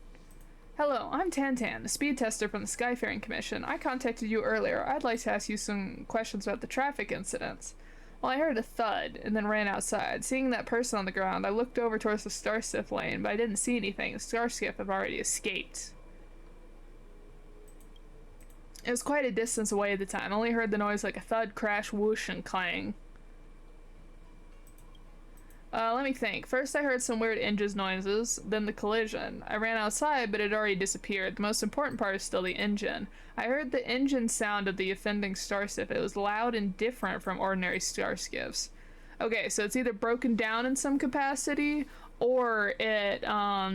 Hello, I'm Tantan, the speed tester from the Skyfaring Commission. I contacted you earlier. I'd like to ask you some questions about the traffic incidents. Well, I heard a thud and then ran outside. Seeing that person on the ground, I looked over towards the Starskiff lane, but I didn't see anything. The Starskiff had already escaped. It was quite a distance away at the time. I only heard the noise like a thud, crash, whoosh, and clang. Let me think. First I heard some weird engine noises, then the collision. I ran outside, but it had already disappeared. The most important part is still the engine. I heard the engine sound of the offending Starskiff. It was loud and different from ordinary Starskiffs. Okay, so it's either broken down in some capacity, or it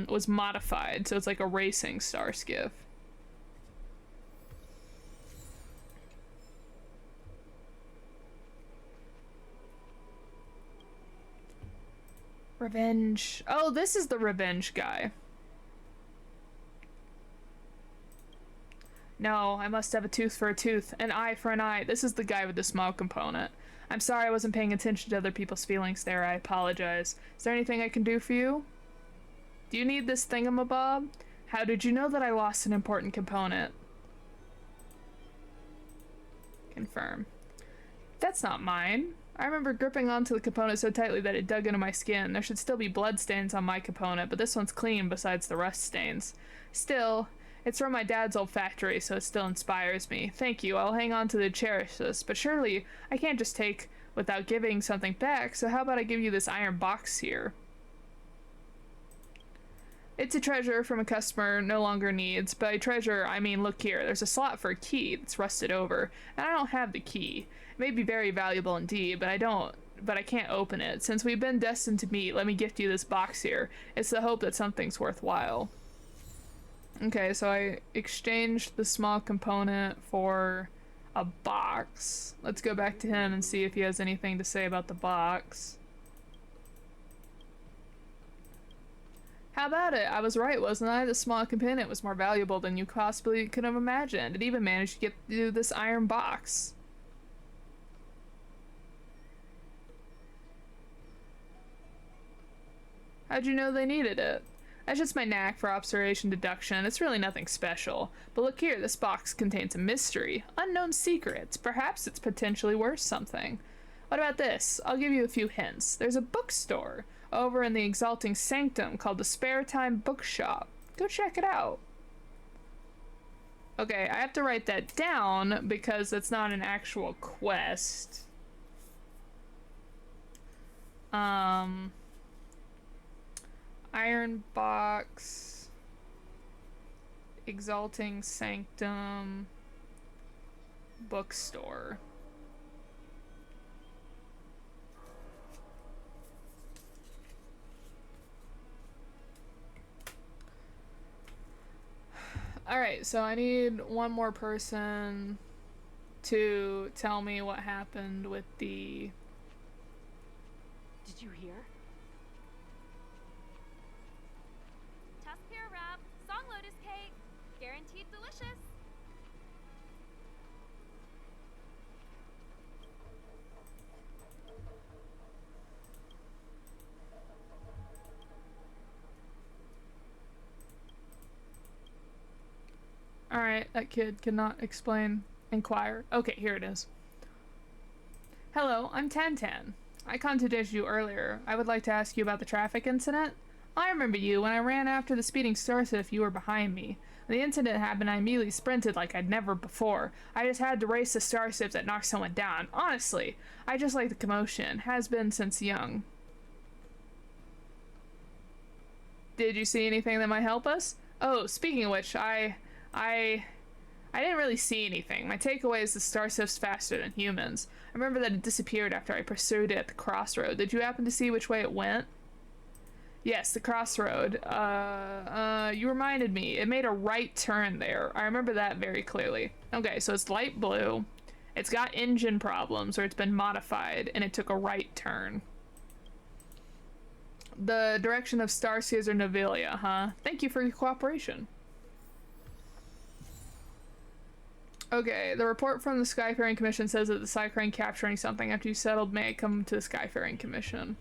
was modified, so it's like a racing Starskiff. Revenge. Oh, this is the revenge guy. No, I must have a tooth for a tooth, an eye for an eye. This is the guy with the small component. I'm sorry I wasn't paying attention to other people's feelings there. I apologize. Is there anything I can do for you? Do you need this thingamabob? How did you know that I lost an important component? Confirm. That's not mine. I remember gripping onto the component so tightly that it dug into my skin. There should still be blood stains on my component, but this one's clean besides the rust stains. Still, it's from my dad's old factory, so it still inspires me. Thank you, I'll hang on to the cherish this, but surely I can't just take without giving something back, so how about I give you this iron box here? It's a treasure from a customer no longer needs. By treasure, I mean look here, there's a slot for a key that's rusted over, and I don't have the key. It may be very valuable indeed, but I can't open it. Since we've been destined to meet, let me gift you this box here. It's the hope that something's worthwhile. Okay, so I exchanged the small component for a box. Let's go back to him and see if he has anything to say about the box. How about it? I was right, wasn't I? The small component was more valuable than you possibly could have imagined. It even managed to get you this iron box. How'd you know they needed it? That's just my knack for observation deduction. It's really nothing special. But look here, this box contains a mystery. Unknown secrets. Perhaps it's potentially worth something. What about this? I'll give you a few hints. There's a bookstore over in the Exalting Sanctum called the Spare Time Bookshop. Go check it out. Okay, I have to write that down because it's not an actual quest. Iron Box, Exalting Sanctum, Bookstore. Alright, so I need one more person to tell me what happened with the... Did you hear? Tusk pear wrap, song lotus cake, guaranteed delicious. Alright, that kid cannot explain. Inquire. Okay, here it is. Hello, I'm Tantan. I contacted you earlier. I would like to ask you about the traffic incident. I remember you. When I ran after the speeding Starsift, you were behind me. When the incident happened, I immediately sprinted like I'd never before. I just had to race the Starsift that knocked someone down. Honestly, I just like the commotion. Has been since young. Did you see anything that might help us? Oh, speaking of which, I didn't really see anything. My takeaway is the Starsift's faster than humans. I remember that it disappeared after I pursued it at the crossroad. Did you happen to see which way it went? Yes, the crossroad. You reminded me. It made a right turn there. I remember that very clearly. Okay, so it's light blue. It's got engine problems, or it's been modified, and it took a right turn. The direction of Starseers or Novelia, huh? Thank you for your cooperation. Okay, the report from the Skyfaring Commission says that the CYCRANE capturing something after you settled may come to the Skyfaring Commission.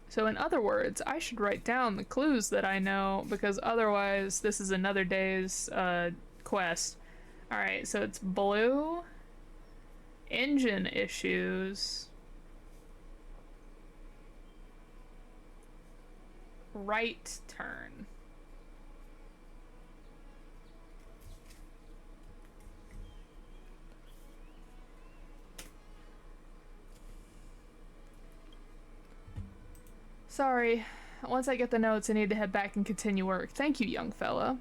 So in other words, I should write down the clues that I know, because otherwise this is another day's quest. Alright, so it's blue, engine issues, right turn. Sorry. Once I get the notes, I need to head back and continue work. Thank you, young fella.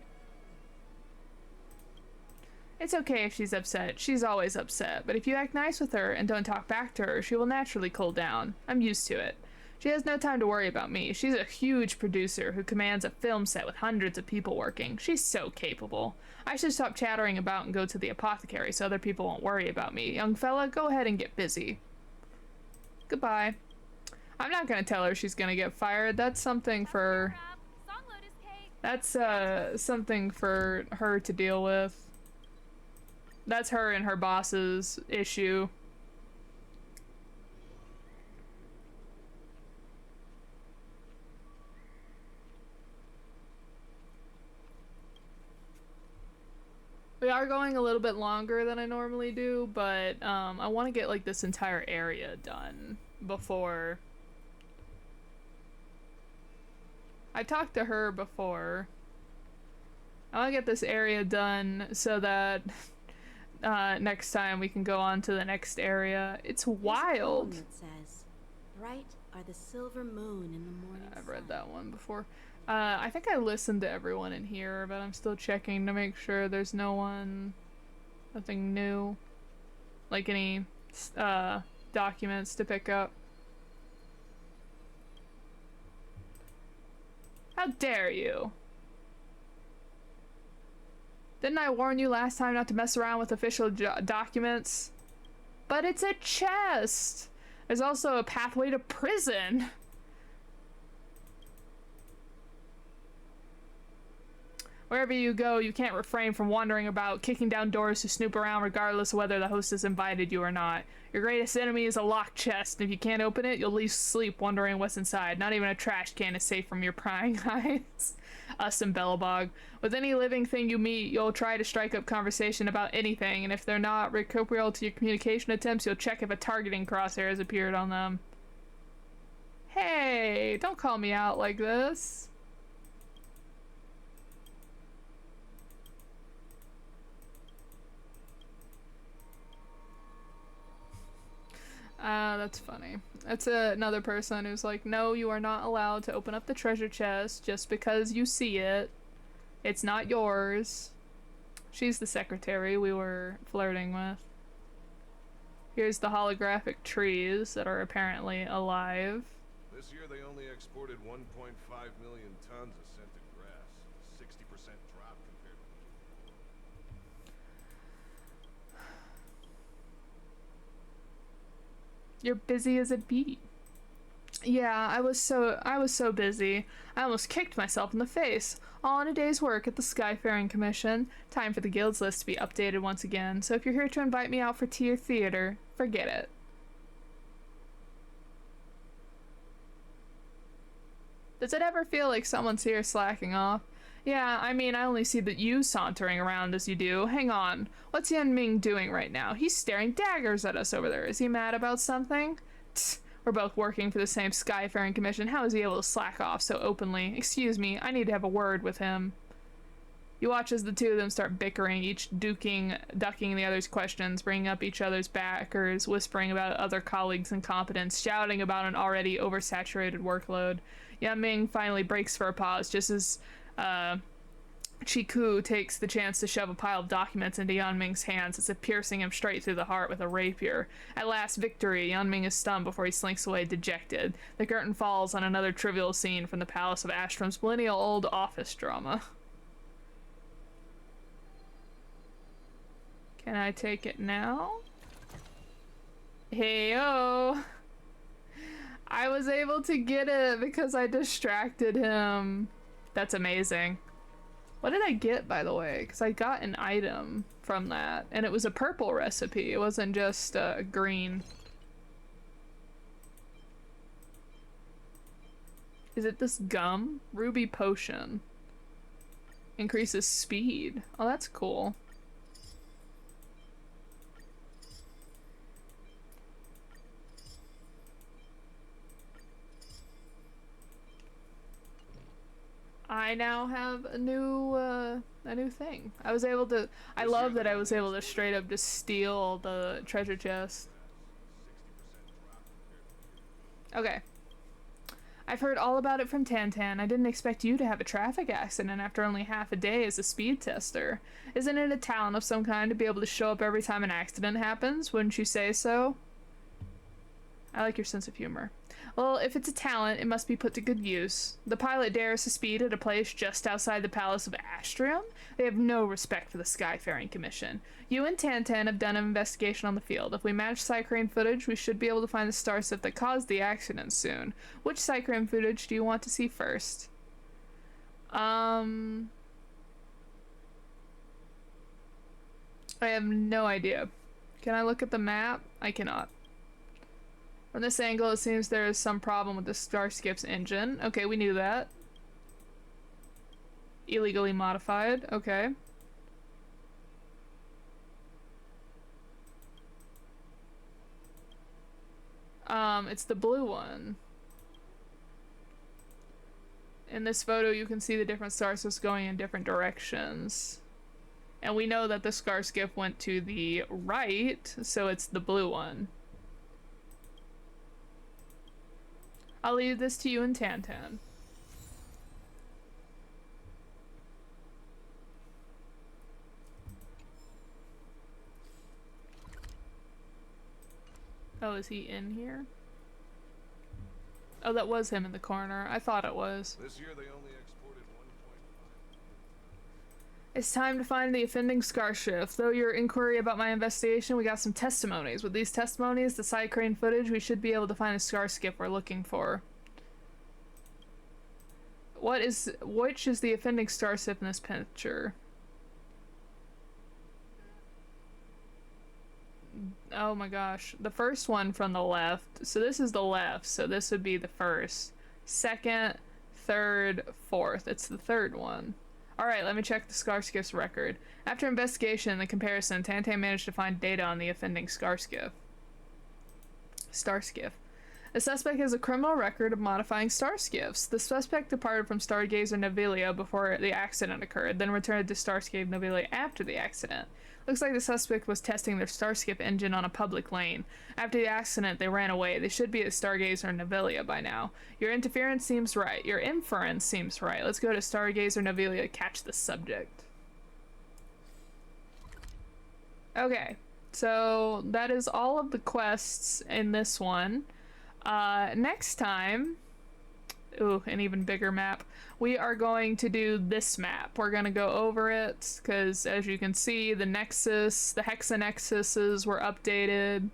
It's okay if she's upset. She's always upset. But if you act nice with her and don't talk back to her, she will naturally cool down. I'm used to it. She has no time to worry about me. She's a huge producer who commands a film set with hundreds of people working. She's so capable. I should stop chattering about and go to the apothecary so other people won't worry about me. Young fella, go ahead and get busy. Goodbye. I'm not gonna tell her she's gonna get fired. That's something for... That's, something for her to deal with. That's her and her boss's issue. We are going a little bit longer than I normally do, but, I want to get, like, this entire area done before... I talked to her before. I want to get this area done so that next time we can go on to the next area. It's wild. It says, "Bright are the silver moon in the morning." I've read that one before. I think I listened to everyone in here, but I'm still checking to make sure there's nothing new, like any documents to pick up. How dare you? Didn't I warn you last time not to mess around with official documents? But it's a chest! There's also a pathway to prison! Wherever you go, you can't refrain from wandering about, kicking down doors to snoop around regardless of whether the host has invited you or not. Your greatest enemy is a locked chest, and if you can't open it, you'll lose sleep wondering what's inside. Not even a trash can is safe from your prying eyes. Us and Bellabog. With any living thing you meet, you'll try to strike up conversation about anything, and if they're not reciprocal to your communication attempts, you'll check if a targeting crosshair has appeared on them. Hey, don't call me out like this. that's funny. That's another person who's like, no, you are not allowed to open up the treasure chest just because you see it. It's not yours. She's the secretary we were flirting with. Here's the holographic trees that are apparently alive. This year they only exported 1.5 million tons of scented grass. 60% drop compared to... You're busy as a bee. Yeah, I was so busy. I almost kicked myself in the face. All in a day's work at the Skyfaring Commission. Time for the guild's list to be updated once again, so if you're here to invite me out for tea or theater, forget it. Does it ever feel like someone's here slacking off? Yeah, I mean, I only see that you sauntering around as you do. Hang on. What's Yan Ming doing right now? He's staring daggers at us over there. Is he mad about something? Tsk, we're both working for the same Skyfaring Commission. How is he able to slack off so openly? Excuse me, I need to have a word with him. You watch as the two of them start bickering, each ducking the other's questions, bringing up each other's backers, whispering about other colleagues' incompetence, shouting about an already oversaturated workload. Yan Ming finally breaks for a pause, just as Chiku takes the chance to shove a pile of documents into Yan Ming's hands as if piercing him straight through the heart with a rapier. At last, victory. Yan Ming is stunned before he slinks away dejected. The curtain falls on another trivial scene from the Palace of Astrom's millennial-old office drama. Can I take it now? Heyo! I was able to get it because I distracted him. That's amazing. What did I get, by the way? Because I got an item from that, and it was a purple recipe. It wasn't just green. Is it this gum? Ruby potion. Increases speed. Oh, that's cool. I now have a new thing. I was able to. I love that I was able to straight up just steal the treasure chest. Okay. I've heard all about it from Tantan. I didn't expect you to have a traffic accident after only half a day as a speed tester. Isn't it a talent of some kind to be able to show up every time an accident happens? Wouldn't you say so? I like your sense of humor. Well, if it's a talent, it must be put to good use. The pilot dares to speed at a place just outside the Palace of Astrium? They have no respect for the Skyfaring Commission. You and Tantan have done an investigation on the field. If we match CYCRANE footage, we should be able to find the starship that caused the accident soon. Which CYCRANE footage do you want to see first? I have no idea. Can I look at the map? I cannot. From this angle, it seems there is some problem with the Starskip's engine. Okay, we knew that. Illegally modified. Okay. It's the blue one. In this photo, you can see the different starships going in different directions. And we know that the Starskip went to the right, so it's the blue one. I'll leave this to you and Tantan. Oh, is he in here? Oh, that was him in the corner. I thought it was. This year they only exported 1.5. It's time to find the offending Starship. Though your inquiry about my investigation, we got some testimonies. With these testimonies, the CYCRANE footage, we should be able to find the Starskip we're looking for. Which is the offending starship in this picture? Oh my gosh. The first one from the left. So this is the left, so this would be the first. Second, third, fourth. It's the third one. Alright, let me check the Starskip's record. After investigation and the comparison, Tantan managed to find data on the offending Starskip. The suspect has a criminal record of modifying starskiffs. The suspect departed from Stargazer Novelia before the accident occurred, then returned to Starscape Novelia after the accident. Looks like the suspect was testing their Starskip engine on a public lane. After the accident, they ran away. They should be at Stargazer or Nevelia by now. Your inference seems right. Let's go to Stargazer Nevelia to catch the subject. Okay, so that is all of the quests in this one. Next time, ooh, an even bigger map. We are going to do this map. We're gonna go over it, because as you can see, the Nexus, the Hexanexuses were updated.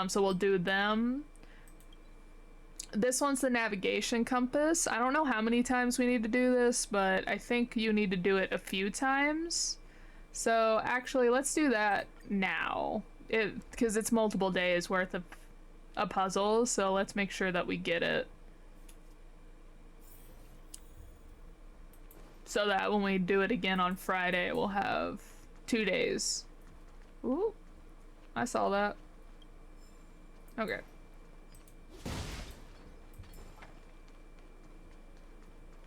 So we'll do them. This one's the navigation compass. I don't know how many times we need to do this, but I think you need to do it a few times. So actually, let's do that now. Because it's multiple days worth of a puzzle, so let's make sure that we get it. So that when we do it again on Friday, we'll have 2 days. Ooh, I saw that. Okay.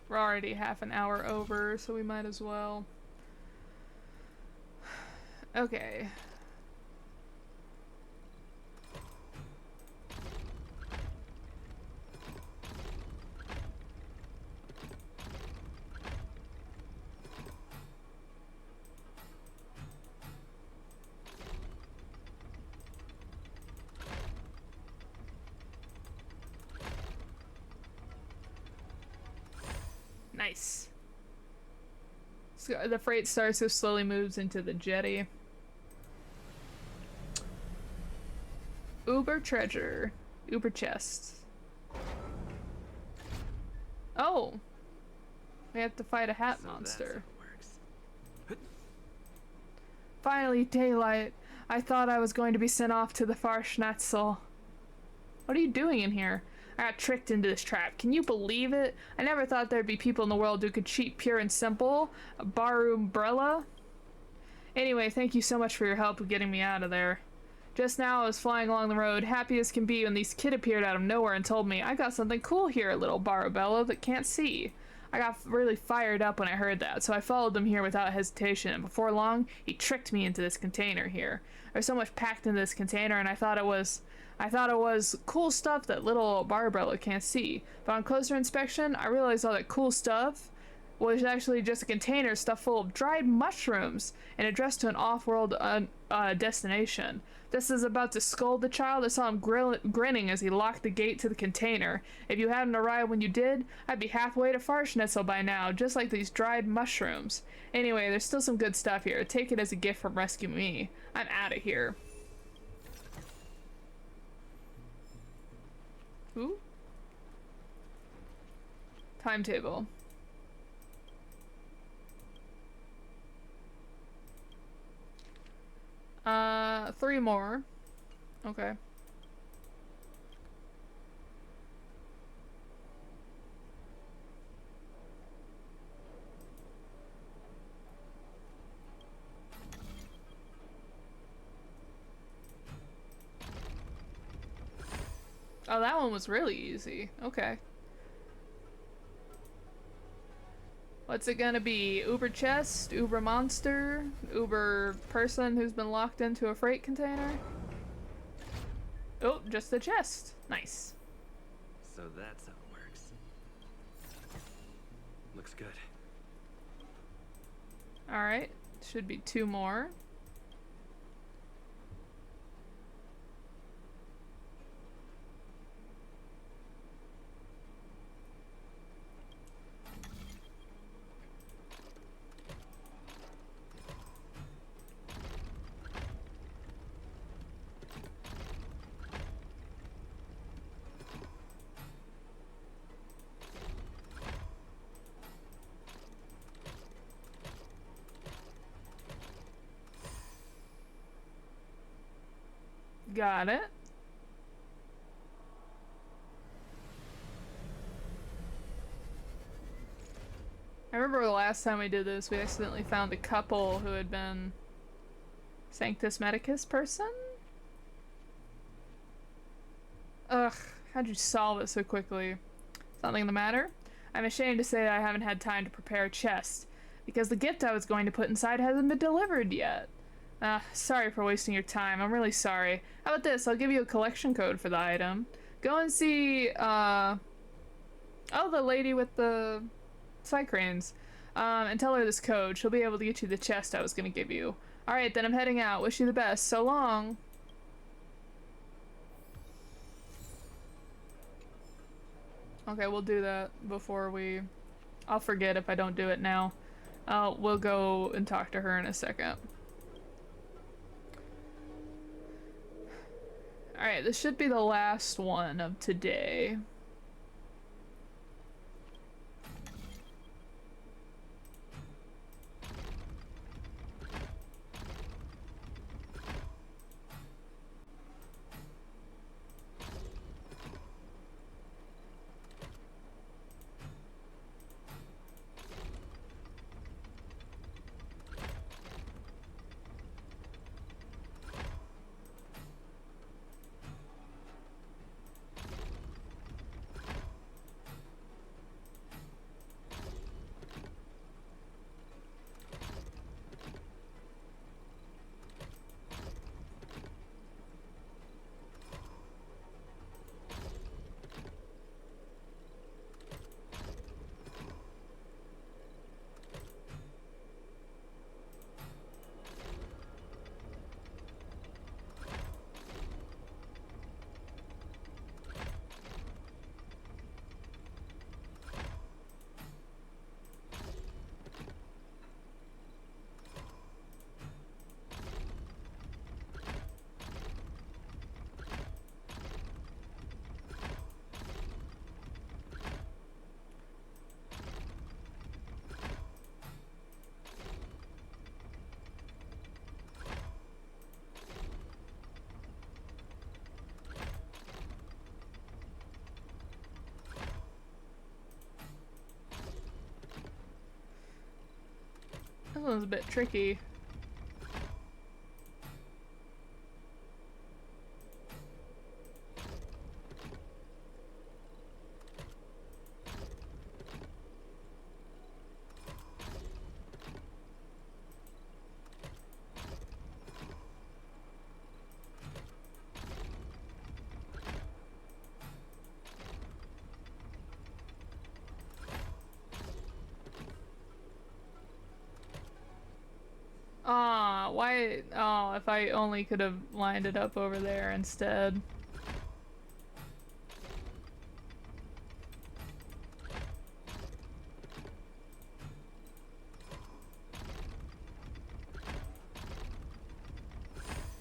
We're already half an hour over, so we might as well. Okay. Nice. So the freight Starship slowly moves into the jetty. Uber treasure. Uber chest. Oh! We have to fight a hat monster. Finally, daylight. I thought I was going to be sent off to the far Schnitzel. What are you doing in here? I got tricked into this trap. Can you believe it? I never thought there'd be people in the world who could cheat pure and simple. A bar umbrella? Anyway, thank you so much for your help with getting me out of there. Just now I was flying along the road, happy as can be, when these kid appeared out of nowhere and told me, I got something cool here, little Barabella, that can't see. I got really fired up when I heard that, so I followed them here without hesitation, and before long, he tricked me into this container here. There's so much packed in this container, and I thought it was cool stuff that little Barbarella can't see. But on closer inspection, I realized all that cool stuff was actually just a container stuffed full of dried mushrooms and addressed to an off-world destination. Just as about to scold the child, I saw him grinning as he locked the gate to the container. If you hadn't arrived when you did, I'd be halfway to Farschnitzel by now, just like these dried mushrooms. Anyway, there's still some good stuff here. Take it as a gift from rescuing me. I'm out of here. Ooh. Timetable. 3 more. Okay. Oh, that one was really easy. Okay. What's it gonna be? Uber chest? Uber monster? Uber person who's been locked into a freight container? Oh, just the chest. Nice. So that's how it works. Looks good. Alright. Should be 2 more. Got it. I remember the last time we did this, we accidentally found a couple who had been Sanctus Medicus person? Ugh, how'd you solve it so quickly? Something the matter? I'm ashamed to say that I haven't had time to prepare a chest, because the gift I was going to put inside hasn't been delivered yet. Sorry for wasting your time. I'm really sorry. How about this? I'll give you a collection code for the item. Go and see, oh, the lady with the CYCRANES. And tell her this code. She'll be able to get you the chest I was gonna give you. Alright, then I'm heading out. Wish you the best. So long. Okay, we'll do that before we... I'll forget if I don't do it now. We'll go and talk to her in a second. Alright, this should be the last one of today. This one's a bit tricky. Why? Oh, if I only could have lined it up over there instead.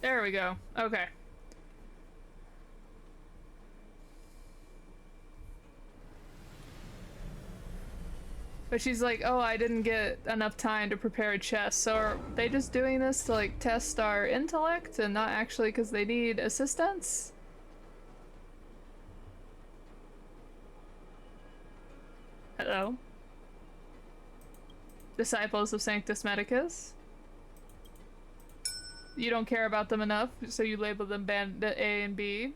There we go. Okay. But she's like, oh, I didn't get enough time to prepare a chest. So are they just doing this to like test our intellect and not actually because they need assistance? Hello? Disciples of Sanctus Medicus? You don't care about them enough, so you label them Bandit A and B?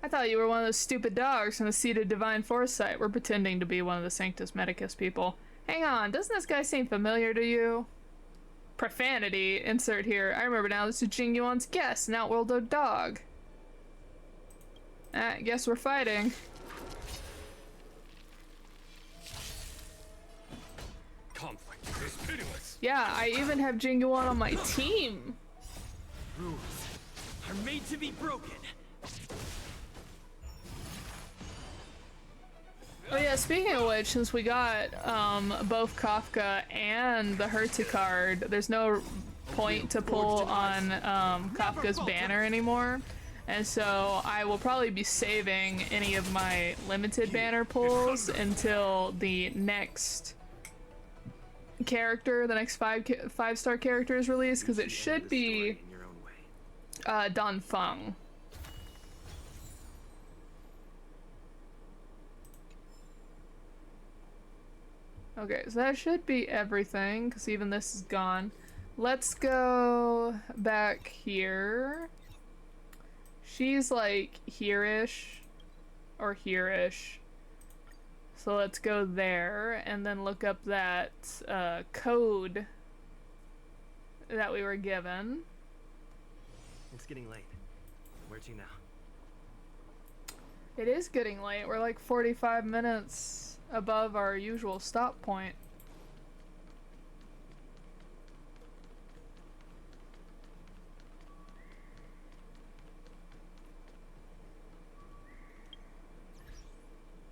I thought you were one of those stupid dogs from the seat of divine foresight. We're pretending to be one of the Sanctus Medicus people. Hang on, doesn't this guy seem familiar to you? Profanity, insert here. I remember now, this is Jing Yuan's guest, an outworld dog. I guess we're fighting. Conflict is pitiless. Yeah, I even have Jing Yuan on my team. Rules are made to be broken. Oh yeah, speaking of which, since we got both Kafka and the Hertz card, there's no point to pull on Kafka's banner anymore. And so I will probably be saving any of my limited banner pulls until the next character, the next five-star character is released, because it should be Don Feng. Okay, so that should be everything, because even this is gone. Let's go back here. She's like here-ish or here-ish. So let's go there and then look up that code that we were given. It's getting late. Where to now? It is getting late. We're like 45 minutes above our usual stop point.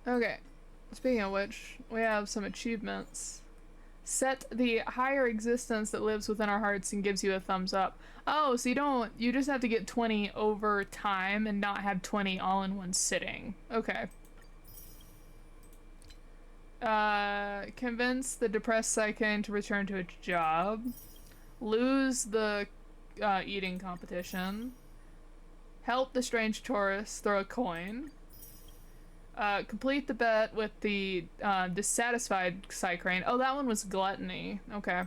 Okay. Speaking of which, we have some achievements. Set the higher existence that lives within our hearts and gives you a thumbs up. Oh, so you just have to get 20 over time and not have 20 all in one sitting. Okay. Convince the depressed CYCRANE to return to its job. Lose the eating competition. Help the strange tourist throw a coin. Complete the bet with the dissatisfied CYCRANE. Oh, that one was gluttony. Okay.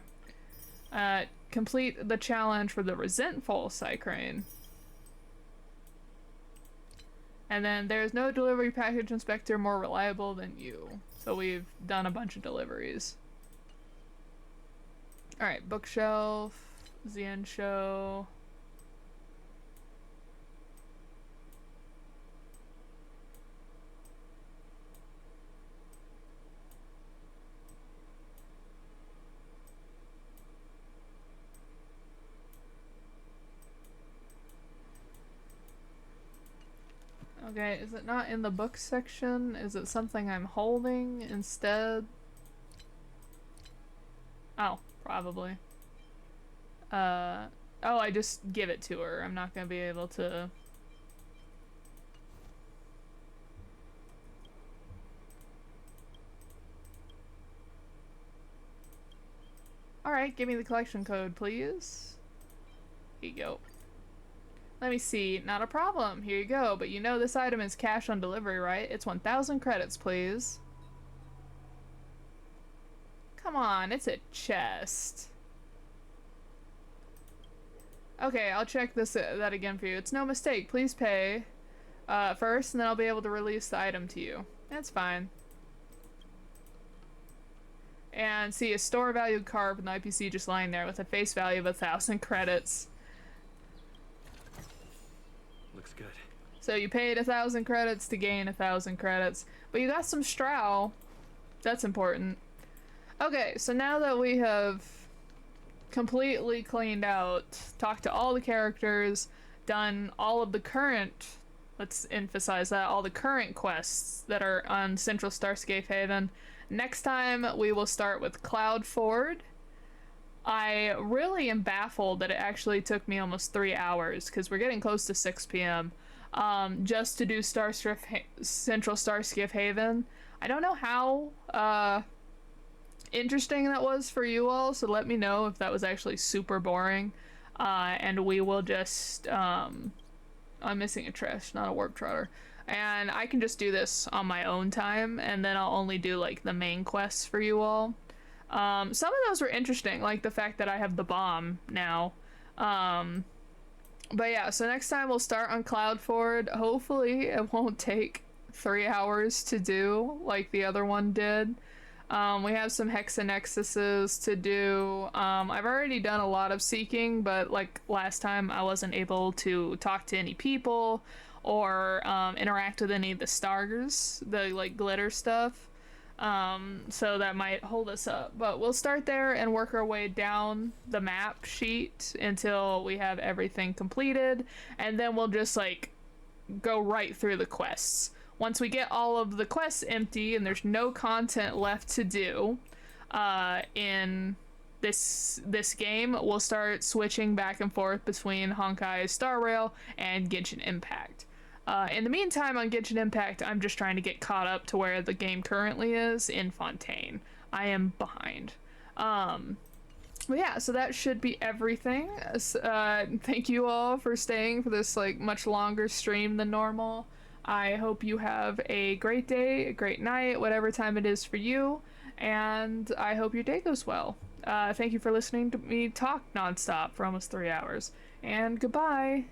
Complete the challenge for the resentful CYCRANE. And then there's no delivery package inspector more reliable than you. So we've done a bunch of deliveries. Alright, bookshelf, Xianzhou. Okay, is it not in the book section? Is it something I'm holding instead? Oh, probably. Oh, I just give it to her. I'm not gonna be able to... Alright, give me the collection code, please. Here you go. Let me see. Not a problem. Here you go. But you know this item is cash on delivery, right? It's 1,000 credits, please. Come on, it's a chest. Okay, I'll check that again for you. It's no mistake. Please pay first, and then I'll be able to release the item to you. That's fine. And see, a store value card with an IPC just lying there with a face value of 1,000 credits. Looks good. So you paid 1,000 credits to gain 1,000 credits, but you got some Strow. That's important. Okay, so now that we have completely cleaned out, talked to all the characters, done all of the current, let's emphasize that, all the current quests that are on Central Starscape Haven, next time we will start with Cloud Ford. I really am baffled that it actually took me almost 3 hours, because we're getting close to 6 p.m. Just to do Central Starscape Haven. I don't know how interesting that was for you all, so let me know if that was actually super boring. And we will just... I'm missing a trash, not a warp trotter. And I can just do this on my own time, and then I'll only do like the main quests for you all. Some of those were interesting, like the fact that I have the bomb now. But yeah, so next time we'll start on Cloud Ford. Hopefully it won't take 3 hours to do like the other one did. We have some Hexanexuses to do. I've already done a lot of seeking, but like last time I wasn't able to talk to any people or interact with any of the stars, the like glitter stuff. So that might hold us up, but we'll start there and work our way down the map sheet until we have everything completed, and then we'll just like go right through the quests. Once we get all of the quests empty and there's no content left to do in this game, we'll start switching back and forth between Honkai Star Rail and Genshin Impact. In the meantime, on Genshin Impact, I'm just trying to get caught up to where the game currently is in Fontaine. I am behind. But yeah, so that should be everything. Thank you all for staying for this like much longer stream than normal. I hope you have a great day, a great night, whatever time it is for you, and I hope your day goes well. Thank you for listening to me talk nonstop for almost 3 hours, and goodbye!